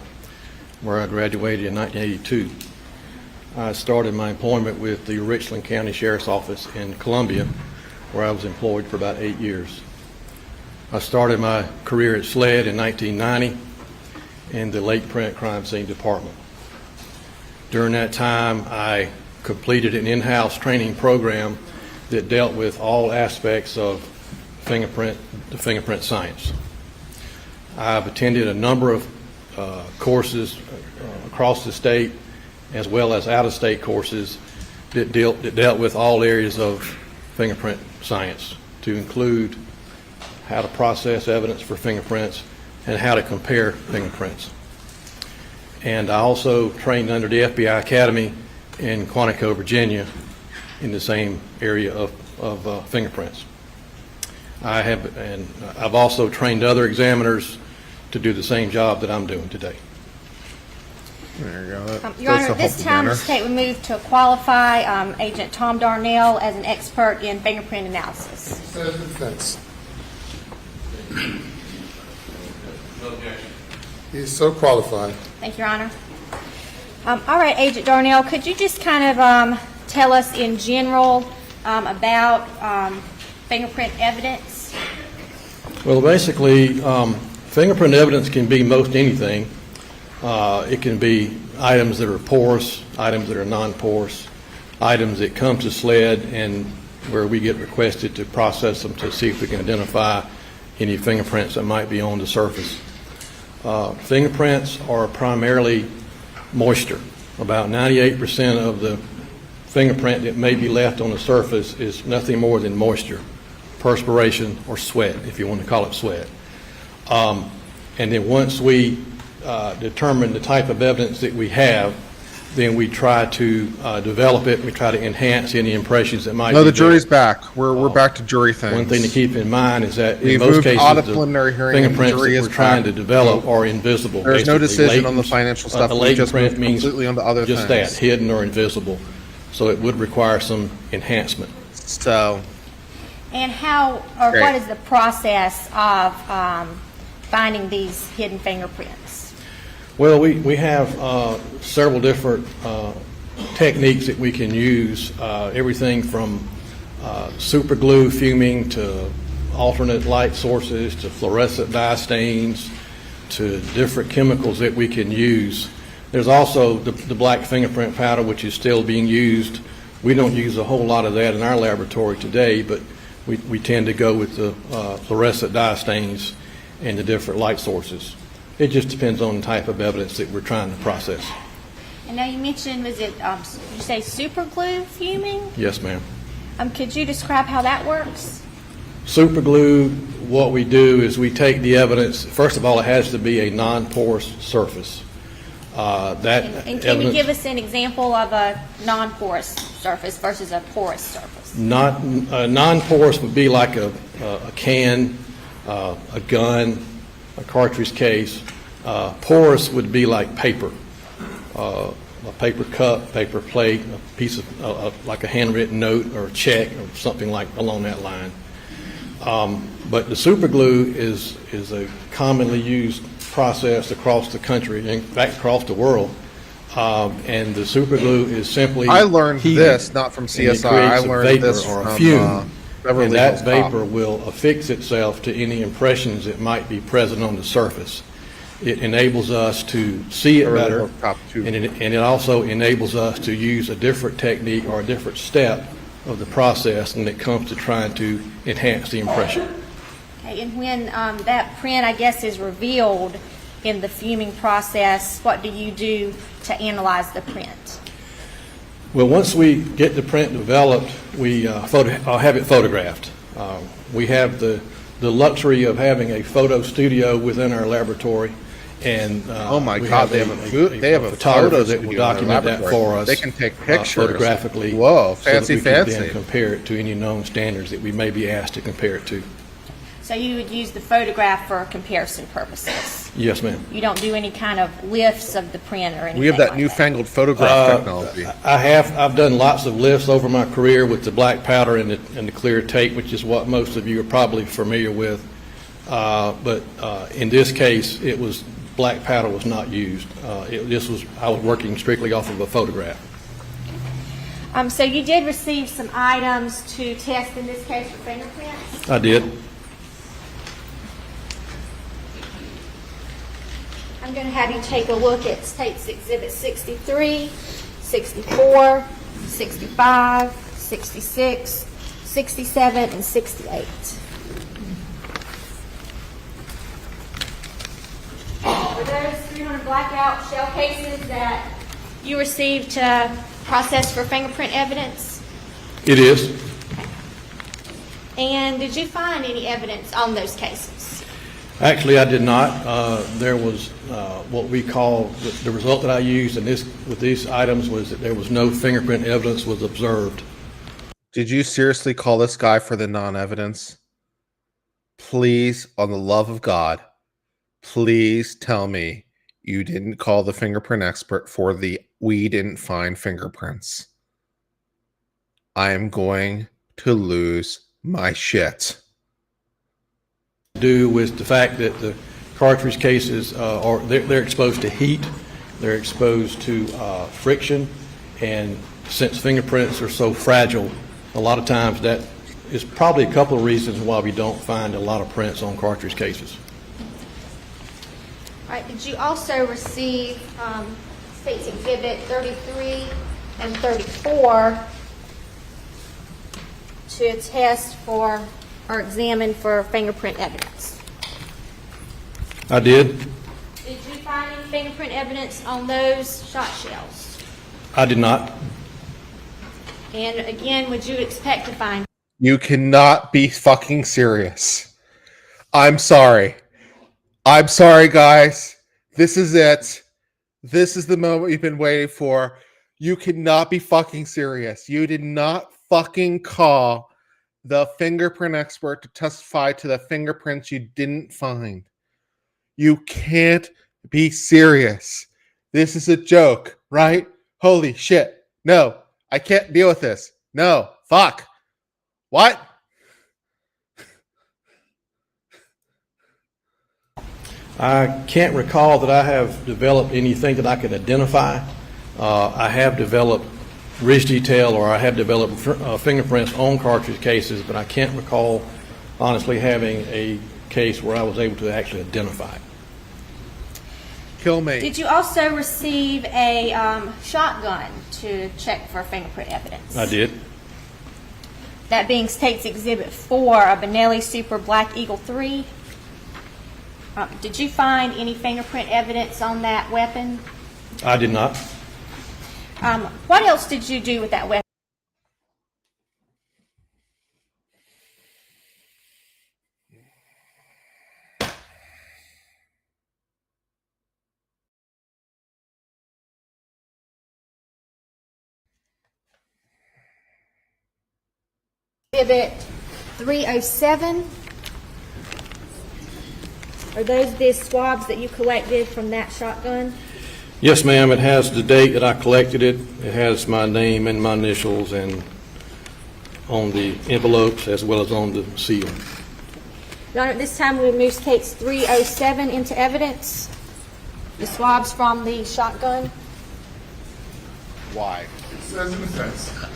where I graduated in 1982. I started my employment with the Richland County Sheriff's Office in Columbia, where I was employed for about 8 years. I started my career at SLED in 1990 in the Lake Print Crime Scene Department. During that time, I completed an in-house training program that dealt with all aspects of the fingerprint science. I've attended a number of courses across the state, as well as out-of-state courses that dealt with all areas of fingerprint science, to include how to process evidence for fingerprints and how to compare fingerprints. And I also trained under the FBI Academy in Quantico, Virginia, in the same area of fingerprints. I've also trained other examiners to do the same job that I'm doing today. There you go. Your Honor, at this time, the state would move to qualify Agent Tom Darnell as an expert in fingerprint analysis. Defense. He's so qualified. Thank you, Your Honor. All right, Agent Darnell, could you just kind of tell us in general about fingerprint evidence? Well, basically, fingerprint evidence can be most anything. It can be items that are porous, items that are non-porous, items that come to SLED and where we get requested to process them to see if we can identify any fingerprints that might be on the surface. Fingerprints are primarily moisture. About 98% of the fingerprint that may be left on the surface is nothing more than moisture, perspiration, or sweat, if you want to call it sweat. And then once we determine the type of evidence that we have, then we try to develop it. We try to enhance any impressions that might be No, the there. jury's back. We're back to jury things. One thing to keep in mind is that We've in most moved cases, out of the preliminary hearing and the fingerprints jury that is we're trying back. to develop are invisible. There's no Basically, decision on the latent- financial stuff. A We latent just print moved means completely onto other just things. that, hidden or invisible. So it would require some enhancement. So, And how, or Great. what is the process of finding these hidden fingerprints? Well, we have several different techniques that we can use, everything from super glue fuming to alternate light sources to fluorescent dye stains to different chemicals that we can use. There's also the black fingerprint powder, which is still being used. We don't use a whole lot of that in our laboratory today, but we tend to go with the fluorescent dye stains and the different light sources. It just depends on the type of evidence that we're trying to process. And now you mentioned, was it, did you say super glue fuming? Yes, ma'am. Could you describe how that works? Super glue, what we do is we take the evidence. First of all, it has to be a non-porous surface. And can you give us an example of a non-porous surface versus a porous surface? Non-porous would be like a can, a gun, a cartridge case. Porous would be like paper, a paper cup, paper plate, a piece of like a handwritten note or a check or something like along that line. But the super glue is a commonly used process across the country, in fact across the world. And the super glue is simply I learned heated, this not from and CSI. it creates I a learned vapor this or a from fume. Beverly And that Hills Cop. vapor will affix itself to any impressions that might be present on the surface. It enables us to see it Beverly better, Hills Cop 2. and it also enables us to use a different technique or a different step of the process when it comes to trying to enhance the impression. Okay, and when that print, I guess, is revealed in the fuming process, what do you do to analyze the print? Well, once we get the print developed, we have it photographed. We have the luxury of having a photo studio within our laboratory, and Oh my we God, have they have a photographer photo that will studio in their document that laboratory. for us. They can take pictures. Photographically. Whoa, so that fancy, we can fancy. then compare it to any known standards that we may be asked to compare it to. So you would use the photograph for comparison purposes? Yes, ma'am. You don't do any kind of lifts of the print or anything We have that like newfangled photograph technology. I've done lots of lifts over my career with the black powder and the clear tape, which is what most of you are probably familiar with. But in this case, it was black powder was not used. I was working strictly off of a photograph. So you did receive some items to test in this case for fingerprints? I did. I'm going to have you take a look at State's Exhibit 63, 64, 65, 66, 67, and 68. Were those 300 blackout shell cases that you received to process for fingerprint evidence? It is. And did you find any evidence on those cases? Actually, I did not. There was what we call the result that I used in this with these items was that there was no fingerprint evidence was observed. Did you seriously call this guy for the non-evidence? Please, on the love of God, please tell me you didn't call the fingerprint expert for the we didn't find fingerprints. I am going to lose my shit. Do with the fact that the cartridge cases they're exposed to heat, they're exposed to friction, and since fingerprints are so fragile, a lot of times that is probably a couple of reasons why we don't find a lot of prints on cartridge cases. All right, did you also receive State's Exhibit 33 and 34 to test for or examine for fingerprint evidence? I did. Did you find any fingerprint evidence on those shot shells? I did not. And again, would you expect to find? You cannot be fucking serious. I'm sorry. I'm sorry, guys. This is it. This is the moment we've been waiting for. You cannot be fucking serious. You did not fucking call the fingerprint expert to testify to the fingerprints you didn't find. You can't be serious. This is a joke, right? Holy shit. No, I can't deal with this. No, fuck. What? I can't recall that I have developed anything that I can identify. I have developed ridge detail or I have developed fingerprints on cartridge cases, but I can't recall honestly having a case where I was able to actually identify it. Kill me. Did you also receive a shotgun to check for fingerprint evidence? I did. That being State's Exhibit 4, a Benelli Super Black Eagle 3. Did you find any fingerprint evidence on that weapon? I did not. What else did you do with that weapon? Exhibit 307. Are those the swabs that you collected from that shotgun? Yes, ma'am. It has the date that I collected it. It has my name and my initials and on the envelopes as well as on the seal. Your Honor, at this time we will move case 307 into evidence. The swabs from the shotgun. Why?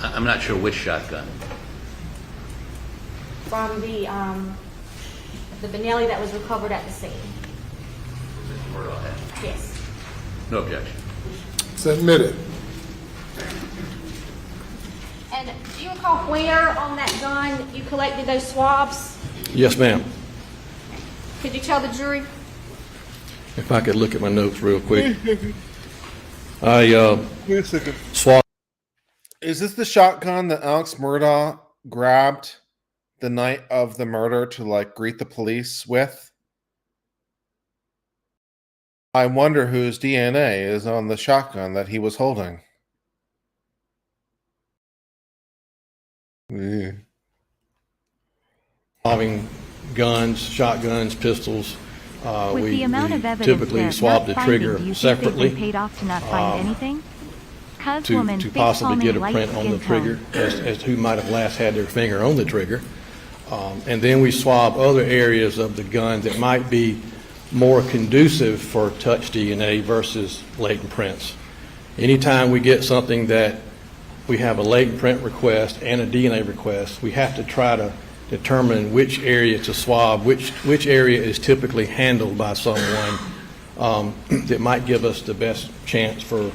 I'm not sure which shotgun. From the Benelli that was recovered at the scene. Mr. Murdaugh had. Yes. No objection. Submitted. And do you recall where on that gun you collected those swabs? Yes, ma'am. Could you tell the jury? If I could look at my notes real quick. I Wait a second. swab. Is this the shotgun that Alex Murdaugh grabbed the night of the murder to like greet the police with? I wonder whose DNA is on the shotgun that he was holding. Involving guns, shotguns, pistols. With the amount of evidence typically they're swab not the finding, trigger do you think separately. they've been paid off to not find anything? To possibly get a print on the trigger as who might have last had their finger on the trigger. And then we swab other areas of the gun that might be more conducive for touch DNA versus latent prints. Anytime we get something that we have a latent print request and a DNA request, we have to try to determine which area to swab, which area is typically handled by someone that might give us the best chance for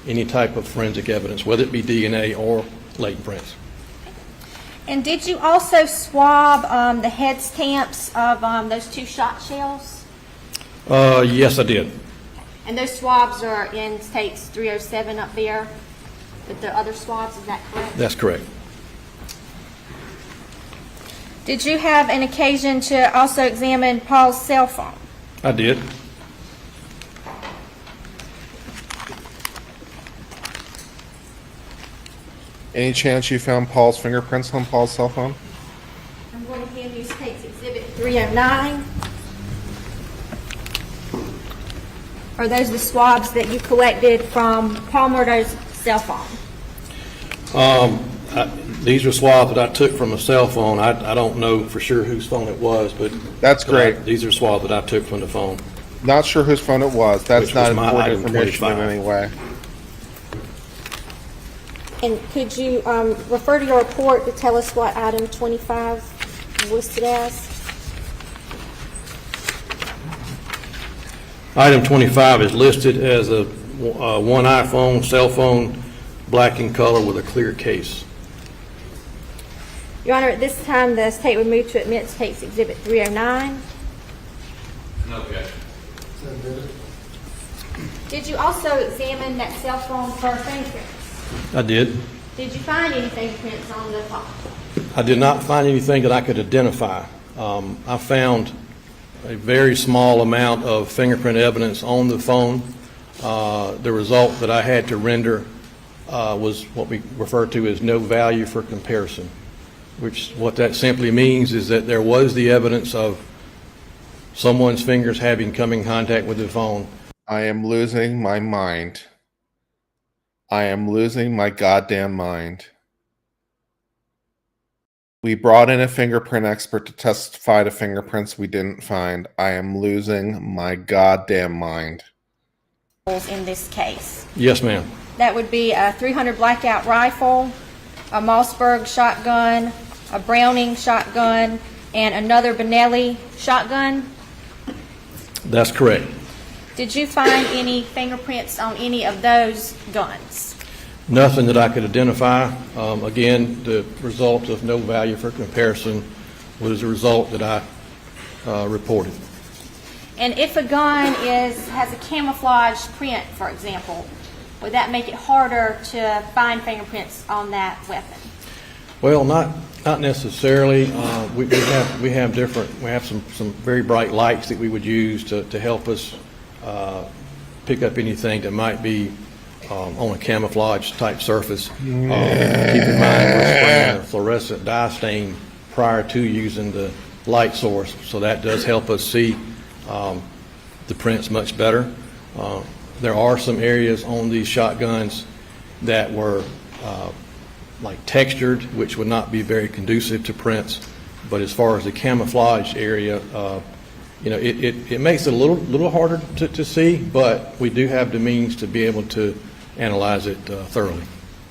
any type of forensic evidence, whether it be DNA or latent prints. And did you also swab the head stamps of those 2 shot shells? Yes, I did. And those swabs are in states 307 up there with the other swabs, is that correct? That's correct. Did you have an occasion to also examine Paul's cell phone? I did. Any chance you found Paul's fingerprints on Paul's cell phone? I'm going to hand you State's Exhibit 309. Are those the swabs that you collected from Paul Murdaugh's cell phone? These are swabs that I took from a cell phone. I don't know for sure whose phone it was, but that's great. These are swabs that I took from the phone. Not sure whose phone it was. That's not important item information 25. in any way. And could you refer to your report to tell us what item 25 is listed as? Item 25 is listed as a one iPhone cell phone, black in color with a clear case. Your Honor, at this time, the state would move to admit State's Exhibit 309. No objection. Did you also examine that cell phone for fingerprints? I did. Did you find any fingerprints on the phone? I did not find anything that I could identify. I found a very small amount of fingerprint evidence on the phone. The result that I had to render was what we refer to as no value for comparison, which what that simply means is that there was the evidence of someone's fingers having come in contact with the phone. I am losing my mind. I am losing my goddamn mind. We brought in a fingerprint expert to testify to fingerprints we didn't find. I am losing my goddamn mind. In this case. Yes, ma'am. That would be a .300 blackout rifle, a Mossberg shotgun, a Browning shotgun, and another Benelli shotgun. That's correct. Did you find any fingerprints on any of those guns? Nothing that I could identify. Again, the result of no value for comparison was the result that I reported. And if a gun has a camouflage print, for example, would that make it harder to find fingerprints on that weapon? Well, not necessarily. We have some very bright lights that we would use to help us pick up anything that might be on a camouflage type surface. Keep in mind we're spraying a fluorescent dye stain prior to using the light source, so that does help us see the prints much better. There are some areas on these shotguns that were like textured, which would not be very conducive to prints. But as far as the camouflage area, it makes it a little harder to see, but we do have the means to be able to analyze it thoroughly.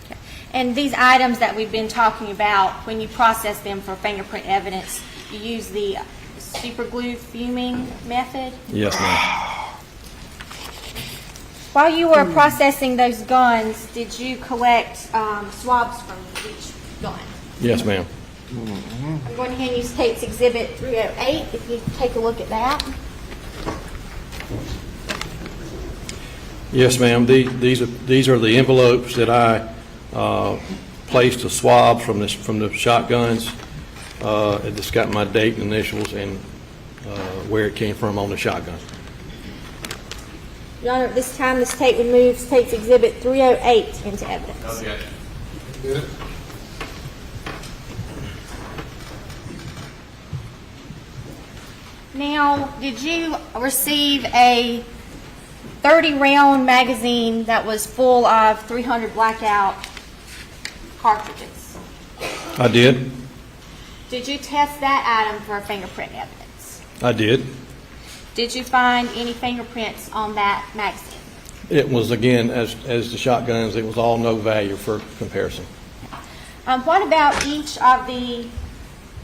Okay. And these items that we've been talking about, when you process them for fingerprint evidence, you use the super glue fuming method? Yes, ma'am. While you were processing those guns, did you collect swabs from each gun? Yes, ma'am. I'm going to hand you State's Exhibit 308, if you take a look at that. Yes, ma'am. These are the envelopes that I placed the swabs from the shotguns. It's got my date and initials and where it came from on the shotgun. Your Honor, at this time, the State would move State's Exhibit 308 into evidence. No objection. Now, did you receive a 30-round magazine that was full of 300 blackout cartridges? I did. Did you test that item for fingerprint evidence? I did. Did you find any fingerprints on that magazine? It was, again, as the shotguns, it was all no value for comparison. What about each of the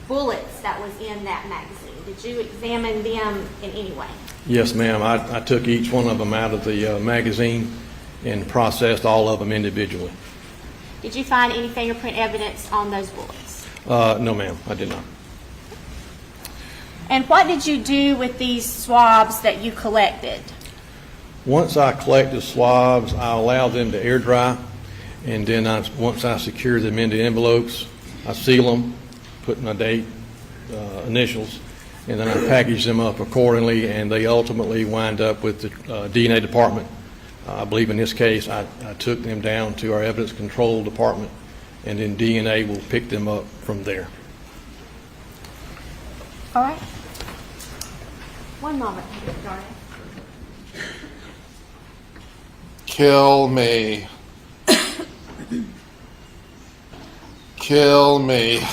bullets that was in that magazine? Did you examine them in any way? Yes, ma'am. I took each one of them out of the magazine and processed all of them individually. Did you find any fingerprint evidence on those bullets? No, ma'am, I did not. And what did you do with these swabs that you collected? Once I collect the swabs, I allow them to air dry, and then once I secure them into envelopes, I seal them, put my date, initials, and then I package them up accordingly, and they ultimately wind up with the DNA department. I believe in this case, I took them down to our evidence control department, and then DNA will pick them up from there. All right. One moment, Darling. Kill me. Kill me. No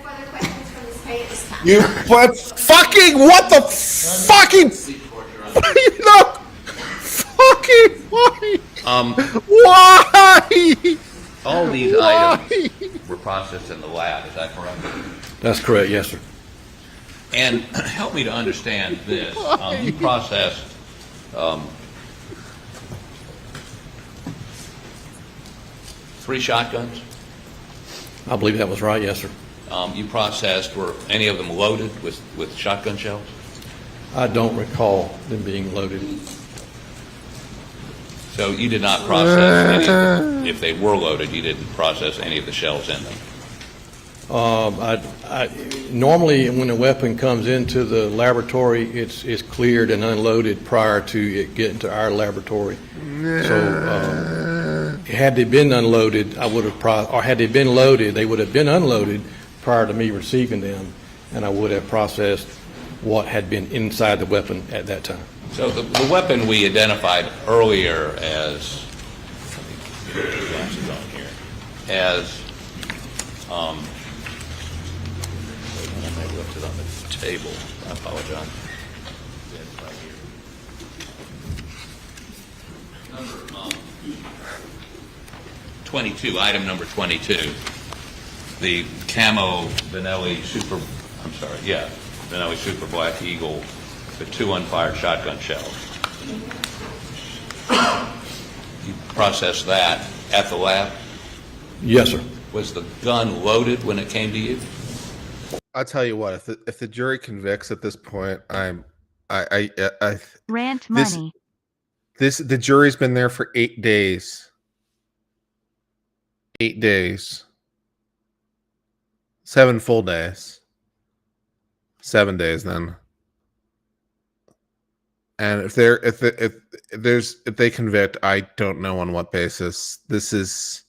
further questions from the state at this time. You what fucking what the fucking no fucking why? Why? All these items were processed in the lab, is that correct? That's correct, yes, sir. And help me to understand this. You processed 3 shotguns? I believe that was right, yes, sir. You processed, were any of them loaded with shotgun shells? I don't recall them being loaded. So you did not process any, if they were loaded, you didn't process any of the shells in them? Normally, when a weapon comes into the laboratory, it's cleared and unloaded prior to it getting to our laboratory. So, had they been unloaded, I would have, or had they been loaded, they would have been unloaded prior to me receiving them, and I would have processed what had been inside the weapon at that time. So the weapon we identified earlier as, let me get the glasses on here, as, I may have left it on the table. I apologize. It's right here. Number 22, item number 22, the camo Benelli Super, Benelli Super Black Eagle, the 2 unfired shotgun shells. You processed that at the lab? Yes, sir. Was the gun loaded when it came to you? I'll tell you what. If the jury convicts at this point, Rant money. The jury's been there for 8 days. 8 days. 7 full days. 7 days then. And if they convict, I don't know on what basis. This is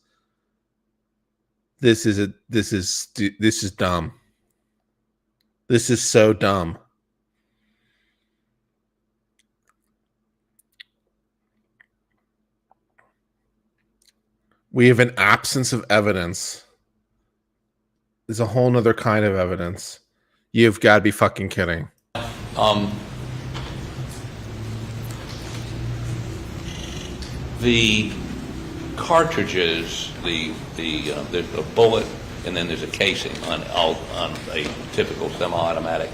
dumb. This is so dumb. We have an absence of evidence. There's a whole nother kind of evidence. You've got to be fucking kidding. The cartridges, there's a bullet, and then there's a casing on a typical semi-automatic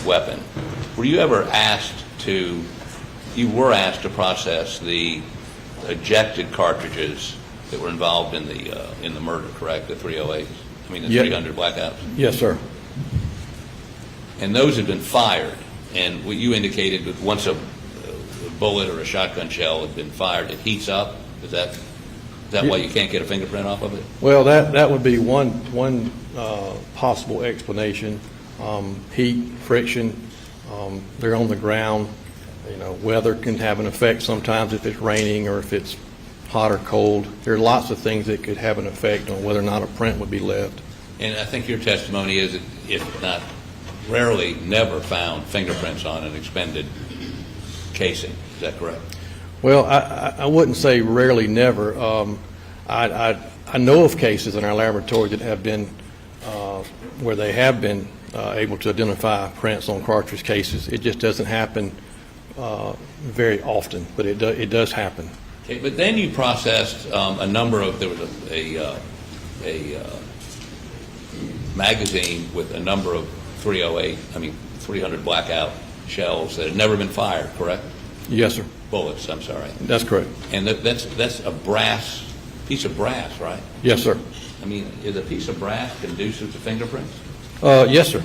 weapon. Were you ever asked to? You were asked to process the ejected cartridges that were involved in the murder, correct? The 308s. I mean, the 300 blackouts. Yes, sir. And those had been fired. And what you indicated that once a bullet or a shotgun shell had been fired, it heats up. Is that why you can't get a fingerprint off of it? Well, that would be one possible explanation. Heat, friction, they're on the ground. You know, weather can have an effect sometimes if it's raining or if it's hot or cold. There are lots of things that could have an effect on whether or not a print would be left. And I think your testimony is that if not rarely, never found fingerprints on an expended casing. Is that correct? Well, I wouldn't say rarely, never. I know of cases in our laboratory that have been where they have been able to identify prints on cartridge cases. It just doesn't happen very often, but it does happen. Okay, but then you processed a number of, there was a magazine with a number of 300 blackout shells that had never been fired, correct? Yes, sir. Bullets, I'm sorry. That's correct. And that's a piece of brass, right? Yes, sir. I mean, is a piece of brass conducive to fingerprints? Yes, sir.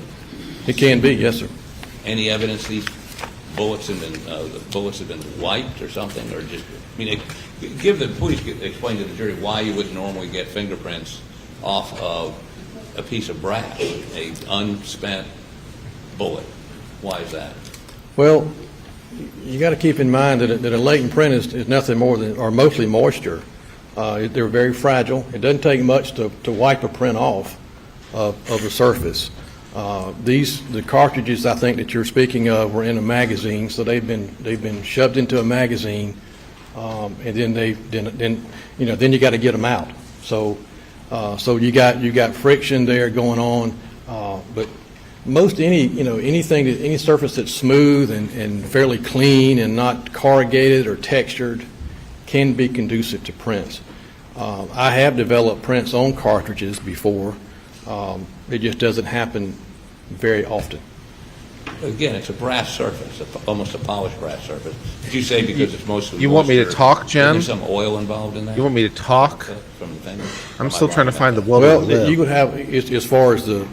It can be, yes, sir. Any evidence these bullets have been wiped or something, or just? I mean, please explain to the jury why you wouldn't normally get fingerprints off of a piece of brass, a unspent bullet. Why is that? Well, you got to keep in mind that a latent print is nothing more than, or mostly moisture. They're very fragile. It doesn't take much to wipe a print off of the surface. The cartridges I think that you're speaking of were in a magazine, so they've been shoved into a magazine, and then you got to get them out. So you got friction there going on, but any surface that's smooth and fairly clean and not corrugated or textured can be conducive to prints. I have developed prints on cartridges before. It just doesn't happen very often. Again, it's a brass surface, almost a polished brass surface. Did you say because it's mostly You want me to talk, Jen? Is there some oil involved in that? You want me to talk? From the finger? I'm still trying to find the will. Well, you could have, as far as the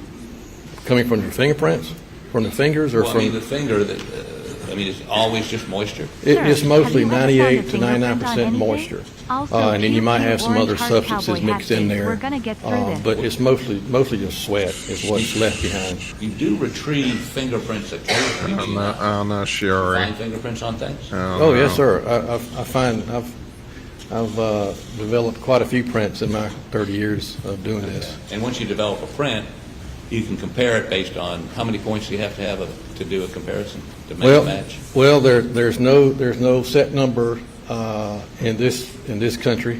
coming from your fingerprints, from the fingers, or well, from. I mean, the finger that. It's always just moisture. It's mostly 98 to 99% moisture, and then you might have some other substances mixed in there. But it's mostly just sweat is what's left behind. You do retrieve fingerprints occasionally. I'm not sure. Find fingerprints on things. Oh yes, sir. I've developed quite a few prints in my 30 years of doing this. And once you develop a print, you can compare it based on how many points you have to do a comparison to make a match. Well, there's no set number in this country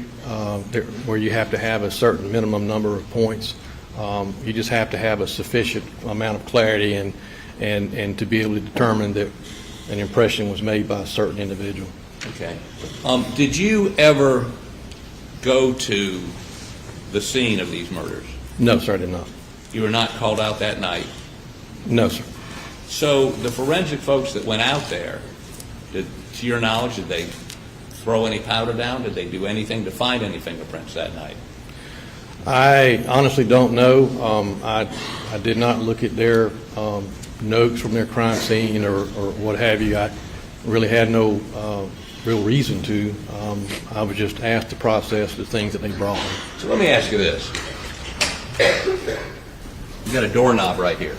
where you have to have a certain minimum number of points. You just have to have a sufficient amount of clarity and to be able to determine that an impression was made by a certain individual. Okay. Did you ever go to the scene of these murders? No, sir, I did not. You were not called out that night? No, sir. So the forensic folks that went out there, to your knowledge, did they throw any powder down? Did they do anything to find any fingerprints that night? I honestly don't know. I did not look at their notes from their crime scene or what have you. I really had no real reason to. I was just asked to process the things that they brought me. So let me ask you this. You got a doorknob right here.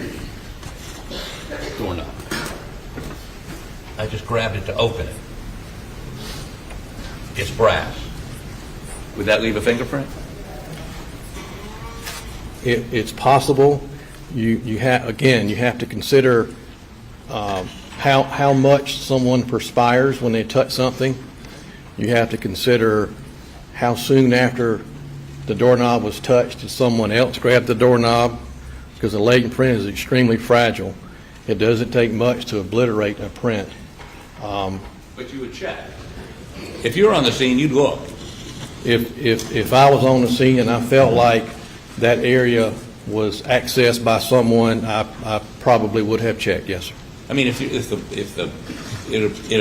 Doorknob. I just grabbed it to open it. It's brass. Would that leave a fingerprint? It's possible. You have to consider how much someone perspires when they touch something. You have to consider how soon after the doorknob was touched did someone else grab the doorknob, because a latent print is extremely fragile. It doesn't take much to obliterate a print. But you would check. If you were on the scene, you'd look. If I was on the scene and I felt like that area was accessed by someone, I probably would have checked. Yes, sir. I mean, if it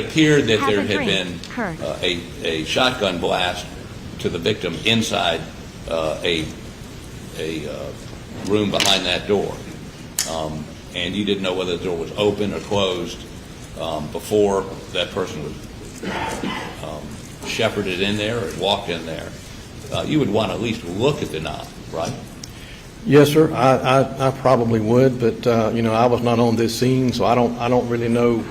appeared that there had been a shotgun blast to the victim inside a room behind that door, and you didn't know whether the door was open or closed before that person was shepherded in there or walked in there, you would want to at least look at the knob, right? Yes, sir. I probably would, but I was not on this scene, so I don't really know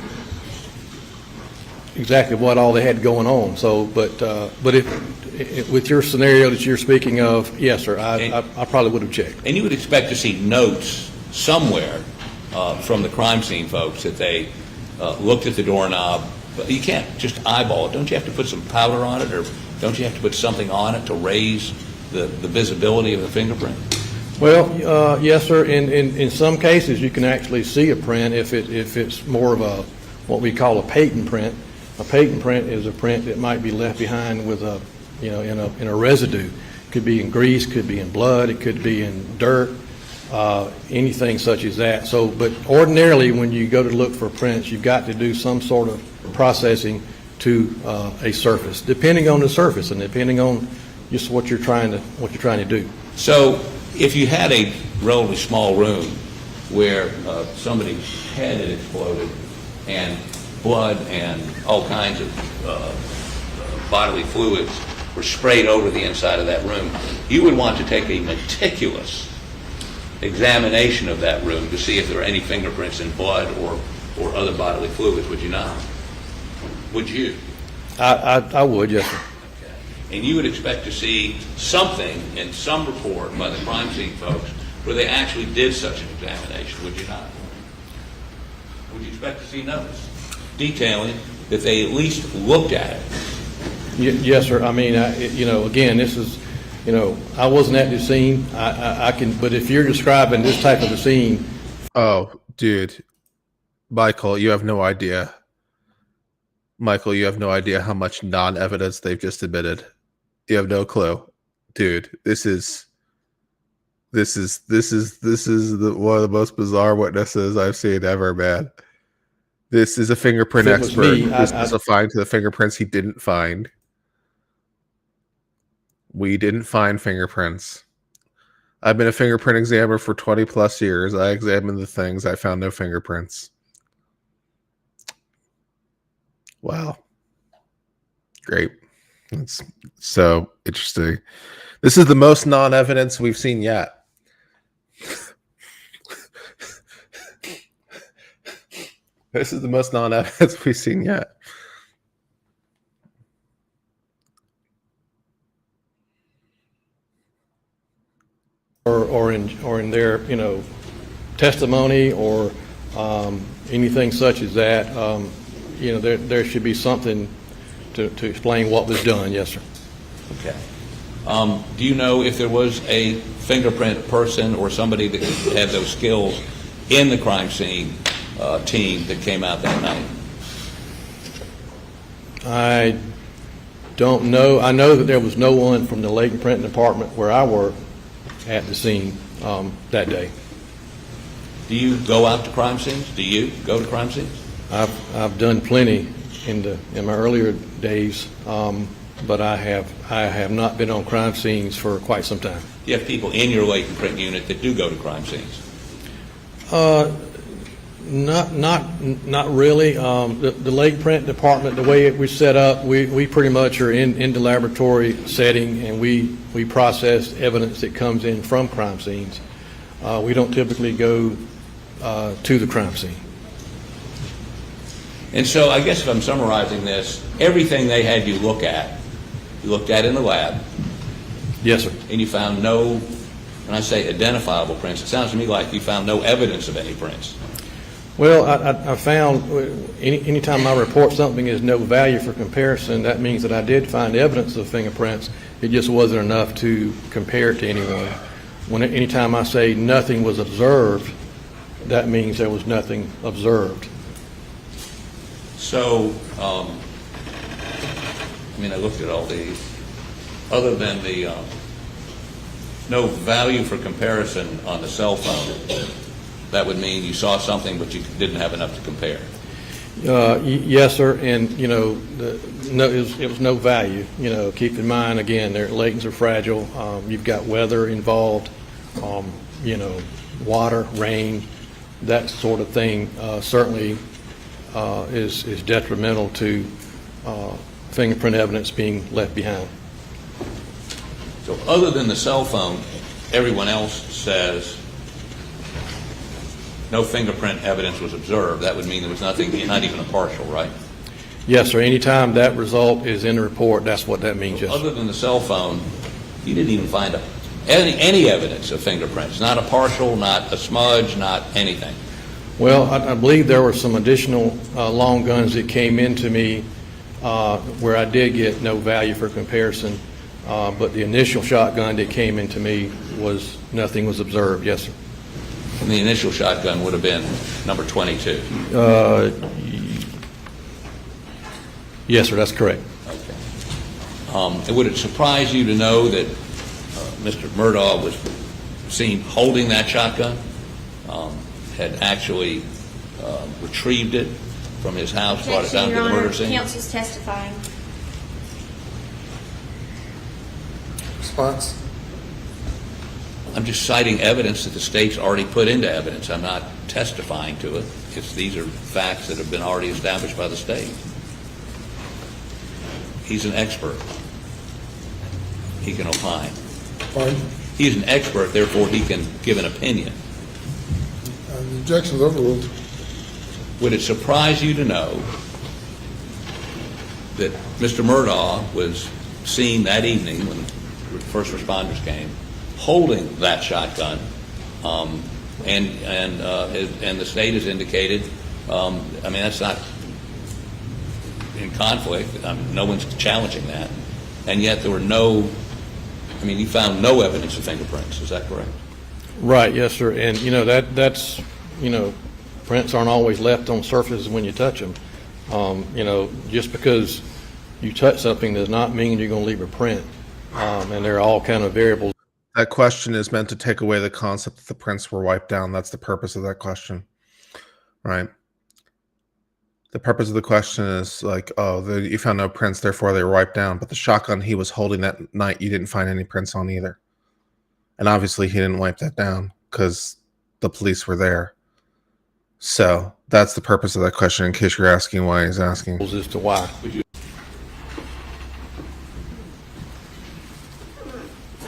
exactly what all they had going on. So, but if with your scenario that you're speaking of, yes, sir, I probably would have checked. And you would expect to see notes somewhere from the crime scene folks that they looked at the doorknob. But you can't just eyeball it. Don't you have to put some powder on it, or don't you have to put something on it to raise the visibility of the fingerprint? Well, yes, sir. In some cases, you can actually see a print if it's more of a what we call a patent print. A patent print is a print that might be left behind with a in a residue. It could be in grease, could be in blood, it could be in dirt, anything such as that. So, but ordinarily, when you go to look for prints, you've got to do some sort of processing to a surface, depending on the surface and depending on just what you're trying to do. So, if you had a relatively small room where somebody's head had exploded and blood and all kinds of bodily fluids were sprayed over the inside of that room, you would want to take a meticulous examination of that room to see if there are any fingerprints in blood or other bodily fluids, would you not? Would you? I would, yes, sir. And you would expect to see something in some report by the crime scene folks where they actually did such an examination, would you not? Would you expect to see notice detailing that they at least looked at it? Yes, sir. I mean, again, this is, I wasn't at the scene. I can, but if you're describing this type of a scene. Oh, dude. Michael, you have no idea. Michael, you have no idea how much non-evidence they've just admitted. You have no clue. Dude, this is one of the most bizarre witnesses I've seen ever, man. This is a fingerprint expert who's testifying to the fingerprints he didn't find. We didn't find fingerprints. I've been a fingerprint examiner for 20 plus years. I examined the things. I found no fingerprints. Wow. Great. That's so interesting. This is the most non-evidence we've seen yet. This is the most non-evidence we've seen yet. Or in their testimony or anything such as that, there should be something to explain what was done. Yes, sir. Okay. Do you know if there was a fingerprint person or somebody that had those skills in the crime scene team that came out that night? I don't know. I know that there was no one from the Lake and Print department where I work at the scene that day. Do you go out to crime scenes? Do you go to crime scenes? I've done plenty in my earlier days, but I have not been on crime scenes for quite some time. Do you have people in your Lake and Print unit that do go to crime scenes? Not really. The Lake Print department, the way we're set up, we pretty much are in the laboratory setting, and we process evidence that comes in from crime scenes. We don't typically go to the crime scene. And so I guess if I'm summarizing this, everything they had you looked at in the lab. Yes, sir. And you found no, when I say identifiable prints, it sounds to me like you found no evidence of any prints. Well, I found anytime I report something as no value for comparison, that means that I did find evidence of fingerprints. It just wasn't enough to compare it to anyone. Anytime I say nothing was observed, that means there was nothing observed. So, I looked at all these. Other than the no value for comparison on the cell phone, that would mean you saw something but you didn't have enough to compare. Yes, sir, and it was no value. Keep in mind again, their latents are fragile. You've got weather involved, water, rain, that sort of thing. Certainly is detrimental to fingerprint evidence being left behind. So, other than the cell phone, everyone else says no fingerprint evidence was observed. That would mean there was nothing, not even a partial, right? Yes, sir. Anytime that result is in the report, that's what that means. Yes, other than the cell phone, you didn't even find any evidence of fingerprints. Not a partial, not a smudge, not anything. Well, I believe there were some additional long guns that came into me where I did get no value for comparison, but the initial shotgun that came into me was nothing was observed. Yes, sir. And the initial shotgun would have been number 22. Yes, sir, that's correct. Okay. Would it surprise you to know that Mr. Murdaugh was seen holding that shotgun, had actually retrieved it from his house, brought it down to the murder scene? Counsel's testifying. Response? I'm just citing evidence that the state's already put into evidence. I'm not testifying to it. These are facts that have been already established by the state. He's an expert. He can opine. Pardon? He's an expert, therefore he can give an opinion. The objection is overruled. Would it surprise you to know that Mr. Murdaugh was seen that evening when first responders came holding that shotgun, and the state has indicated, I mean, that's not in conflict. No one's challenging that, and yet there were no. I mean, you found no evidence of fingerprints. Is that correct? Right. Yes, sir. And that's prints aren't always left on surfaces when you touch them. Just because you touch something does not mean you're going to leave a print. And there are all kind of variables. That question is meant to take away the concept that the prints were wiped down. That's the purpose of that question, right? The purpose of the question is like, you found no prints, therefore they were wiped down. But the shotgun he was holding that night, you didn't find any prints on either. And obviously he didn't wipe that down because the police were there. So that's the purpose of that question, in case you're asking why he's asking. As to why.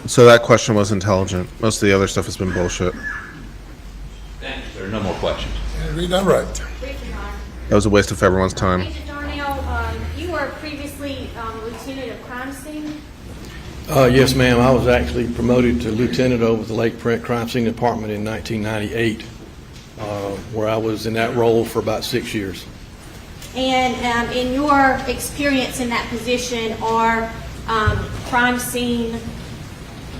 So that question was intelligent. Most of the other stuff has been bullshit. Thanks. There are no more questions. Read that right. That was a waste of everyone's time. Agent Darnell, you were previously lieutenant of crime scene. Yes, ma'am. I was actually promoted to lieutenant over the Lake Print Crime Scene Department in 1998, where I was in that role for about 6 years. And in your experience in that position, are crime scene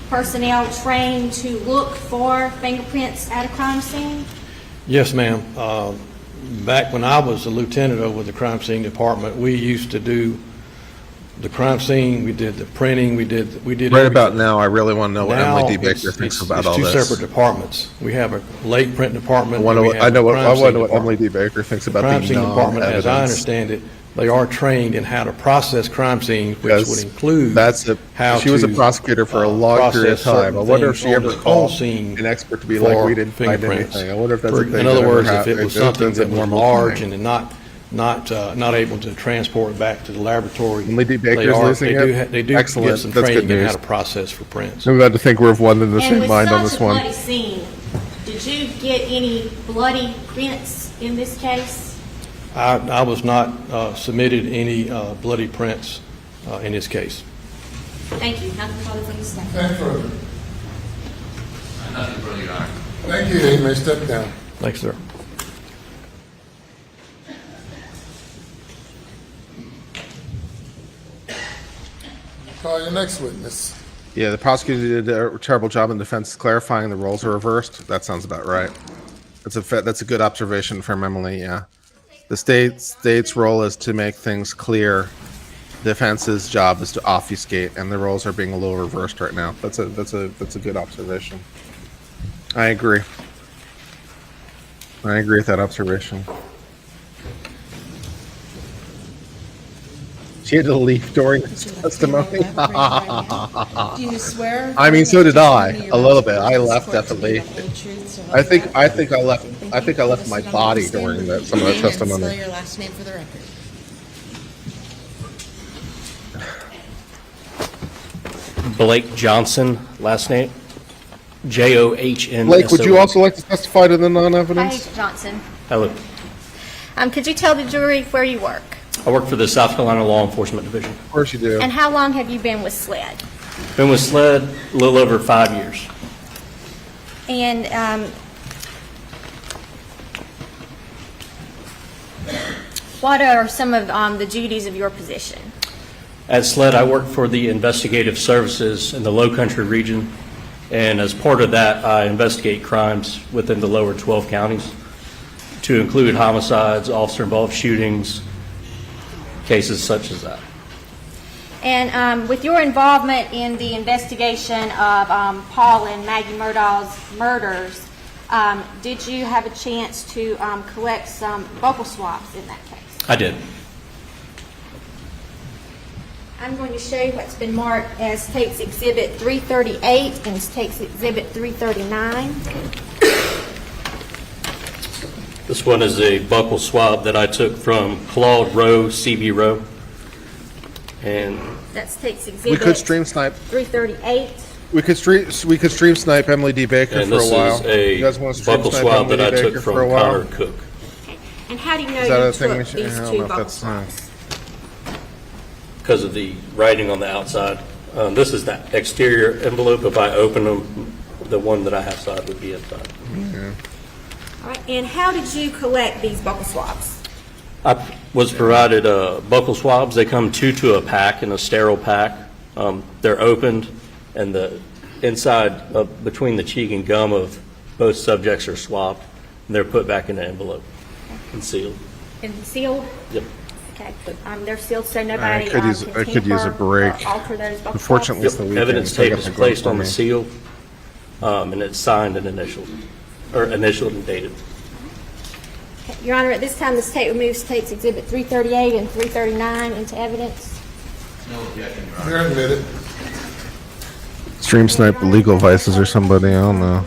personnel trained to look for fingerprints at a crime scene? Yes, ma'am. Back when I was a lieutenant over the crime scene department, we used to do the crime scene. We did the printing. We did. Right everything. about now, I really want to know what Now Emily D. Baker thinks about all this. It's two separate departments. We have a lake print department. I want and we have to know a what crime scene Emily department. D. Baker thinks about Crime the scene department, as I non-evidence. understand it, they are trained in how to process crime scenes, which Because would include she was a prosecutor for a long period of time. I wonder if she ever called an expert to be like, we didn't find anything. I wonder if that's a thing. In other words, if it that was something that was normal large thing. and not able to transport it back to the laboratory, Emily D. Baker's losing it? they do Excellent. get some That's good training in how news. to process for prints. I'm glad to think we're of one and the same mind on this one. And with such a bloody scene, did you get any bloody prints in this case? I was not submitted any bloody prints in this case. Thank you. Nothing further from the staff. Thank you. Nothing further, Your Honor. Thank you. You may step down. Thanks, sir. Call your next witness. Yeah, the prosecutor did a terrible job in defense clarifying the roles are reversed. That sounds about right. That's a good observation from Emily. Yeah, the state's role is to make things clear. Defense's job is to obfuscate, and the roles are being a little reversed right now. That's a good observation. I agree with that observation. She had to leave during his testimony. Do you swear? I mean, so did I. A little bit. I left definitely. I think I left my body during some of that testimony. Spell your last name for the record. Blake Johnson, last name John. Blake, would you also like to testify to the non-evidence? Hi, Agent Johnson. Hello. Could you tell the jury where you work? I work for the South Carolina Law Enforcement Division. Of course you do. And how long have you been with SLED? Been with SLED a little over 5 years. And What are some of the duties of your position? At SLED, I work for the investigative services in the Lowcountry region, and as part of that, I investigate crimes within the lower 12 counties, to include homicides, officer-involved shootings, cases such as that. And with your involvement in the investigation of Paul and Maggie Murdaugh's murders, did you have a chance to collect some vocal swabs in that case? I did. I'm going to show you what's been marked as State's Exhibit 338 and State's Exhibit 339. This one is a buccal swab that I took from Claude Rowe, CB Rowe. And That's State's Exhibit. We could stream snipe. 338. We could stream snipe Emily D. Baker and for a while. this is You guys want a to stream buccal snipe swab Emily that I D. took Baker from for a while? Connor Cook. And how do you know Is that you a thing we took should? these I don't two know if buccal that's swabs? Because of the writing on the outside. This is the exterior envelope. If I open them, the one that I have side would be inside. Okay. All right. And how did you collect these buccal swabs? I was provided buccal swabs. They come two to a pack in a sterile pack. They're opened, and the inside between the cheek and gum of both subjects are swabbed, and they're put back in an envelope and sealed. And sealed? Yep. Okay. They're sealed so nobody I could use a break. alter those buccal Unfortunately, it's swabs? the weekend. Evidence so I tape got is to go placed for on the me. seal, and it's signed and initialed, and dated. Okay. Your Honor, at this time, the State removes State's Exhibit 338 and 339 into evidence. They're admitted. Stream snipe legal vices or somebody. I don't know.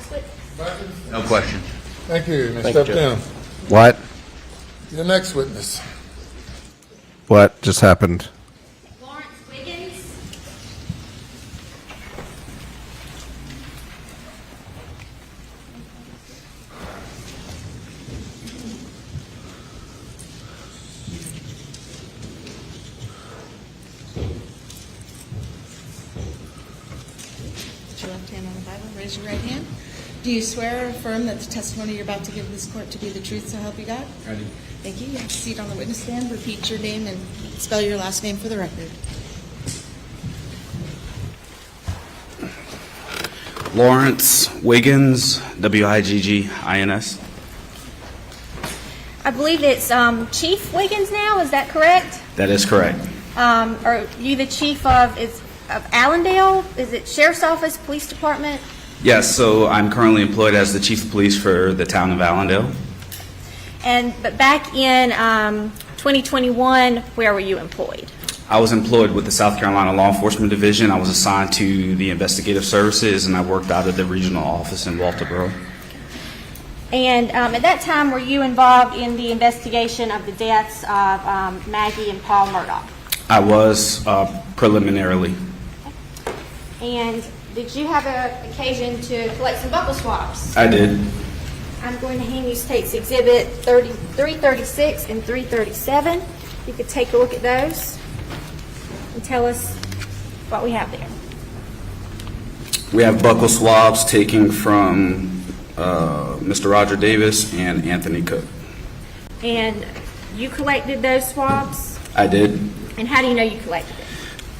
No question. Thank you. Now Thank you, step Judge. down. What? Your next witness. What just happened? Lawrence Wiggins. Put your left hand on the Bible, raise your right hand. Do you swear or affirm that the testimony you're about to give this court to be the truth, so help you God? I do. Thank you. You have a seat on the witness stand. Repeat your name and spell your last name for the record. Lawrence Wiggins, Wiggins. I believe it's Chief Wiggins now, is that correct? That is correct. Are you the chief of Allendale? Is it Sheriff's Office, Police Department? Yes, so I'm currently employed as the chief of police for the town of Allendale. But back in 2021, where were you employed? I was employed with the South Carolina Law Enforcement Division. I was assigned to the investigative services, and I worked out of the regional office in Walterboro. And at that time, were you involved in the investigation of the deaths of Maggie and Paul Murdaugh? I was preliminarily. And did you have an occasion to collect some buccal swabs? I did. I'm going to hand you State's Exhibit 336 and 337. You could take a look at those and tell us what we have there. We have buccal swabs taken from Mr. Roger Davis and Anthony Cook. And you collected those swabs? I did. And how do you know you collected them?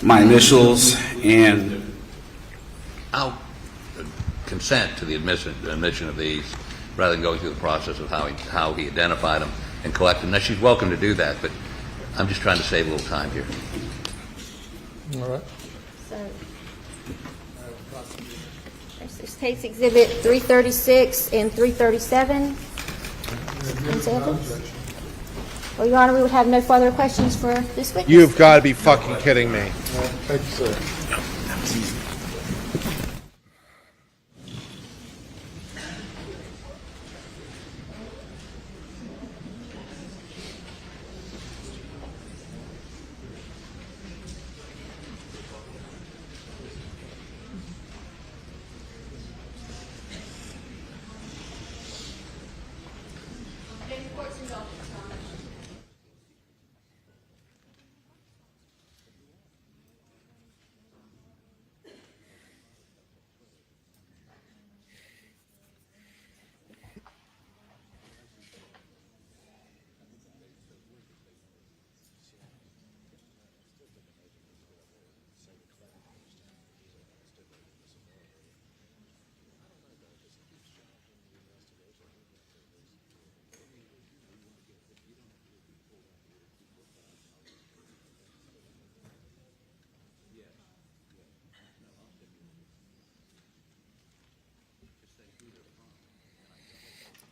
My initials and I'll consent to the admission of these rather than going through the process of how he identified them and collected them. Now, she's welcome to do that, but I'm just trying to save a little time here. All right. So, there's State's Exhibit 336 and 337. Well, Your Honor, we would have no further questions for this witness. You've got to be fucking kidding me. Thank you, sir.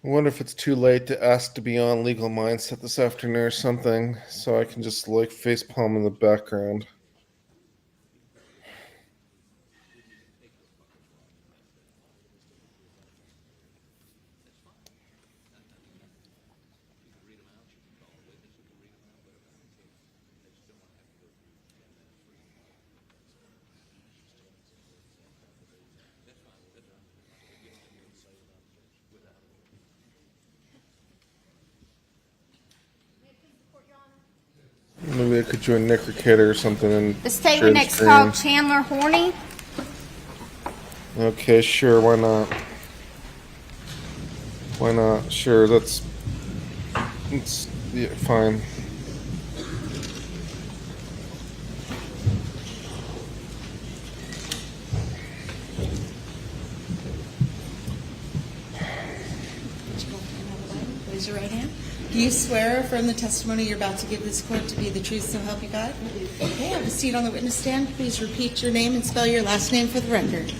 I wonder if it's too late to ask to be on Legal Mindset this afternoon or something, so I can just like facepalm in the background. Maybe I could join Nick or Kid or something. And The statement next called Chandler Horny. Okay, sure. Why not? Why not? Sure. That's yeah, fine. Raise your right hand. Do you swear or affirm the testimony you're about to give this court to be the truth, so help you God? Okay, have a seat on the witness stand. Please repeat your name and spell your last name for the record.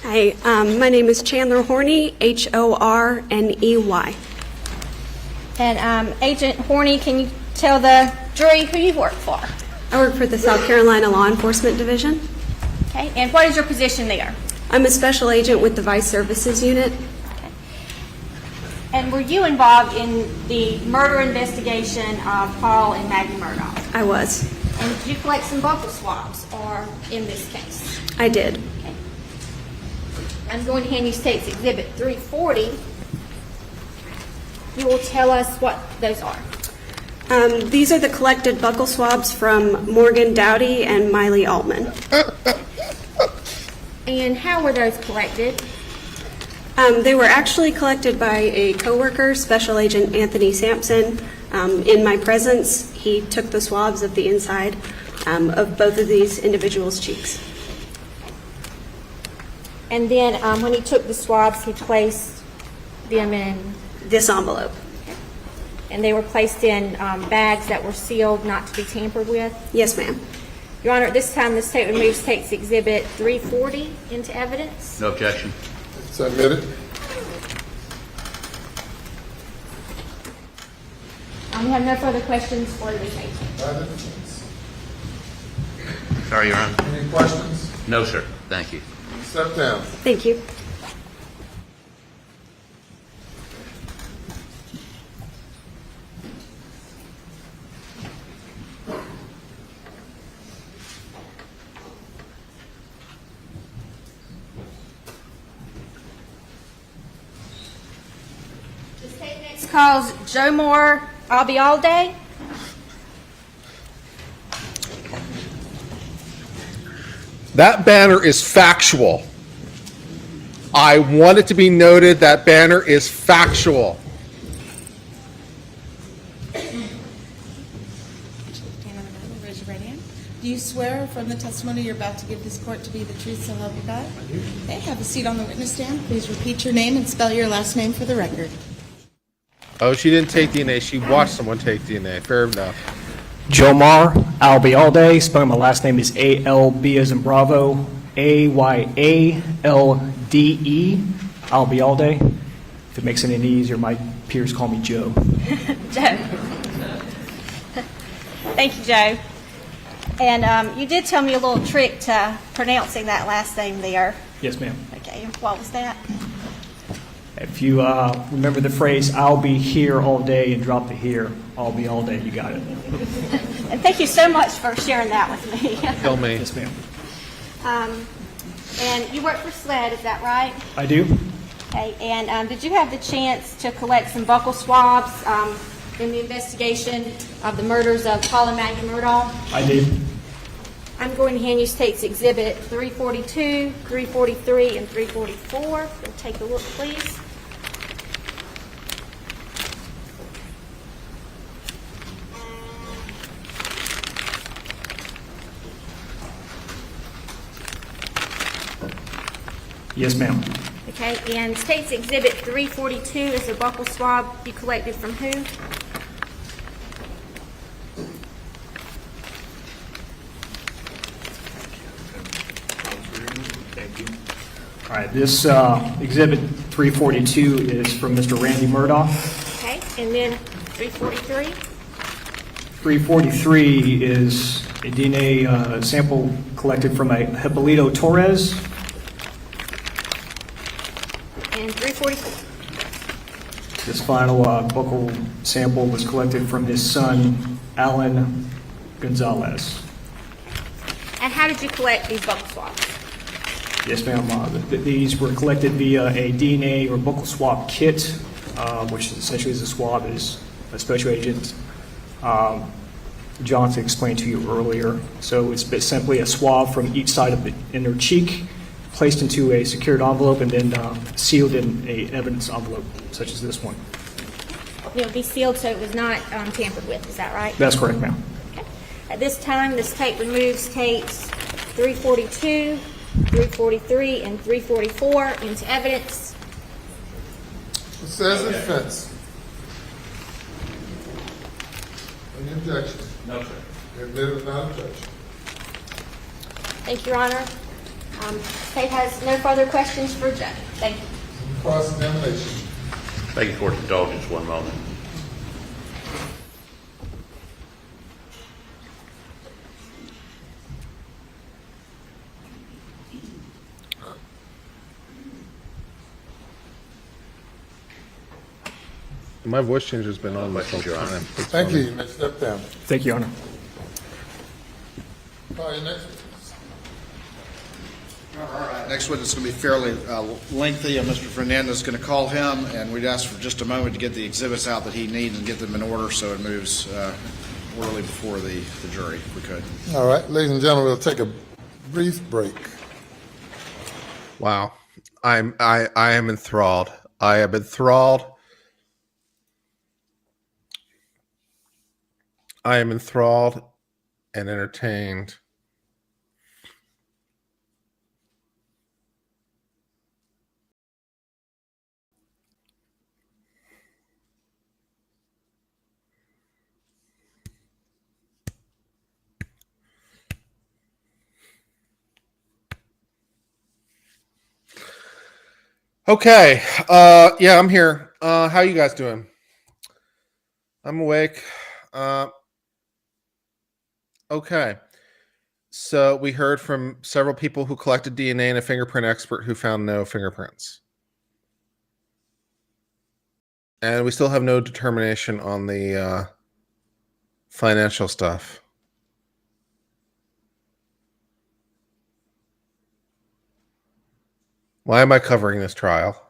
Hi, my name is Chandler Horny, Horney. And Agent Horny, can you tell the jury who you work for? I work for the South Carolina Law Enforcement Division. Okay, and what is your position there? I'm a special agent with the Vice Services Unit. And were you involved in the murder investigation of Paul and Maggie Murdaugh? I was. And did you collect some buccal swabs or in this case? I did. Okay. I'm going to hand you State's Exhibit 340. You will tell us what those are. These are the collected buccal swabs from Morgan Dowdy and Miley Altman. And how were those collected? They were actually collected by a coworker, Special Agent Anthony Sampson. In my presence, he took the swabs of the inside of both of these individuals' cheeks. And then when he took the swabs, he placed them in this envelope. And they were placed in bags that were sealed, not to be tampered with? Yes, ma'am. Your Honor, at this time, the State removes State's Exhibit 340 into evidence. No objection. Submitted. We have no further questions for this agent. Sorry, Your Honor. Any questions? No, sir. Thank you. Step down. Thank you. Calls Joe Moore, I'll be all day. That banner is factual. I want it to be noted that banner is factual. Raise your right hand. Do you swear from the testimony you're about to give this court to be the truth, so help you God? Okay, have a seat on the witness stand. Please repeat your name and spell your last name for the record. Oh, she didn't take DNA. She watched someone take DNA. Fair enough. Joe Marr, I'll be all day. Spelling my last name is A-L-B as in Bravo, A-Y-A-L-D-E. I'll be all day. If it makes it any easier, my peers call me Joe. Joe. Thank you, Joe. And you did tell me a little trick to pronouncing that last name there. Yes, ma'am. Okay, what was that? If you remember the phrase, I'll be here all day, and drop the here, I'll be all day, you got it. And thank you so much for sharing that with me. Tell me. Yes, ma'am. And you work for SLED, is that right? I do. Okay, and did you have the chance to collect some buccal swabs in the investigation of the murders of Paul and Maggie Murdaugh? I did. I'm going to hand you State's Exhibit 342, 343, and 344. So take a look, please. Yes, ma'am. Okay, and State's Exhibit 342 is a buccal swab you collected from who? Thank you. All right, this Exhibit 342 is from Mr. Randy Murdaugh. Okay, and then 343? 343 is a DNA sample collected from a Hippolito Torres. And 344? This final buccal sample was collected from his son, Alan Gonzalez. And how did you collect these buccal swabs? Yes, ma'am. These were collected via a DNA or buccal swab kit, which essentially is a swab is a special agent Johnson explained to you earlier. So it's simply a swab from each side of the inner cheek, placed into a secured envelope, and then sealed in a evidence envelope, such as this one. It'll be sealed so it was not tampered with, is that right? That's correct, ma'am. Okay. At this time, this tape removes tapes 342, 343, and 344 into evidence. It says in defense. Any objection? No, sir. Admitted without objection. Thank you, Your Honor. Tape has no further questions for Judge. Thank you. Cross-examination. Thank you for your indulgence. One moment. My voice changer has been on this whole time. Thank you. You may step down. Thank you, Your Honor. Call your next witness. All right, next witness is going to be fairly lengthy, and Mr. Fernandez is going to call him, and we'd ask for just a moment to get the exhibits out that he needs and get them in order so it moves orderly before the jury, if we could. All right, ladies and gentlemen, we'll take a brief break. Wow. I am enthralled. I am enthralled. I am enthralled and entertained. Okay. Yeah, I'm here. How you guys doing? I'm awake. Okay. So we heard from several people who collected DNA and a fingerprint expert who found no fingerprints. And we still have no determination on the financial stuff. Why am I covering this trial?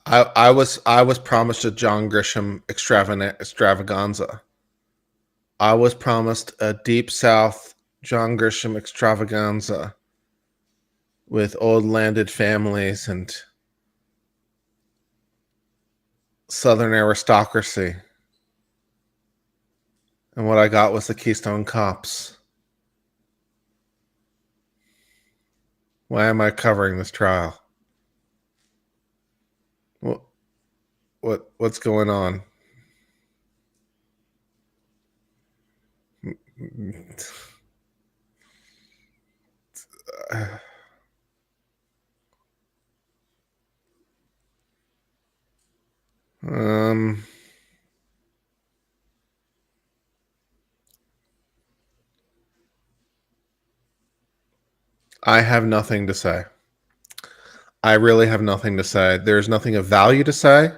I was promised a John Grisham extravaganza. I was promised a Deep South John Grisham extravaganza with old landed families and Southern aristocracy. And what I got was the Keystone Cops. Why am I covering this trial? What's going on? I have nothing to say. I really have nothing to say. There's nothing of value to say.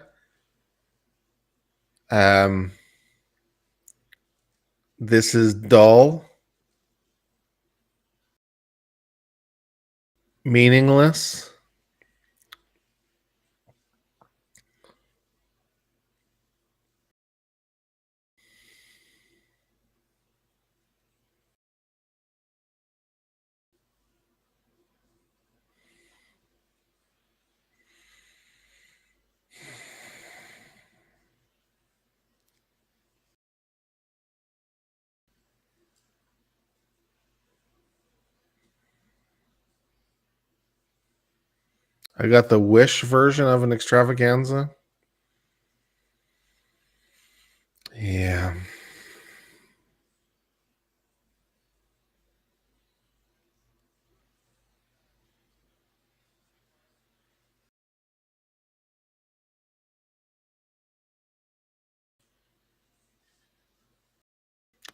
This is dull, meaningless. I got the Wish version of an extravaganza. Yeah.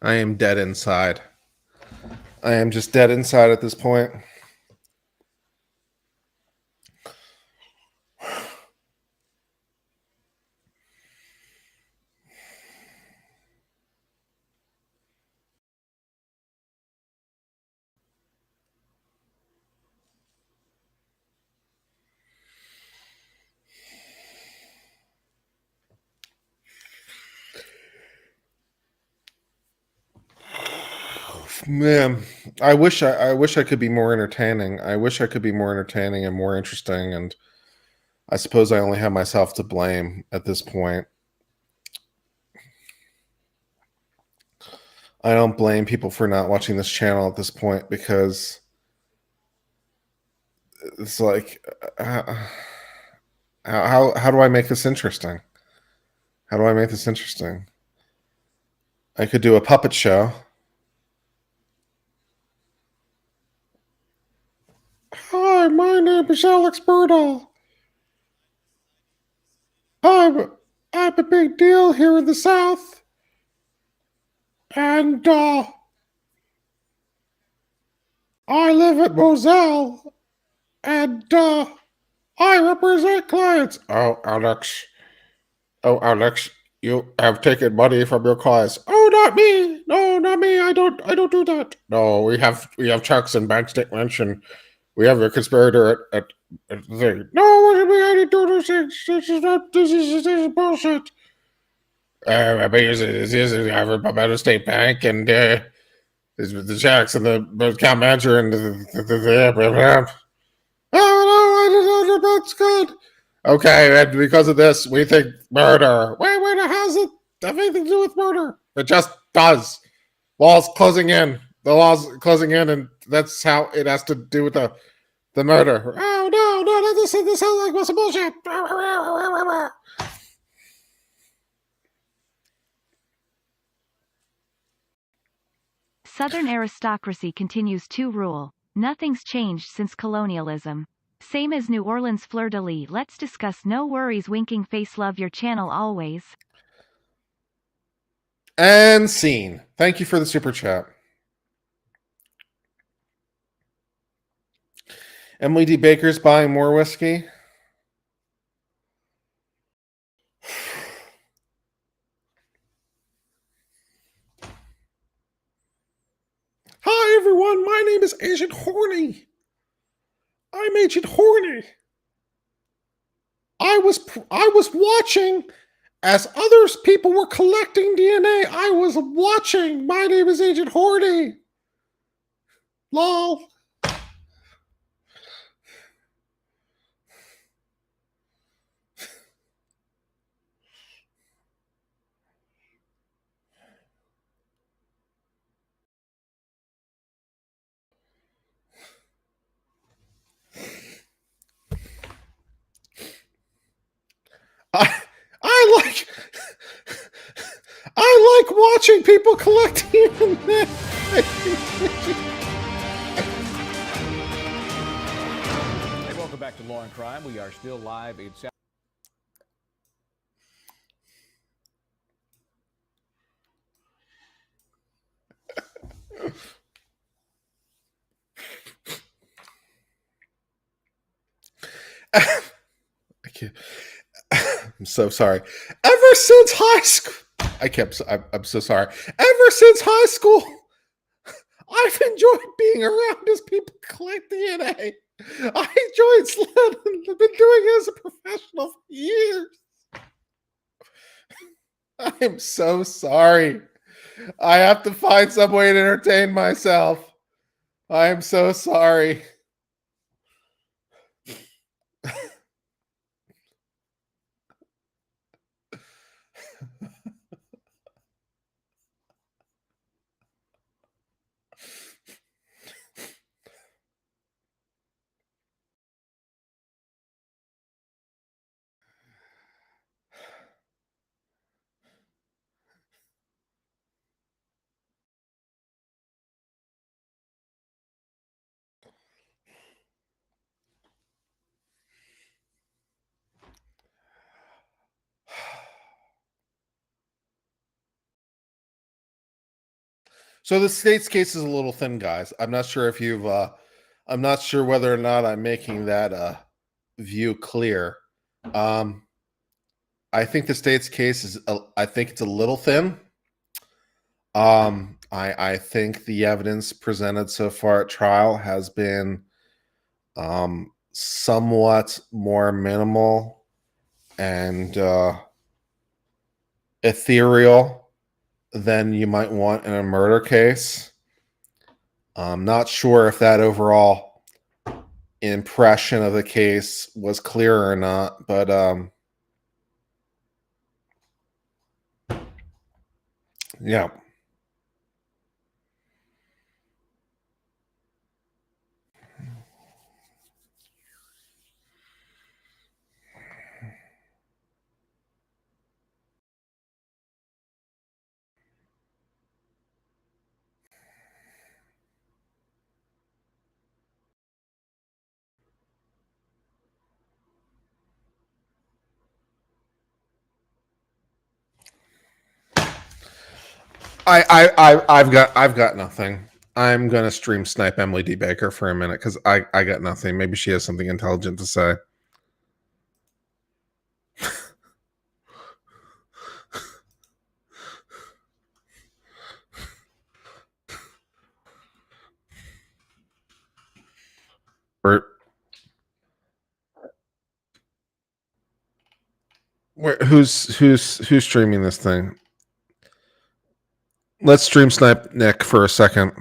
I am dead inside. I am just dead inside at this point. Man, I wish I could be more entertaining. I wish I could be more entertaining and more interesting, and I suppose I only have myself to blame at this point. I don't blame people for not watching this channel at this point because it's like, how do I make this interesting? How do I make this interesting? I could do a puppet show. Hi, my name is Alex Murdaugh. I'm a big deal here in the South. And I live at Moselle. And I represent clients. Oh, Alex. Oh, Alex, you have taken money from your clients. Oh, not me. No, not me. I don't do that. No, we have checks and bank statements, and we have a conspirator at the thing. No, what do you mean? I didn't do those things. This is bullshit. I mean, I have a better state bank and the checks and the account manager and the oh no, that's good. Okay, and because of this, we think murder. Wait, how's it have anything to do with murder? It just does. Law's closing in. The law's closing in, and that's how it has to do with the murder. Oh no, this sounds like some bullshit. Southern aristocracy continues to rule. Nothing's changed since colonialism. Same as New Orleans fleur-de-lis. Let's discuss. No worries, winking face. Love your channel always. And scene. Thank you for the super chat. Emily D. Baker's buying more whiskey. Hi everyone, my name is Agent Horny. I'm Agent Horny. I was watching as others people were collecting DNA. I was watching. My name is Agent Horny. Lol. I like watching people collecting DNA. Hey, welcome back to Law and Crime. We are still live in South. I'm so sorry. Ever since high school, I'm so sorry. Ever since high school, I've enjoyed being around as people collect DNA. I enjoyed SLED and I've been doing it as a professional for years. I am so sorry. I have to find some way to entertain myself. I am so sorry. So the state's case is a little thin, guys. I'm not sure if you've. I'm not sure whether or not I'm making that view clear. I think the state's case is. I think it's a little thin. I think the evidence presented so far at trial has been somewhat more minimal and ethereal than you might want in a murder case. I'm not sure if that overall impression of the case was clear or not, but yeah. I've got nothing. I'm gonna stream snipe Emily D. Baker for a minute because I got nothing. Maybe she has something intelligent to say. Who's streaming this thing? Let's stream snipe Nick for a second.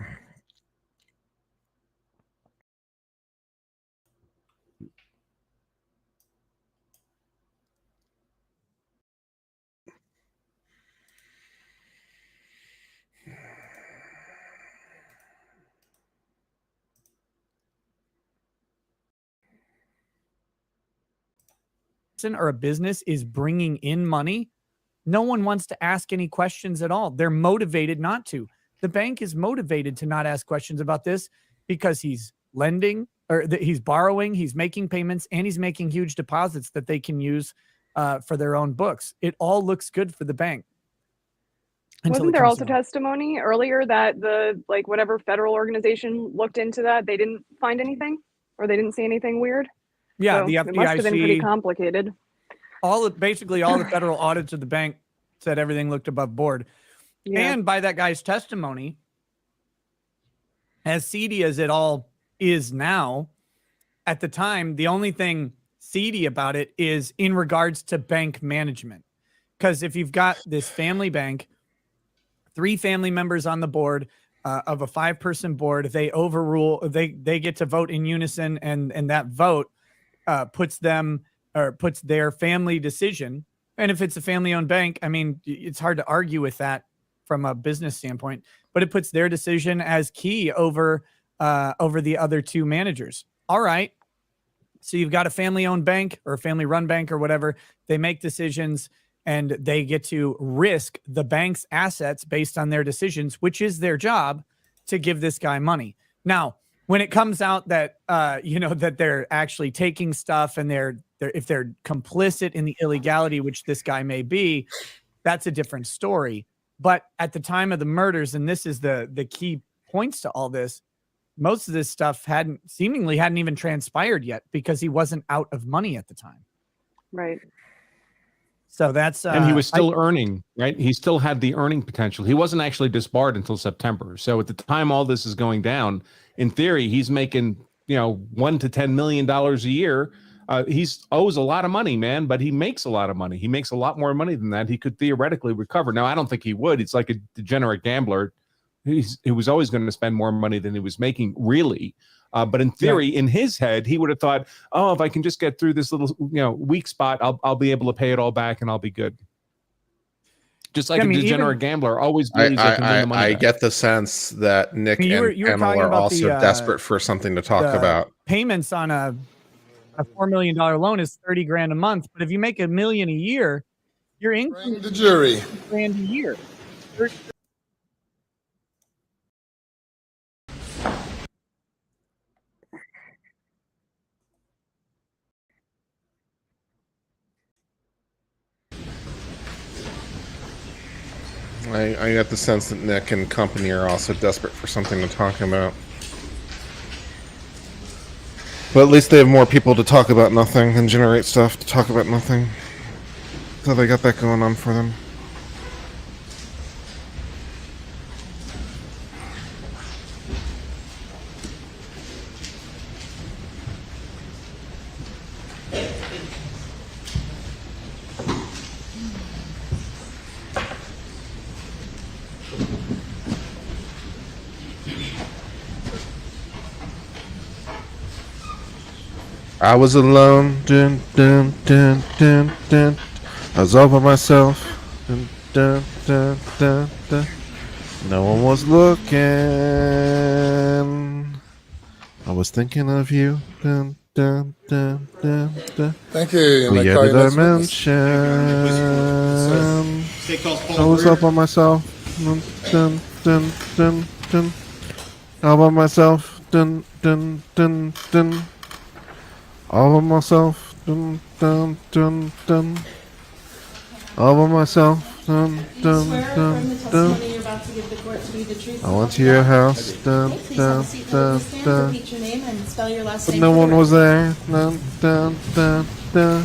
Or a business is bringing in money, no one wants to ask any questions at all. They're motivated not to. The bank is motivated to not ask questions about this because he's lending or he's borrowing, he's making payments, and he's making huge deposits that they can use for their own books. It all looks good for the bank. Wasn't there also testimony earlier that the whatever federal organization looked into that, they didn't find anything or they didn't see anything weird? Yeah, So the it must have been pretty FDIC, complicated. basically all the federal audits of the bank said everything looked above board. Yeah. And by that guy's testimony, as seedy as it all is now, at the time, the only thing seedy about it is in regards to bank management. Because if you've got this family bank, 3 family members on the board of a 5-person board, they overrule, they get to vote in unison, and that vote puts their family decision. And if it's a family-owned bank, I mean, it's hard to argue with that from a business standpoint, but it puts their decision as key over the other 2 managers. All right. So you've got a family-owned bank or a family-run bank or whatever. They make decisions and they get to risk the bank's assets based on their decisions, which is their job, to give this guy money. Now, when it comes out that that they're actually taking stuff and if they're complicit in the illegality, which this guy may be, that's a different story. But at the time of the murders, and this is the key points to all this, most of this stuff hadn't even transpired yet because he wasn't out of money at the time. Right. So that's and he was still earning, right? He still had the earning potential. He wasn't actually disbarred until September. So at the time all this is going down, in theory, he's making $1 to $10 million a year. He's owes a lot of money, man, but he makes a lot of money. He makes a lot more money than that. He could theoretically recover. Now, I don't think he would. It's like a degenerate gambler. He was always going to spend more money than he was making, really. But in theory, in his head, he would have thought, oh, if I can just get through this little weak spot, I'll be able to pay it all back and I'll be good. Just like a degenerate gambler always believes they can win the money I back. get the sense that Nick you were and talking Pamela are about also desperate for something to talk about. Payments on a $4 million loan is $30,000 a month, but if you make $1 million a year, your income the jury $30,000 a year. I got the sense that Nick and company are also desperate for something to talk about. But at least they have more people to talk about nothing than generate stuff to talk about nothing. So they got that going on for them. I was alone, dun, dun, dun, dun, dun. I was all by myself, dun, dun, dun, dun, dun. No one was looking. I was thinking of you, dun, dun, dun, dun, dun. Thank you. We Call had you a next witness. dimension. I was up on myself, dun, dun, dun, dun, dun. All by myself, dun, dun, dun, dun. All by myself, dun, dun, dun, dun. All by myself, dun, dun, dun, dun. I went to your house, dun, dun, dun, dun. Repeat your name and spell your last But name. no for the one was record. there, dun, dun, dun, dun.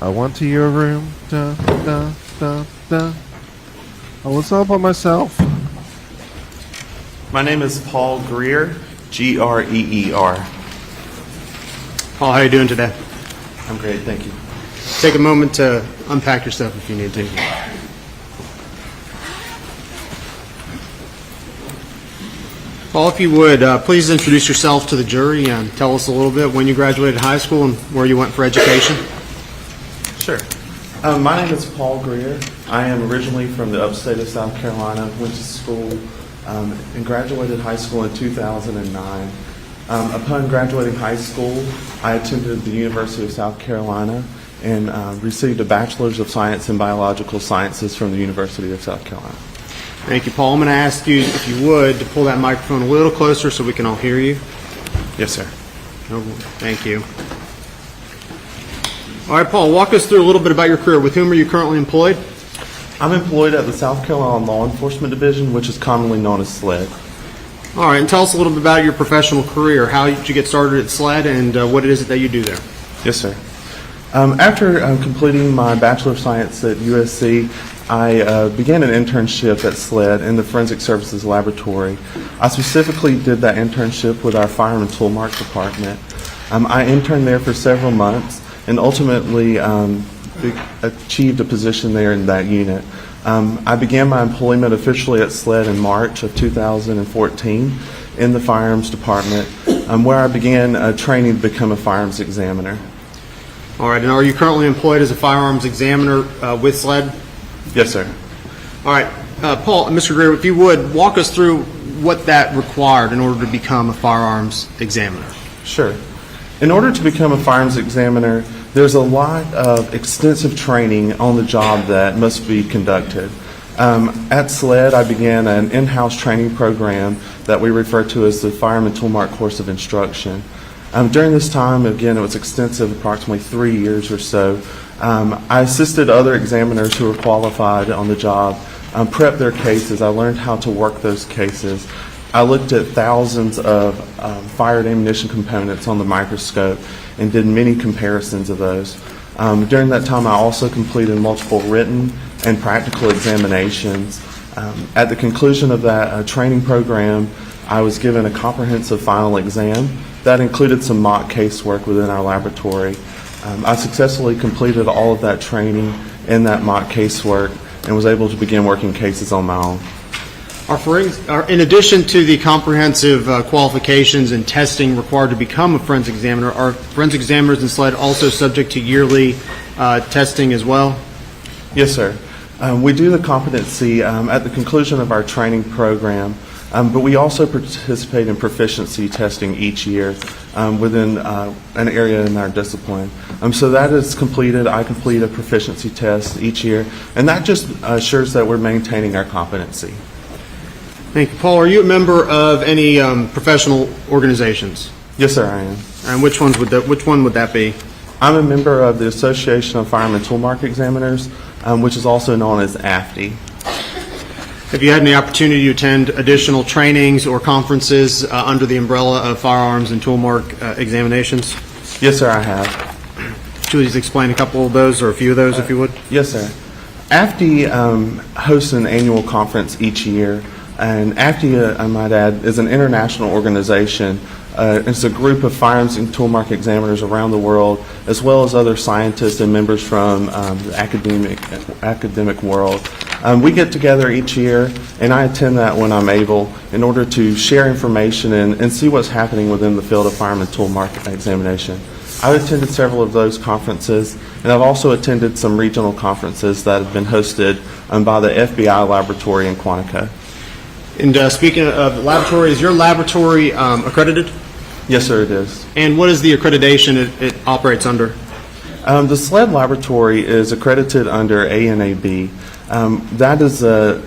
I went to your room, dun, dun, dun, dun. I was all by myself. My name is Paul Greer, Greer. Paul, how are you doing today? I'm great, thank you. Take a moment to unpack your stuff if you need to. Paul, if you would, please introduce yourself to the jury and tell us a little bit when you graduated high school and where you went for education. Sure. My name is Paul Greer. I am originally from the upstate of South Carolina, went to school and graduated high school in 2009. Upon graduating high school, I attended the University of South Carolina and received a Bachelor's of Science in Biological Sciences from the University of South Carolina. Thank you, Paul. I'm going to ask you, if you would, to pull that microphone a little closer so we can all hear you. Yes, sir. Thank you. All right, Paul, walk us through a little bit about your career. With whom are you currently employed? I'm employed at the South Carolina Law Enforcement Division, which is commonly known as SLED. All right, and tell us a little bit about your professional career. How did you get started at SLED and what it is that you do there? Yes, sir. After completing my Bachelor of Science at USC, I began an internship at SLED in the Forensic Services Laboratory. I specifically did that internship with our Firearm and Toolmark department. I interned there for several months and ultimately achieved a position there in that unit. I began my employment officially at SLED in March of 2014 in the Firearms department, where I began training to become a firearms examiner. All right, and are you currently employed as a firearms examiner with SLED? Yes, sir. All right, Paul, Mr. Greer, if you would, walk us through what that required in order to become a firearms examiner. Sure. In order to become a firearms examiner, there's a lot of extensive training on the job that must be conducted. At SLED, I began an in-house training program that we refer to as the Firearm and Toolmark Course of Instruction. During this time, again, it was extensive, approximately 3 years or so. I assisted other examiners who were qualified on the job, prep their cases. I learned how to work those cases. I looked at thousands of fired ammunition components on the microscope and did many comparisons of those. During that time, I also completed multiple written and practical examinations. At the conclusion of that training program, I was given a comprehensive final exam that included some mock casework within our laboratory. I successfully completed all of that training in that mock casework and was able to begin working cases on my own. In addition to the comprehensive qualifications and testing required to become a forensic examiner, are forensic examiners in SLED also subject to yearly testing as well? Yes, sir. We do the competency at the conclusion of our training program, but we also participate in proficiency testing each year within an area in our discipline. So that is completed. I complete a proficiency test each year, and that just assures that we're maintaining our competency. Thank you. Paul, are you a member of any professional organizations? Yes, sir, I am. And which one would that be? I'm a member of the Association of Firearm and Toolmark Examiners, which is also known as AFTE. Have you had any opportunity to attend additional trainings or conferences under the umbrella of firearms and tool mark examinations? Yes, sir, I have. Please explain a couple of those or a few of those, if you would. Yes, sir. AFTI hosts an annual conference each year, and AFTI, I might add, is an international organization. It's a group of firearms and tool mark examiners around the world, as well as other scientists and members from the academic world. We get together each year, and I attend that when I'm able in order to share information and see what's happening within the field of firearm and tool mark examination. I've attended several of those conferences, and I've also attended some regional conferences that have been hosted by the FBI laboratory in Quantico. And speaking of laboratory, is your laboratory accredited? Yes, sir, it is. And what is the accreditation it operates under? The SLED laboratory is accredited under ANAB. That is a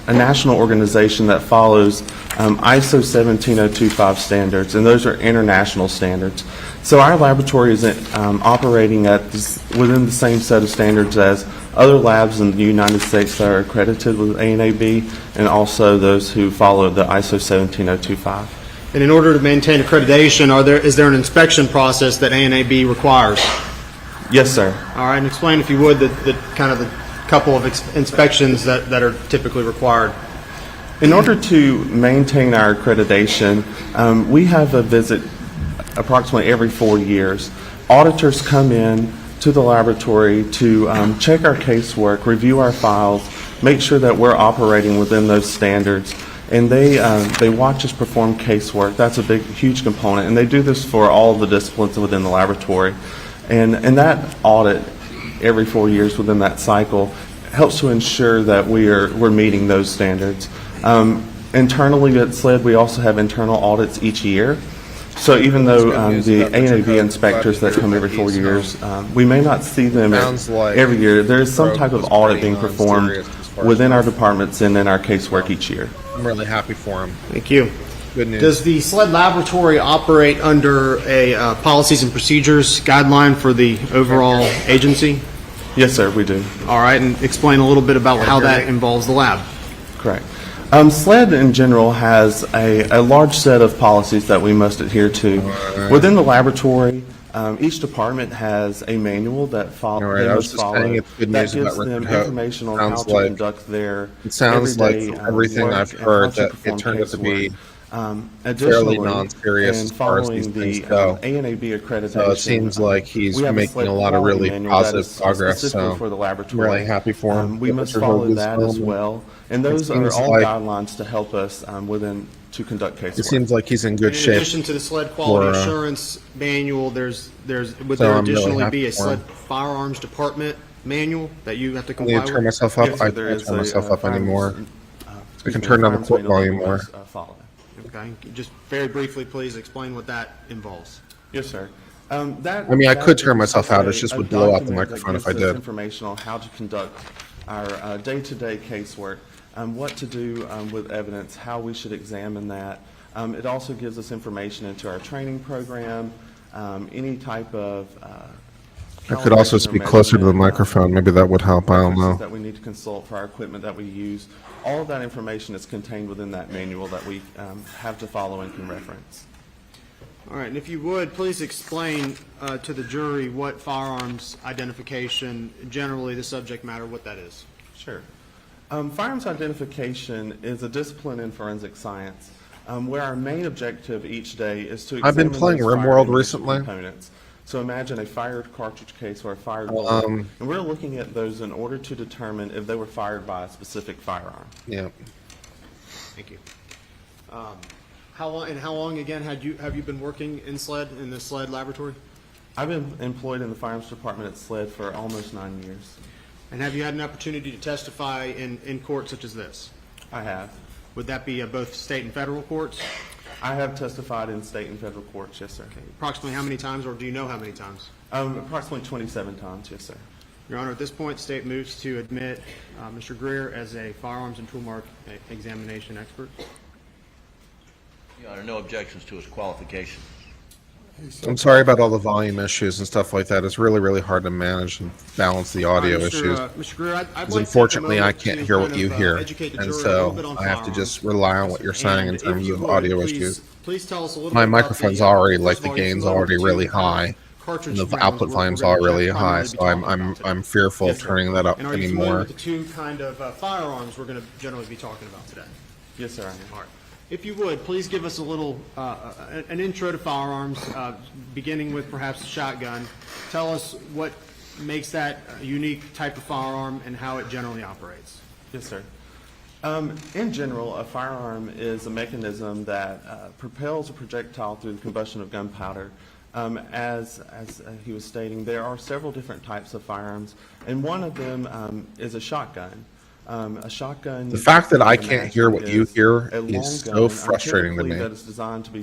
national organization that follows ISO 17025 standards, and those are international standards. So our laboratory is operating within the same set of standards as other labs in the United States that are accredited with ANAB, and also those who follow the ISO 17025. And in order to maintain accreditation, is there an inspection process that ANAB requires? Yes, sir. All right, and explain, if you would, the couple of inspections that are typically required. In order to maintain our accreditation, we have a visit approximately every 4 years. Auditors come in to the laboratory to check our casework, review our files, make sure that we're operating within those standards, and they watch us perform casework. That's a huge component, and they do this for all of the disciplines within the laboratory. And that audit every 4 years within that cycle helps to ensure that we're meeting those standards. Internally at SLED, we also have internal audits each year. So even though the ANAB inspectors that come every 4 years, we may not see them every year, there is some type of audit being performed within our departments and in our casework each year. I'm really happy for him. Thank you. Good news. Does the SLED laboratory operate under a policies and procedures guideline for the overall agency? Yes, sir, we do. All right, and explain a little bit about how that involves the lab. Correct. SLED in general has a large set of policies that we must adhere to. Within the laboratory, each department has a manual that they must follow that gives them information on how to conduct their It sounds like everyday everything work I've and heard how to that perform it turned out to be Additionally, fairly non-serious and as far as these following things the go. ANAB accreditation, So it seems like he's we have a making SLED a lot of quality really manual that positive is progress. specifically So for the I'm laboratory. really happy for him. We Get must Mr. follow Hogan's that as film. well, and It those are seems all like- guidelines to help us to conduct cases. It seems like he's in good shape. In addition to the SLED quality for, assurance manual, would So there I'm really additionally happy be a for SLED him. firearms department manual that you have to I comply need with? to turn myself up. Yes, sir, I there can't is turn a, myself up firearms, anymore. I excuse can me, turn down the firearms court manual that volume we more. must, follow. Okay, just very briefly, please explain what that involves. Yes, sir. I mean, I could turn myself out. It just would blow out the document that microphone if I gives us did. information on how to conduct our day-to-day casework, what to do with evidence, how we should examine that. It also gives us information into our training program, any type of I could also calibration or speak closer to the measurement, microphone. Maybe that would help. I don't references know. that we need to consult for our equipment that we use. All of that information is contained within that manual that we have to follow and can reference. All right, and if you would, please explain to the jury what firearms identification, generally the subject matter, what that is. Sure. Firearms identification is a discipline in forensic science where our main objective each day is to I've been examine playing those RimWorld firing recently. components. So imagine a fired cartridge case or a fired bullet, and we're looking at those in order to determine if they were fired by a specific firearm. Yeah. Thank you. How long again have you been working in SLED, in the SLED laboratory? I've been employed in the firearms department at SLED for almost 9 years. And have you had an opportunity to testify in court such as this? I have. Would that be both state and federal courts? I have testified in state and federal courts, yes, sir. Okay. Approximately how many times, or do you know how many times? Approximately 27 times, yes, sir. Your Honor, at this point, the state moves to admit Mr. Greer as a firearms and tool mark examination expert. Your Honor, no objections to his qualifications. I'm sorry about all the volume issues and stuff like that. It's really, really hard to manage and balance the audio issues. Mr. Greer, I'd like 'Cause to unfortunately, take a I moment can't to hear what kind you of, hear, educate the and jury a little so bit on I have to firearms. just rely on what you're saying in And if terms you of would, audio please- issues. Please tell us a little My bit about microphone's the, already first like of the all, you can gain's go over already to really kind of high, cartridge and the rounds, output what volume's we're gonna already high. primarily be So talking about today. I'm fearful of Yes, sir. turning that up And are you familiar anymore. with the two kind of firearms we're going to generally be talking about today? Yes, sir. All right. If you would, please give us a little, an intro to firearms, beginning with perhaps the shotgun. Tell us what makes that a unique type of firearm and how it generally operates. Yes, sir. In general, a firearm is a mechanism that propels a projectile through the combustion of gunpowder. As he was stating, there are several different types of firearms, and one of them is a shotgun. A shotgun. The fact that I can't hear what you hear is so frustrating to me,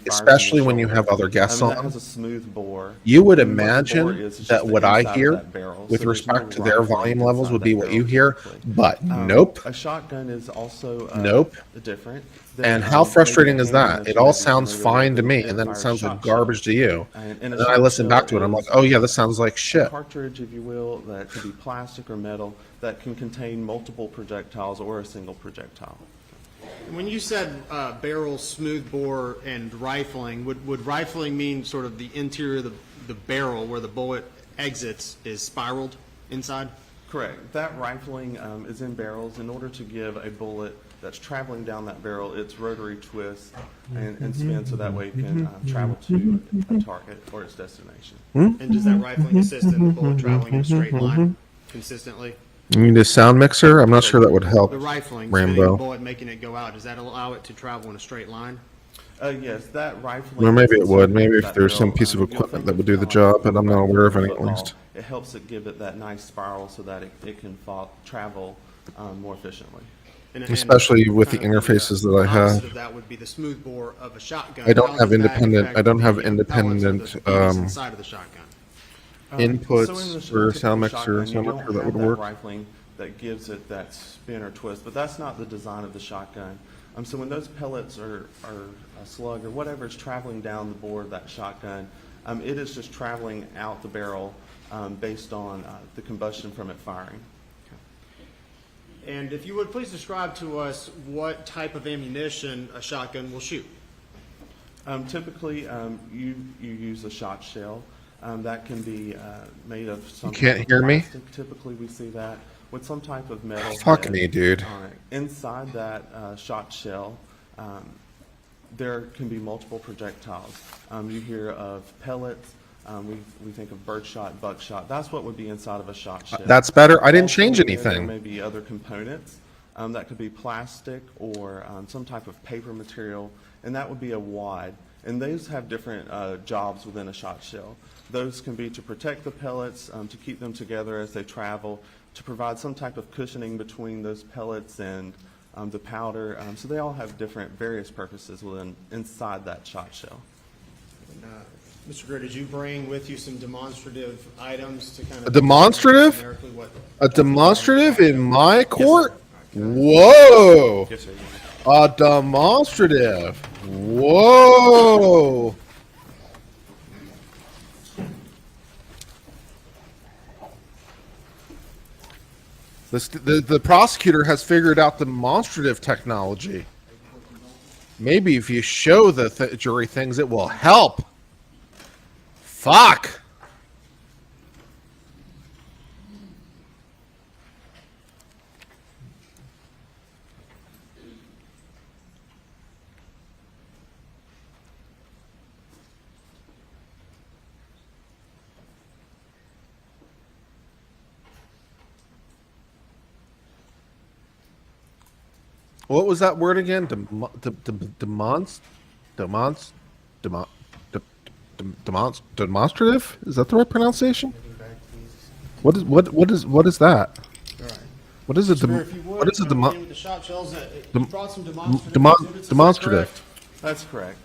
especially when you have other guests on. Has a smooth bore. You would And what the bore imagine is just that the what I inside of hear, that barrel. with So there's no respect to their rifling volume levels, inside would be that what barrel you hear, typically. but nope. A shotgun is also Nope. different. And how frustrating is that? It all sounds fine to me, and then it sounds like garbage to you. And then I listen back to it, I'm like, oh yeah, this sounds like A shit. cartridge, if you will, that could be plastic or metal that can contain multiple projectiles or a single projectile. When you said barrel, smooth bore, and rifling, would rifling mean sort of the interior of the barrel where the bullet exits is spiraled inside? Correct. That rifling is in barrels in order to give a bullet that's traveling down that barrel its rotary twist and spin so that way it can travel to a target or its destination. And does that rifling assist in the bullet traveling in a straight line consistently? You need a sound mixer? I'm not sure that would help, The rifling, spinning the Rambo. bullet, making it go out, does that allow it to travel in a straight line? Yes, that rifling. Or maybe it is would. something Maybe if that there's some will, piece of you'll think equipment that would do the like job, but I'm not aware of any at football. least. It helps it give it that nice spiral so that it can travel more efficiently. Especially with the interfaces that I Opposite have. of that would be the smooth bore of a shotgun. I don't How have does that independent. affect I don't have the pellets of independent the pieces inside of the shotgun? inputs for a sound mixer, so I'm you not don't sure that have would work. rifling that gives it that spin or twist, but that's not the design of the shotgun. So when those pellets or a slug or whatever is traveling down the bore of that shotgun, it is just traveling out the barrel based on the combustion from it firing. And if you would please describe to us what type of ammunition a shotgun will shoot. Typically, you use a shot shell. That can be made of some. You can't type of hear me? plastic. Typically, we see that with some type of metal. Fuck head me, dude. on it. Inside that shot shell, there can be multiple projectiles. You hear of pellets. We think of birdshot, buckshot. That's what would be inside of a shot shell. That's better. I didn't Also change in there, anything. There may be other components that could be plastic or some type of paper material, and that would be a wad. And those have different jobs within a shot shell. Those can be to protect the pellets, to keep them together as they travel, to provide some type of cushioning between those pellets and the powder. So they all have different various purposes inside that shot shell. Mr. Greer, did you bring with you some demonstrative items to kind of... A demonstrative? generically what- A demonstrative in my court? Whoa! Yes, sir. A demonstrative. Whoa! The prosecutor has figured out demonstrative technology. Maybe if you show the jury things, it will help. Fuck. What was that word again? Demonstrative? Is that the right pronunciation? What is that? What is it? What is a demonstrative? That's correct.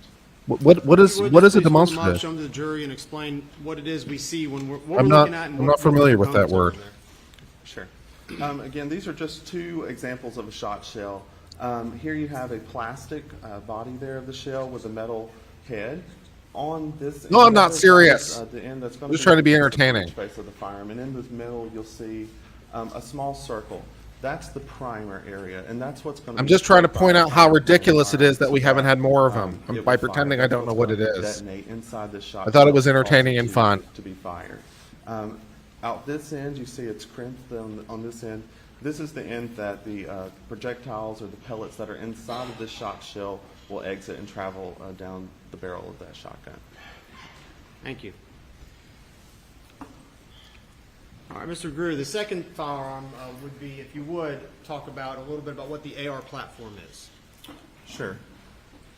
What is a demonstrative? Show them to the jury and explain what it is we see when we're I'm looking at. not familiar with that word. Sure. Again, these are just two examples of a shot shell. Here you have a plastic body there of the shell with a metal head. On this, No, I'm not serious. The end that's going I'm just trying to be entertaining. Face of the firearm, and in the middle you'll see a small circle. That's the primer area, and that's what's going to. I'm just trying to point out how ridiculous it is that we haven't had more of them by pretending I don't know what it is. Inside the shot I thought it was entertaining and fun. To be fired. Out this end, you see it's crimped on this end. This is the end that the projectiles or the pellets that are inside of this shot shell will exit and travel down the barrel of that shotgun. Thank you. All right, Mr. Greer, the second firearm would be, if you would, talk about a little bit about what the AR platform is. Sure.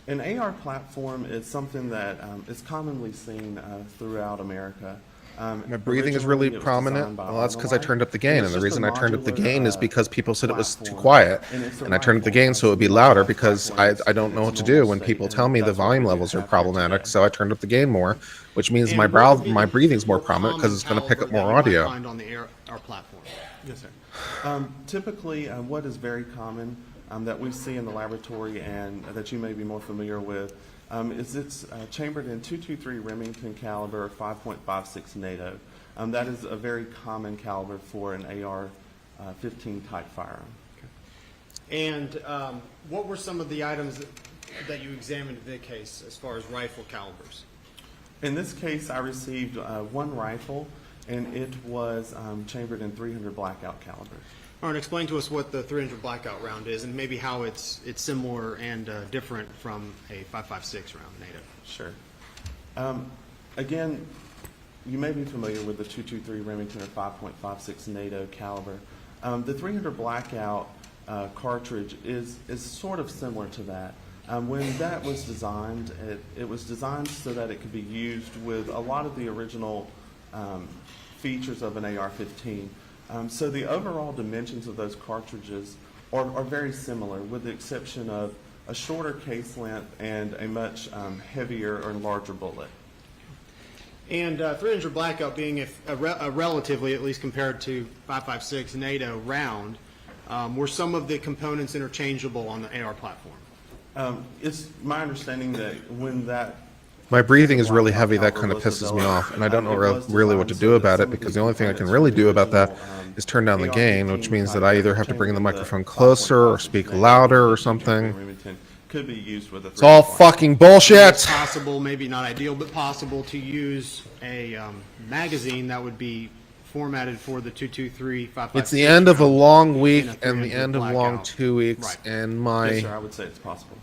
An AR platform is something that is commonly seen throughout America. My breathing is really prominent. Well, that's because I turned up the gain, and the reason I turned up the gain is because people said it was too quiet, and I turned up the gain so it would be louder because I don't know what to do when people tell me the volume levels are problematic, so I turned up the gain more, which means my breathing's more prominent because it's going to pick up more audio. On the AR platform. Yes, sir. Typically, what is very common that we see in the laboratory and that you may be more familiar with is it's chambered in .223 Remington caliber, 5.56 NATO. That is a very common caliber for an AR-15 type firearm. Okay. And what were some of the items that you examined in the case as far as rifle calibers? In this case, I received one rifle, and it was chambered in .300 blackout caliber. All right, explain to us what the .300 blackout round is, and maybe how it's similar and different from a .556 round NATO. Sure. Again, you may be familiar with the .223 Remington or 5.56 NATO caliber. The .300 blackout cartridge is sort of similar to that. When that was designed, it was designed so that it could be used with a lot of the original features of an AR-15. So the overall dimensions of those cartridges are very similar, with the exception of a shorter case length and a much heavier or larger bullet. And .300 blackout being a relatively, at least compared to 5.56 NATO round, were some of the components interchangeable on the AR platform? It's my understanding that when that My breathing is really heavy. That kind of pisses me off, and I don't know really what to do about it, because the only thing I can really do about that is turn down the gain, which means that I either have to bring the microphone closer or speak louder or something. could be used with a. It's all fucking bullshit. It's possible, maybe not ideal, but possible to use a magazine that would be formatted for the 223 5.56. It's the end of a long week and the end of a long 2 weeks, and my Yes, sir, I would say it's possible.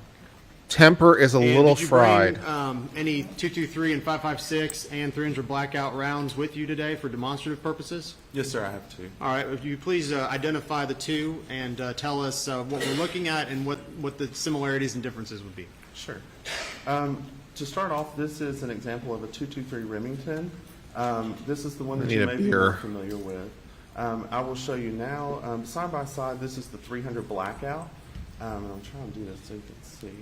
temper is a little did you fried. Bring, any 223 and 5.56 and 300 blackout rounds with you today for demonstrative purposes? Yes, sir, I have two. All right, if you please identify the two and tell us what we're looking at and what the similarities and differences would be. Sure. To start off, this is an example of a 223 Remington. This is the one that you may be more familiar with. I will show you now. Side by side, this is the 300 blackout. And I'm trying to do this so you can see.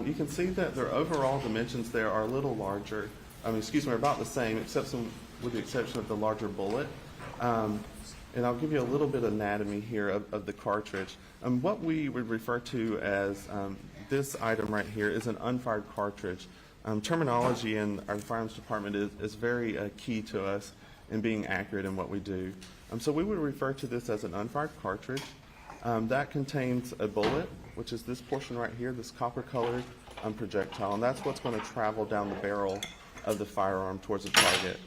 You can see that their overall dimensions there are a little larger. Excuse me, are about the same, with the exception of the larger bullet. And I'll give you a little bit of anatomy here of the cartridge. What we would refer to as this item right here is an unfired cartridge. Terminology in our firearms department is very key to us in being accurate in what we do. So we would refer to this as an unfired cartridge. That contains a bullet, which is this portion right here, this copper-colored projectile, and that's what's going to travel down the barrel of the firearm towards the target.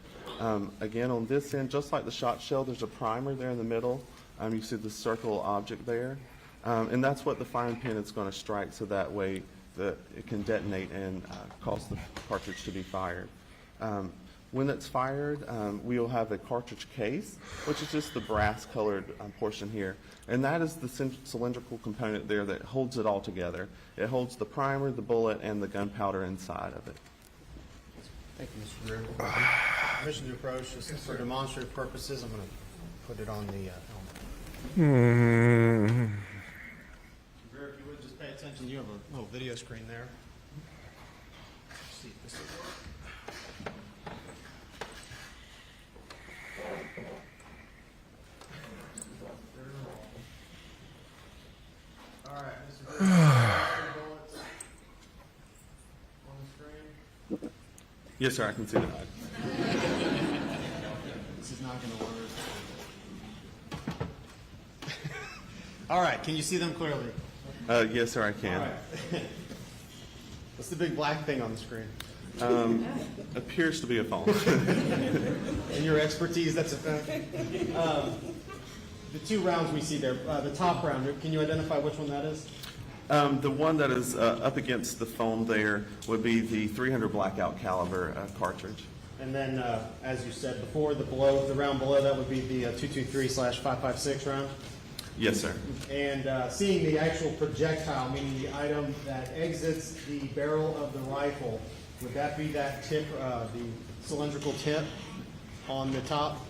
Again, on this end, just like the shot shell, there's a primer there in the middle. You see the circle object there, and that's what the firing pin is going to strike, so that way that it can detonate and cause the cartridge to be fired. When it's fired, we'll have a cartridge case, which is just the brass-colored portion here. And that is the cylindrical component there that holds it all together. It holds the primer, the bullet, and the gunpowder inside of it. Thank you, Mr. Greer. Permission to approach, just for demonstrative purposes, I'm going to put it on the helmet. Greer, if you would just pay attention, you have a little video screen there. Let's see if this will work. All right, Mr. Greer, bullets on the screen. Yes, sir, I can see the HUD. This is not going to work. All right, can you see them clearly? Yes, sir, I can. All right. What's the big black thing on the screen? Appears to be a phone. In your expertise, that's a fact. The two rounds we see there, the top round, can you identify which one that is? The one that is up against the phone there would be the 300 blackout caliber cartridge. And then, as you said before, the round below that would be the 223/556 round. Yes, sir. And seeing the actual projectile, meaning the item that exits the barrel of the rifle, would that be that tip, the cylindrical tip on the top?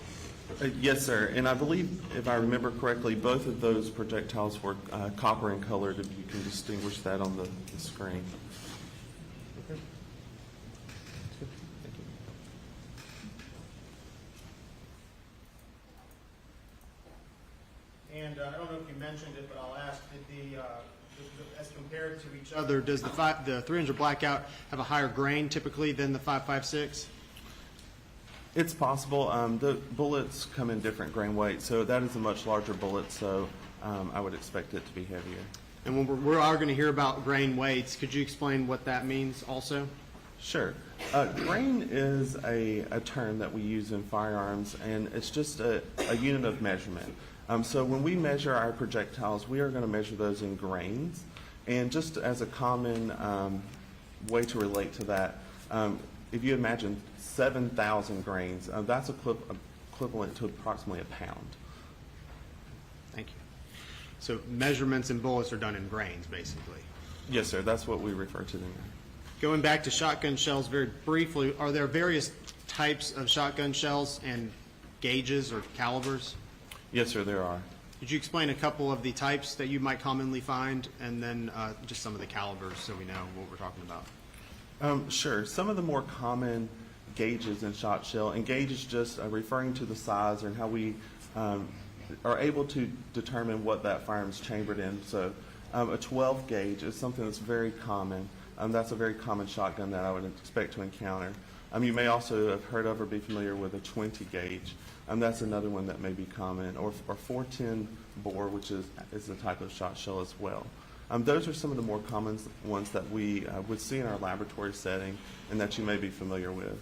Yes, sir. And I believe, if I remember correctly, both of those projectiles were copper in color. If you can distinguish that on the screen. Okay. Thank you. And I don't know if you mentioned it, but I'll ask, as compared to each other, does the 300 blackout have a higher grain typically than the 556? It's possible. The bullets come in different grain weights, so that is a much larger bullet, so I would expect it to be heavier. And when we are going to hear about grain weights, could you explain what that means also? Sure. Grain is a term that we use in firearms, and it's just a unit of measurement. So when we measure our projectiles, we are going to measure those in grains. And just as a common way to relate to that, if you imagine 7,000 grains, that's equivalent to approximately a pound. Thank you. So measurements in bullets are done in grains, basically. Yes, sir. That's what we refer to them. Going back to shotgun shells very briefly, are there various types of shotgun shells and gauges or calibers? Yes, sir, there are. Could you explain a couple of the types that you might commonly find, and then just some of the calibers so we know what we're talking about? Sure. Some of the more common gauges in shot shell, and gauge is just referring to the size and how we are able to determine what that firearm's chambered in. So a 12 gauge is something that's very common. That's a very common shotgun that I would expect to encounter. You may also have heard of or be familiar with a 20 gauge. That's another one that may be common, or 410 bore, which is a type of shot shell as well. Those are some of the more common ones that we would see in our laboratory setting and that you may be familiar with.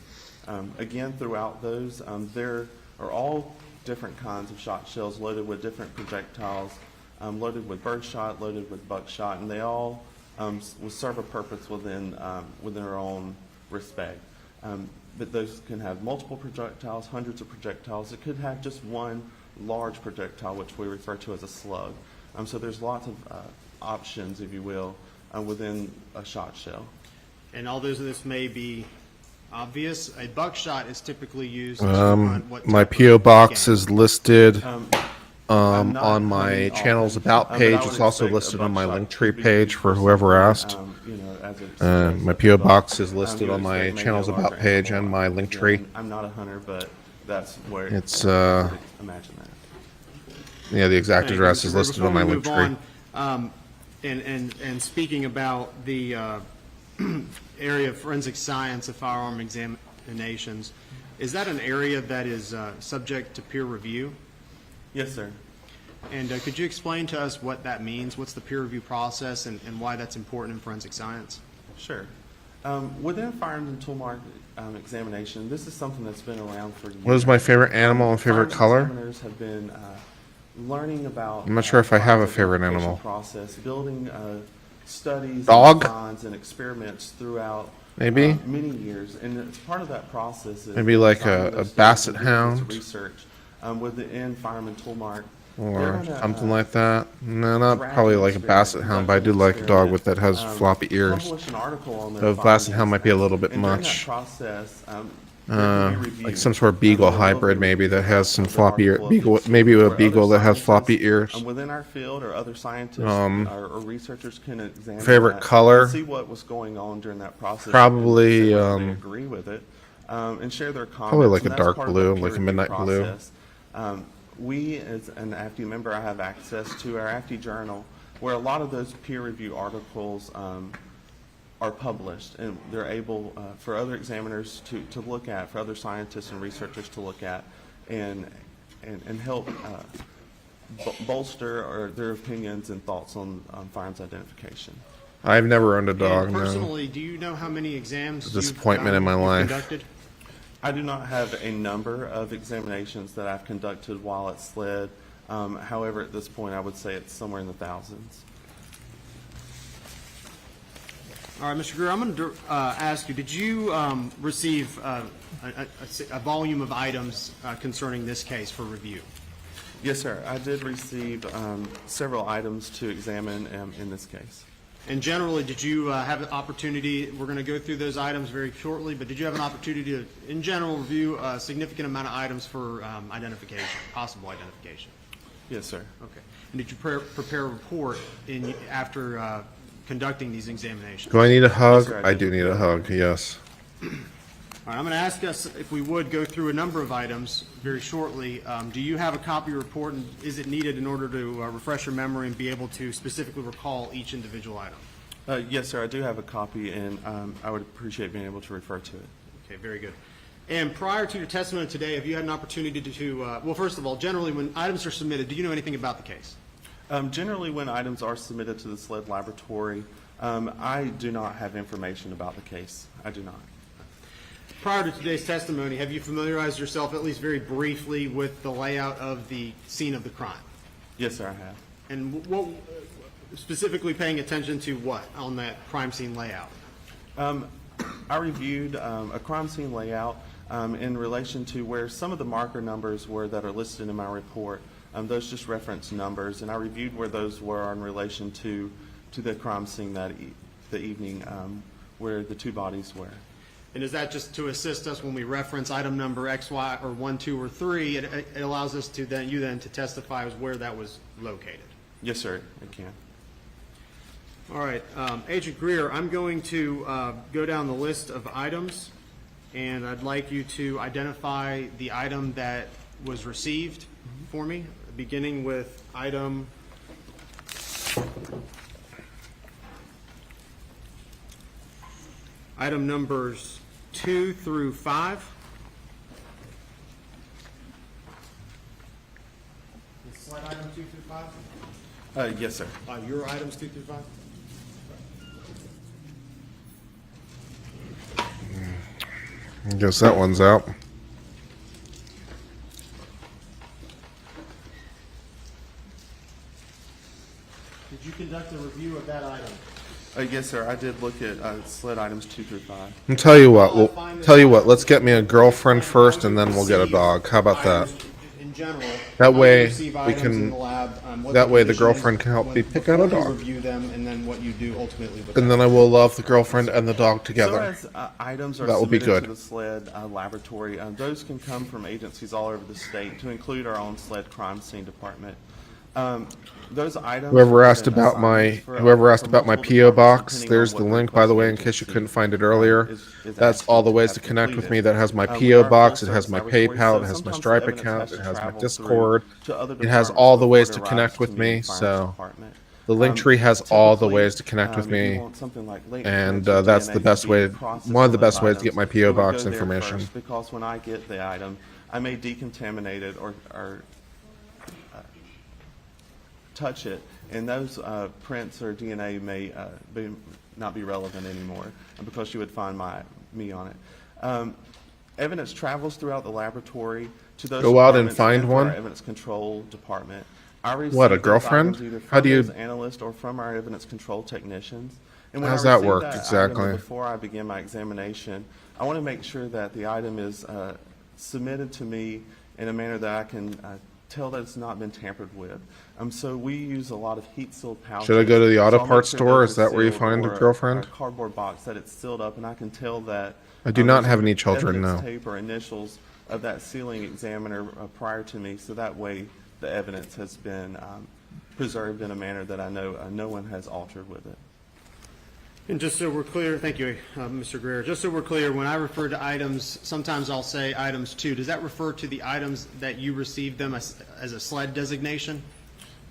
Again, throughout those, there are all different kinds of shot shells loaded with different projectiles, loaded with birdshot, loaded with buckshot, and they all will serve a purpose within their own respect. But those can have multiple projectiles, hundreds of projectiles. It could have just one large projectile, which we refer to as a slug. So there's lots of options, if you will, within a shot shell. And although this may be obvious, a buckshot is typically used to hunt what my P.O. box is listed on my channel's about page. It's also listed on my Linktree page for whoever asked. My P.O. box is listed on my channel's about page and my Linktree. I'm not a hunter, but that's where it's imagine that. Yeah, the exact address is listed on my Linktree. And speaking about the area of forensic science of firearm examinations, is that an area that is subject to peer review? Yes, sir. And could you explain to us what that means? What's the peer review process and why that's important in forensic science? Sure. Within firearms and tool mark examination, this is something that's been around for years. What is my favorite animal and favorite color? Examiners have been learning about. I'm not sure if I have a favorite animal. Process, building studies, dog, designs, and experiments throughout maybe many years, and it's part of that process. Is maybe like a basset hound. Research within firearm tool mark. Or something like that. No, not probably like a basset hound, but I do like a dog with that has floppy ears. The basset hound might be a little bit much. Like some sort of beagle hybrid, maybe that has some floppy ear. Beagle, maybe a beagle that has floppy ears. Within our field, or other scientists or researchers can examine favorite that color. And see what was going on during that process. Probably they agree with it and share their comments. Probably like a dark blue, like a midnight blue. We, as an AFTI member, I have access to our AFTI journal, where a lot of those peer review articles are published, and they're able for other examiners to look at, for other scientists and researchers to look at, and help bolster or their opinions and thoughts on firearms identification. I've never owned a dog. And No. personally, do you know how many exams? It's a disappointment in my life. Conducted? I do not have a number of examinations that I've conducted while at SLED. However, at this point, I would say it's somewhere in the thousands. All right, Mr. Greer, I'm going to ask you, did you receive a volume of items concerning this case for review? Yes, sir. I did receive several items to examine in this case. And generally, did you have an opportunity, we're going to go through those items very shortly, but did you have an opportunity to, in general, review a significant amount of items for identification, possible identification? Yes, sir. Okay. And did you prepare a report after conducting these examinations? Do I need a hug? Yes, sir, I do need a hug, yes. All right, I'm going to ask us if we would go through a number of items very shortly. Do you have a copy of your report, and is it needed in order to refresh your memory and be able to specifically recall each individual item? Yes, sir. I do have a copy, and I would appreciate being able to refer to it. Okay, very good. And prior to your testimony today, have you had an opportunity to well, first of all, generally when items are submitted, do you know anything about the case? Generally, when items are submitted to the SLED laboratory, I do not have information about the case. I do not. Prior to today's testimony, have you familiarized yourself, at least very briefly, with the layout of the scene of the crime? Yes, sir, I have. And what, specifically paying attention to what on that crime scene layout? I reviewed a crime scene layout in relation to where some of the marker numbers were that are listed in my report. Those just reference numbers, and I reviewed where those were in relation to the crime scene the evening where the two bodies were. And is that just to assist us when we reference item number X, Y, or 1, 2, or 3? It allows us to then to testify as where that was located. Yes, sir, it can. All right, Agent Greer, I'm going to go down the list of items, and I'd like you to identify the item that was received for me, beginning with item numbers 2 through 5. The slide item 2 through 5? Yes, sir. Your items 2 through 5? I guess that one's out. Did you conduct a review of that item? Yes, sir. I did look at SLED items 2 through 5. I'll tell you what. Let's get me a girlfriend first, and then we'll get a dog. How about that? In general, That way receive we items can. in the lab, what That way the condition is, girlfriend can help me pick out a when you dog. review them, and then what you do ultimately with And then I will love the girlfriend and the dog together. So as items are That will be submitted good. to the SLED laboratory, those can come from agencies all over the state, to include our own SLED crime scene department. Those items. Whoever asked about my PO box, there's the link, by the way, in case you couldn't find it earlier. That's all the ways to connect with me. That has my PO box, it has my PayPal, it has my Stripe account, it has my Discord. It has all the ways to connect with me. So the link tree has all the ways to connect with me, and that's the best way. One of the best ways to get my PO box information. Because when I get the item, I may decontaminate it or touch it, and those prints or DNA may not be relevant anymore, because you would find me on it. Evidence travels throughout the laboratory to those. Go out and departments find to one? Our evidence control department. I receive What, a those girlfriend? items either How from do you- those analysts or from our evidence control technicians. And when How's I that receive work item exactly? Before I begin my examination, I want to make sure that the item is submitted to me in a manner that I can tell that it's not been tampered with. So we use a lot of heat-sealed pouches. Should I go to the auto So I'll parts make sure store? those Is that are where you sealed, find a or girlfriend? a cardboard box that it's sealed up, and I can tell that. I do not there's have any children, evidence no. tape or initials of that sealing examiner prior to me, so that way the evidence has been preserved in a manner that I know no one has altered with it. And just so we're clear, thank you, Mr. Greer. Just so we're clear, when I refer to items, sometimes I'll say items 2. Does that refer to the items that you received them as a SLED designation?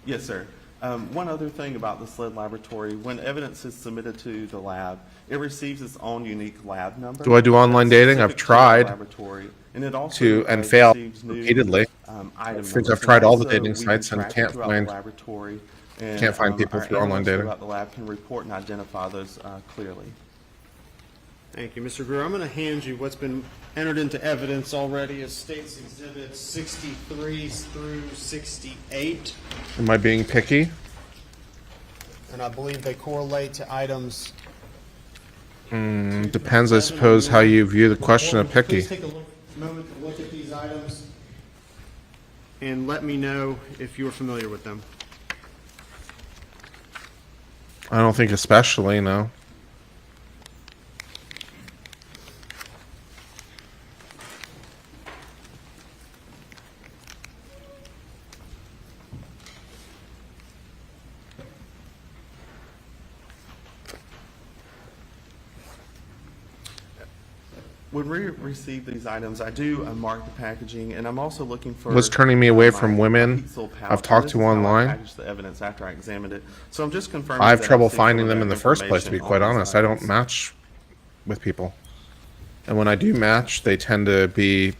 Yes, sir. One other thing about the SLED laboratory, when evidence is submitted to the lab, it receives its own unique lab number. Do I do online dating? I've specific to the tried laboratory, and it also, to and failed receives new, repeatedly. item I've numbers. tried And all the also, dating we can sites and track it can't throughout find the laboratory, and, people our through online analysts dating. throughout the lab can report and identify those clearly. Thank you, Mr. Greer. I'm going to hand you what's been entered into evidence already as States Exhibits 63 through 68. Am I being picky? And I believe they correlate to items. Depends, I suppose, how you view the question of picky. Please take a moment to look at these items and let me know if you're familiar with them. I don't think especially, no. When we receive these items, I do mark the packaging, and I'm also looking for What's turning me away from my women pixel pouch. I've talked This to is how I online. package the evidence after I examined it. So I'm just confirming I have that trouble see finding full them in the first place, to be quite information on honest. these I don't items. match with people. And when I do match, they tend to be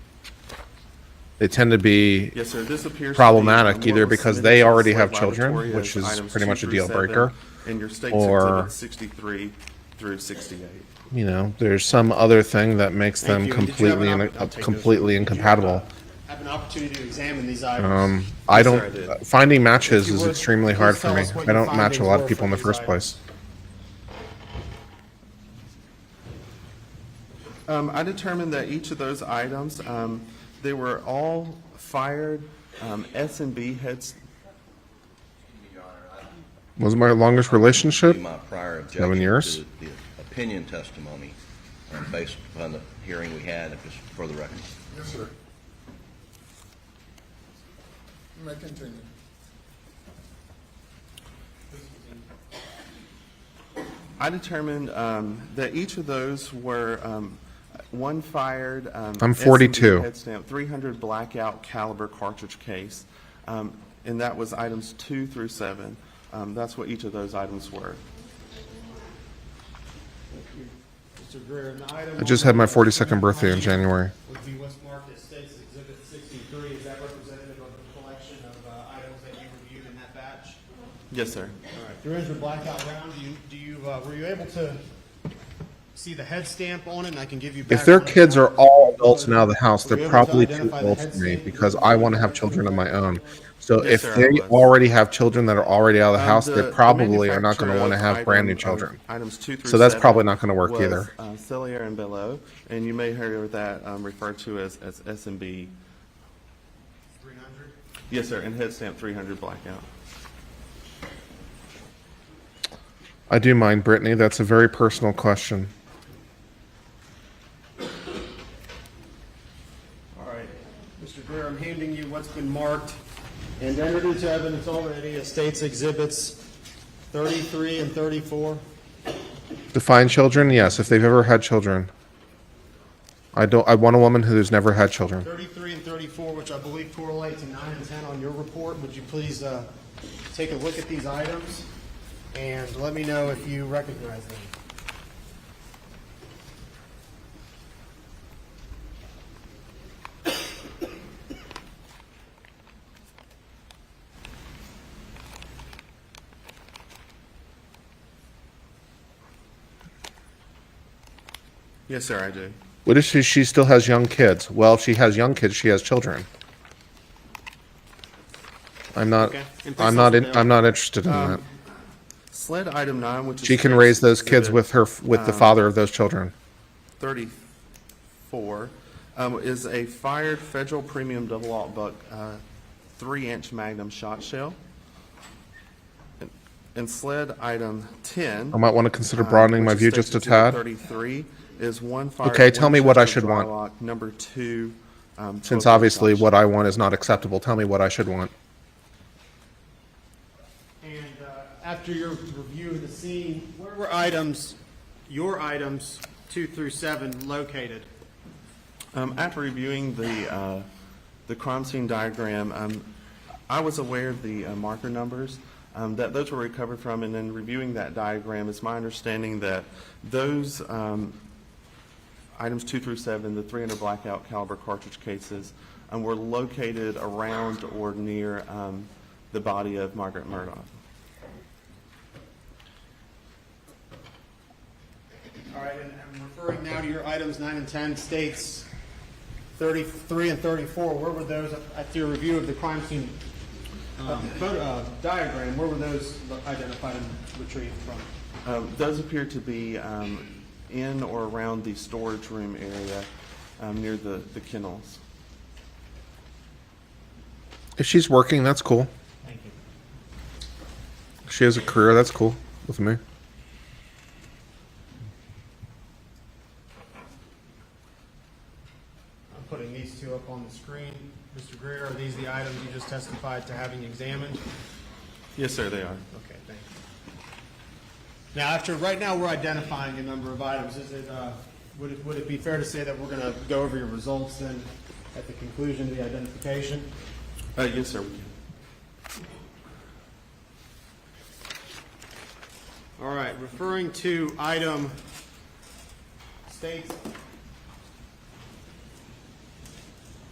Yes, sir. This appears problematic, to be, either what was because submitted they to the already SLED have children, laboratory which as is items pretty 2 much a through deal 7, breaker, and your States or Exhibits 63 through 68. you know, there's some other thing that makes them Thank you. And did you have completely incompatible. Have an opportunity to examine these items. I Yes, don't. sir, I did. Finding matches If you is would, extremely hard please for tell me. us what I your don't match a lot findings of people in were the for first these place. I determined that each of those items, they were all fired S&B heads. Was my longest relationship? My prior 7 objection years. to the opinion testimony based upon the hearing we had, just for the record. Yes, sir. You may continue. I determined that each of those were one fired. I'm 42. Head stamp 300 blackout caliber cartridge case, and that was items 2 through 7. That's what each of those items were. Mr. Greer, an item I just had my 42nd birthday in January. would be what's marked as States Exhibit 63. Is that representative of the collection of items that you reviewed in that batch? Yes, sir. All right. 300 blackout round. Were you able to see the head stamp on it? And I can give you. If their background. kids are all adults and out of the house, Were they're you able to probably too identify the old head for me stamp? because I want to have children of my own. So Yes, if sir, I they was. already have children that are already out of the house, The- they the probably are not going to want to manufacturer have brand new of children. Items 2 through So that's 7 probably not going to work was, either. Cellier and Below, and you may hear that referred to as S&B. 300. Yes, sir, and head stamp 300 blackout. I do mind, Brittany. That's a very personal question. All right, Mr. Greer, I'm handing you what's been marked and entered into evidence already as States Exhibits 33 and 34. Define children? Yes, if they've ever had children. I want a woman who's never had children. 33 and 34, which I believe correlate to 9 and 10 on your report. Would you please take a look at these items and let me know if you recognize them? Yes, sir, I do. What if she still has young kids? Well, if she has young kids, she has children. I'm not. Okay. And I'm please not. also I'm not interested in that. SLED item 9, which is She can States raise those kids Exhibit, with the father of those children. 34, is a fired federal premium double aught buck 3-inch Magnum shot shell. And SLED item 10. I might want to consider broadening my which is view States just a Exhibit tad. 33 is one fired. Okay, tell me what I Winchester should want. Drylock number 2. Since obviously what I want is not acceptable, tell me what I should want. And after your review of the scene, where were items, your items 2 through 7 located? After reviewing the crime scene diagram, I was aware of the marker numbers. that those were recovered from, and then reviewing that diagram, it's my understanding that those items 2 through 7, the 300 blackout caliber cartridge cases, were located around or near the body of Margaret Murdaugh. All right, and I'm referring now to your items 9 and 10, states 33 and 34. Where were those, after your review of the crime scene diagram, where were those identified and retrieved from? Those appear to be in or around the storage room area near the kennels. If she's working, that's cool. Thank you. If she has a career, that's cool with me. I'm putting these two up on the screen. Mr. Greer, are these the items you just testified to having examined? Yes, sir, they are. Okay, thank you. Now, right now we're identifying a number of items. Would it be fair to say that we're going to go over your results then at the conclusion of the identification? Yes, sir, we can. All right, referring to item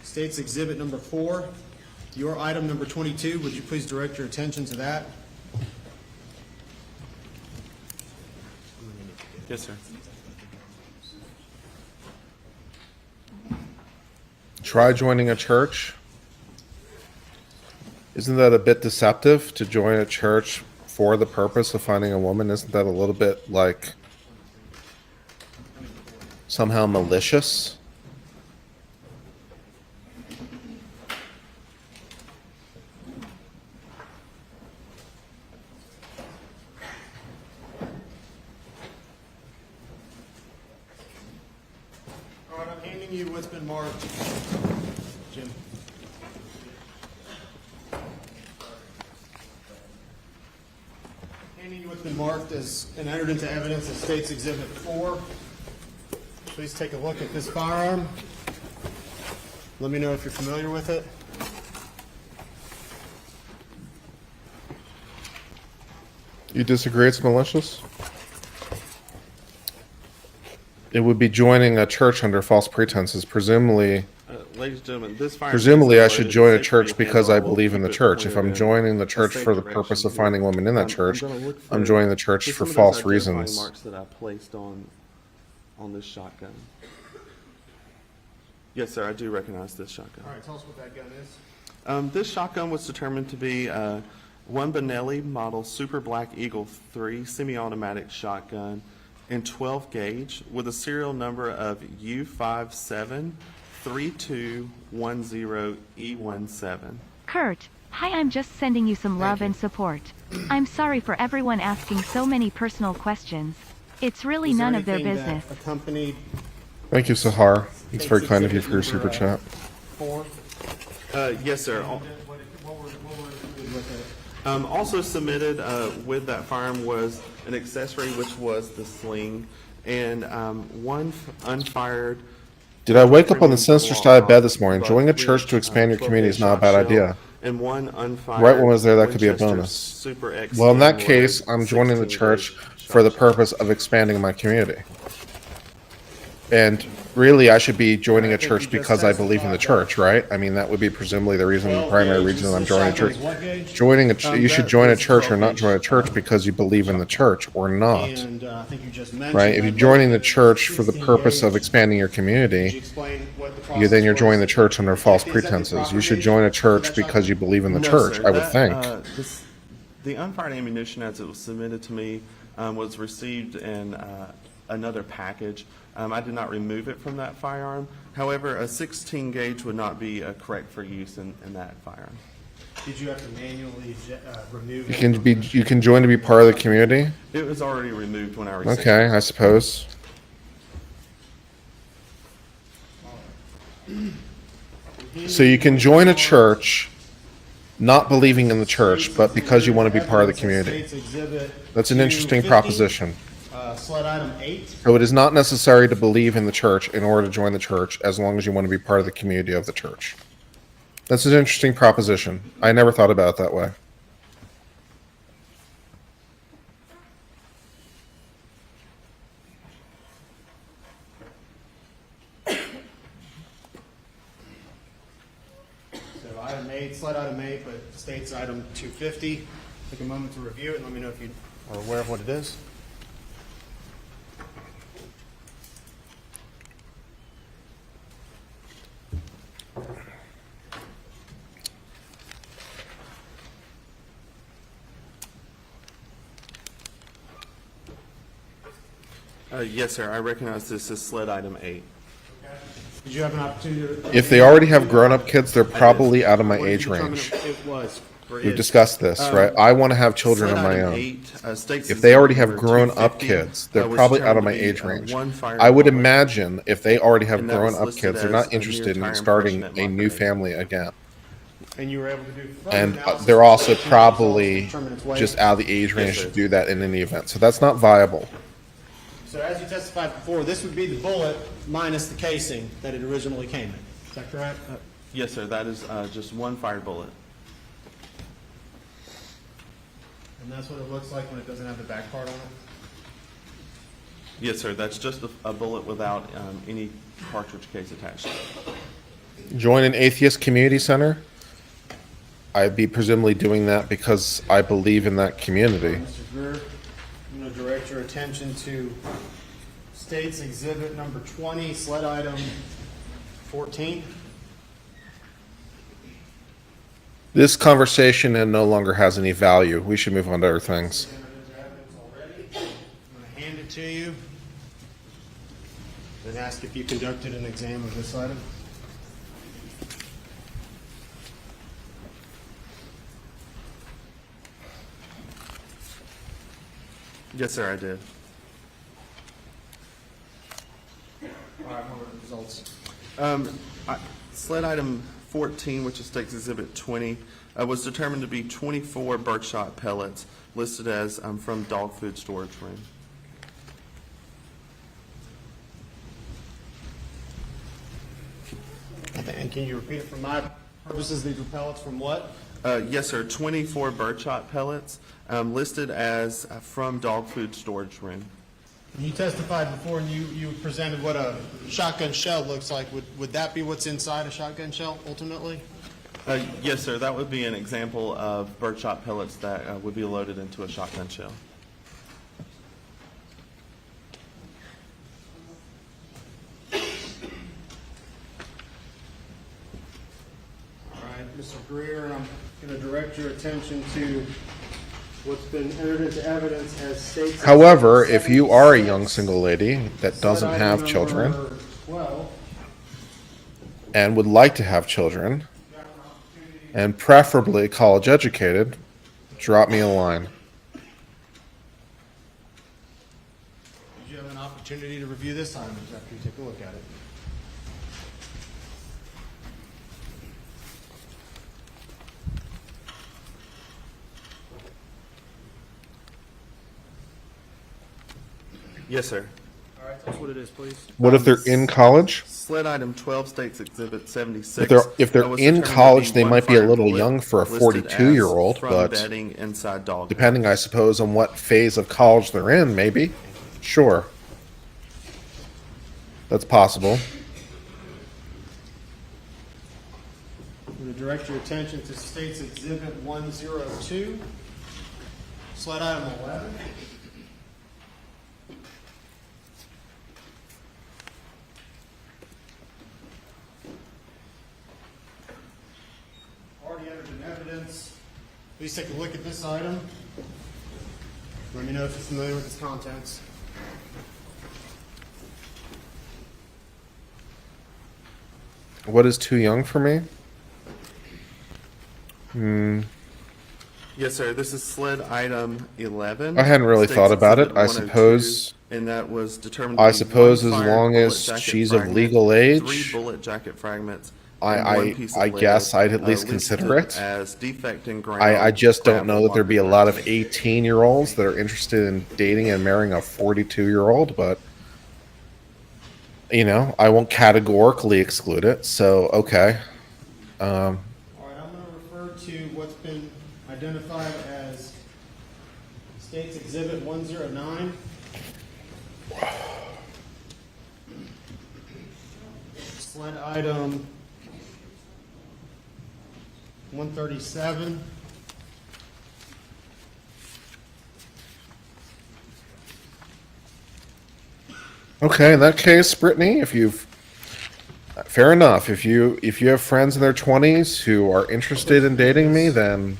State's Exhibit number 4, your item number 22, would you please direct your attention to that? Yes, sir. Try joining a church. Isn't that a bit deceptive to join a church for the purpose of finding a woman? Isn't that a little bit like somehow malicious? All right, I'm handing you what's been marked. Jim. Handing you what's been marked as and entered into evidence as State's Exhibit 4. Please take a look at this firearm. Let me know if you're familiar with it. You disagree it's malicious? It would be joining a church under false pretenses. Presumably, Ladies and gentlemen, this firearm presumably I should join a church because I believe in the church. If I'm joining the church for the purpose of finding women in that church, I'm joining the church for false reasons. Marks that I placed on this shotgun. Yes, sir, I do recognize this shotgun. All right, tell us what that gun is. This shotgun was determined to be one Benelli model Super Black Eagle 3 semi-automatic shotgun in 12 gauge with a serial number of U573210E17. Kurt, hi, I'm just sending you some love and support. I'm sorry for everyone asking so many personal questions. It's really none of their business. Thank you, Sahar. It's very kind of you for your super chat. 4. Yes, sir. Also submitted with that firearm was an accessory, which was the sling, and one unfired. Did I wake up on the sinister side of bed this morning? Joining a church to expand your community is not a bad idea. And one unfired. Right when I was there, that could be a bonus. Super X Well, in that case, I'm joining the church for the purpose of expanding my community. And really, I should be joining a church because I believe in the church, right? I mean, that would be presumably the primary reason I'm joining a church. You should join a church or not join a church because you believe in the church or not, right? If you're joining the church for the purpose of expanding your community, then you're joining the church under false pretenses. You should join a church because you believe in the church, I would think. The unfired ammunition, as it was submitted to me, was received in another package. I did not remove it from that firearm. However, a 16 gauge would not be correct for use in that firearm. Did you have to manually remove it? You can join to be part of the community? It was already removed when I received it. Okay, I suppose. So you can join a church not believing in the church, but because you want to be part of the community. That's an interesting proposition. SLED item 8. So it is not necessary to believe in the church in order to join the church as long as you want to be part of the community of the church. That's an interesting proposition. I never thought about it that way. item 8, slide item 8, but states item 250. Take a moment to review it and let me know if you are aware of what it is. Yes, sir. I recognize this as SLED item 8. Did you have an opportunity to... If they already have grown-up kids, they're probably out of my age range. It was. We've discussed this, right? I want to have children of my own. If they already have grown-up kids, they're probably out of my age range. I would imagine if they already have grown-up kids, they're not interested in starting a new family again. And you were able to do... And they're also probably just out of the age range to do that in any event. So that's not viable. So as you testified before, this would be the bullet minus the casing that it originally came in. Is that correct? Yes, sir. That is just one fired bullet. And that's what it looks like when it doesn't have the back part on it? Yes, sir. That's just a bullet without any cartridge case attached to it. Join an atheist community center? I'd be presumably doing that because I believe in that community. Mr. Greer, I'm going to direct your attention to State's Exhibit number 20, SLED item 14. This conversation no longer has any value. We should move on to other things. I'm going to hand it to you and ask if you conducted an exam of this item. Yes, sir, I did. All right, what were the results? SLED item 14, which is State's Exhibit 20, was determined to be 24 birdshot pellets listed as from dog food storage room. And can you repeat it for my purposes? These were pellets from what? Yes, sir. 24 birdshot pellets listed as from dog food storage room. You testified before and you presented what a shotgun shell looks like. Would that be what's inside a shotgun shell ultimately? Yes, sir. That would be an example of birdshot pellets that would be loaded into a shotgun shell. All right, Mr. Greer, I'm going to direct your attention to what's been entered into evidence as states. However, if you are a young single lady that doesn't have children 12, and would like to have children, and preferably college educated, drop me a line. did you have an opportunity to review this item after you take a look at it? Yes, sir. All right, tell us what it is, please. What if they're in college? SLED item 12, States Exhibit 76. If they're in college, they might be a little young for a 42-year-old, but bedding inside dog. depending, I suppose, on what phase of college they're in, maybe. Sure. That's possible. I'm going to direct your attention to State's Exhibit 102, slide item 11. Already entered in evidence. Please take a look at this item. Let me know if you're familiar with its contents. What is too young for me? Yes, sir. This is SLED item 11. I hadn't really States thought about it. Exhibit I 102, suppose. And that was determined to I be suppose one as fired long bullet as jacket she's of fragment, legal age, 3 bullet jacket fragments. and one I piece of I lead, guess I'd at least listed consider it. as defect in ground. I just don't know gravel that there'd be a lot of 18-year-olds that are interested in dating and marrying a 42-year-old, but you know, I won't categorically exclude it. So okay. All right, I'm going to refer to what's been identified as State's Exhibit 109. SLED item 137. Okay, in that case, Brittany, fair enough. If you have friends in their 20s who are interested in dating me, then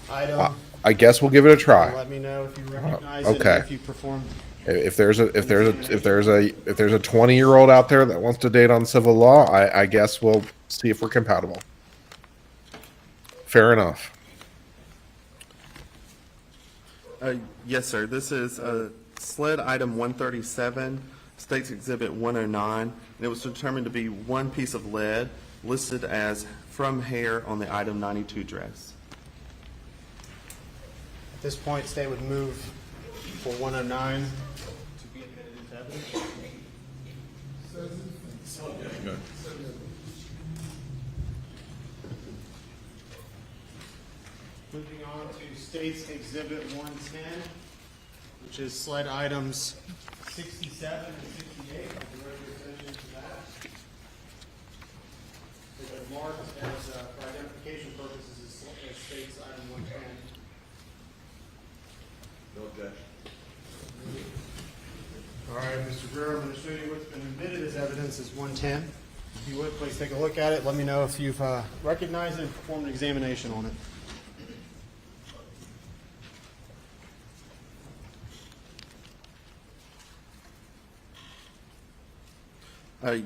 I guess we'll give it a try. Let me know if you recognize okay. it, if you perform. If there's a 20-year-old out there that wants to date Uncivil Law, I guess we'll see if we're compatible. Fair enough. Yes, sir. This is SLED item 137, State's Exhibit 109, and it was determined to be one piece of lead listed as from hair on the item 92 dress. At this point, State would move for 109 to be admitted into evidence. Moving on to State's Exhibit 110, which is SLED items 67 and 68. I can direct your attention to that. They're marked as, for identification purposes, as State's item 110. No objection. All right, Mr. Greer, I'm going to show you what's been admitted as evidence as 110. If you would, please take a look at it. Let me know if you've recognized it and performed an examination on it.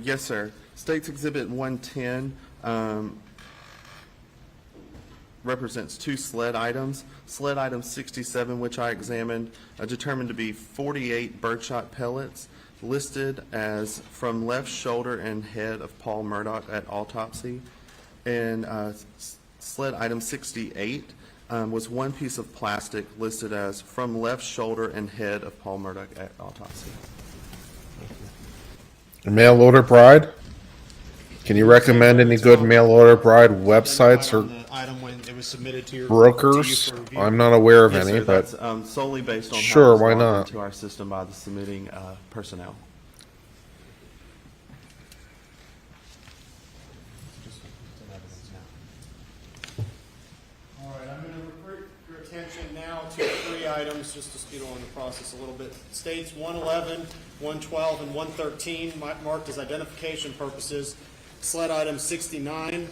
Yes, sir. State's Exhibit 110 represents two SLED items. SLED item 67, which I examined, determined to be 48 birdshot pellets listed as from left shoulder and head of Paul Murdaugh at autopsy. And SLED item 68 was one piece of plastic listed as from left shoulder and head of Paul Murdaugh at autopsy. Mail order bride? Can you recommend any good mail order bride websites or item when it was submitted to your brokers? I'm not aware of any, sir, but that's solely based on sure, how it's why logged not? into our system by the submitting personnel. All right, I'm going to refer your attention now to three items just to speed along the process a little bit. States 111, 112, and 113 marked as identification purposes. SLED items 69,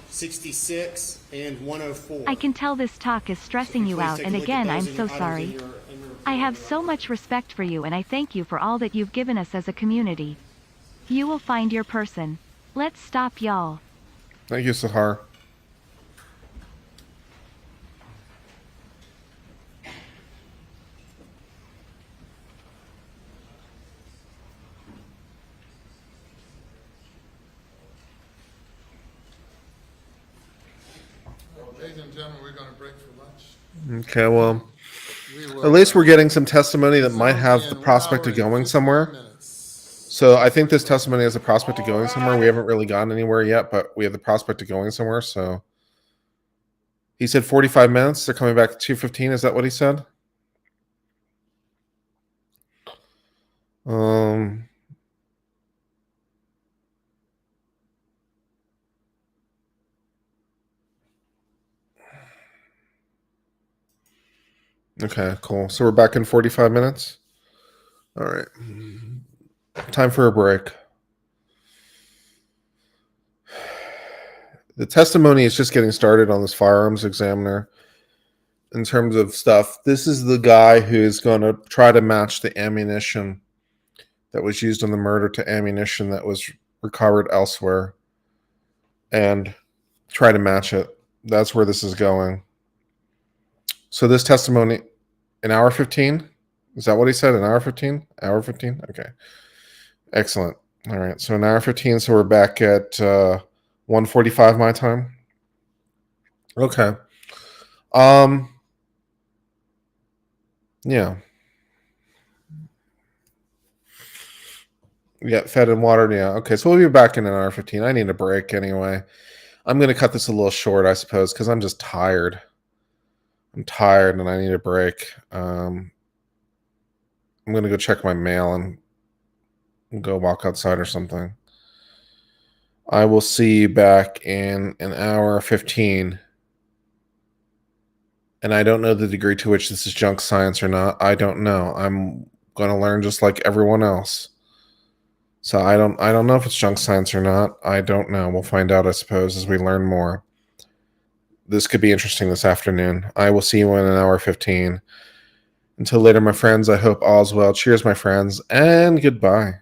66, and 104. I can tell this talk is stressing you out, and again, I'm so sorry. I have so much respect for you, and I thank you for all that you've given us as a community. You will find your person. Let's stop, y'all. Thank you, Sahar. Ladies and gentlemen, we're going to break for lunch. Okay, well, at least we're getting some testimony that might have the prospect of going somewhere. So I think this testimony has a prospect of going somewhere. We haven't really gotten anywhere yet, but we have the prospect of going somewhere. So he said 45 minutes. They're coming back at 2:15. Is that what he said? Okay, cool. So we're back in 45 minutes. All right. Time for a break. The testimony is just getting started on this firearms examiner in terms of stuff. This is the guy who is going to try to match the ammunition that was used on the murder to ammunition that was recovered elsewhere and try to match it. That's where this is going. So this testimony, an hour 15? Is that what he said? An hour 15? Hour 15? Okay. Excellent. All right. So an hour 15. So we're back at 1:45 my time. Okay. Yeah. Yeah, fed and watered. Yeah. Okay. So we'll be back in an hour 15. I need a break anyway. I'm going to cut this a little short, I suppose, because I'm just tired. I'm tired and I need a break. I'm going to go check my mail and go walk outside or something. I will see you back in an hour 15. And I don't know the degree to which this is junk science or not. I don't know. I'm going to learn just like everyone else. So I don't know if it's junk science or not. I don't know. We'll find out, I suppose, as we learn more. This could be interesting this afternoon. I will see you in an hour 15. Until later, my friends, I hope all's well. Cheers, my friends, and goodbye.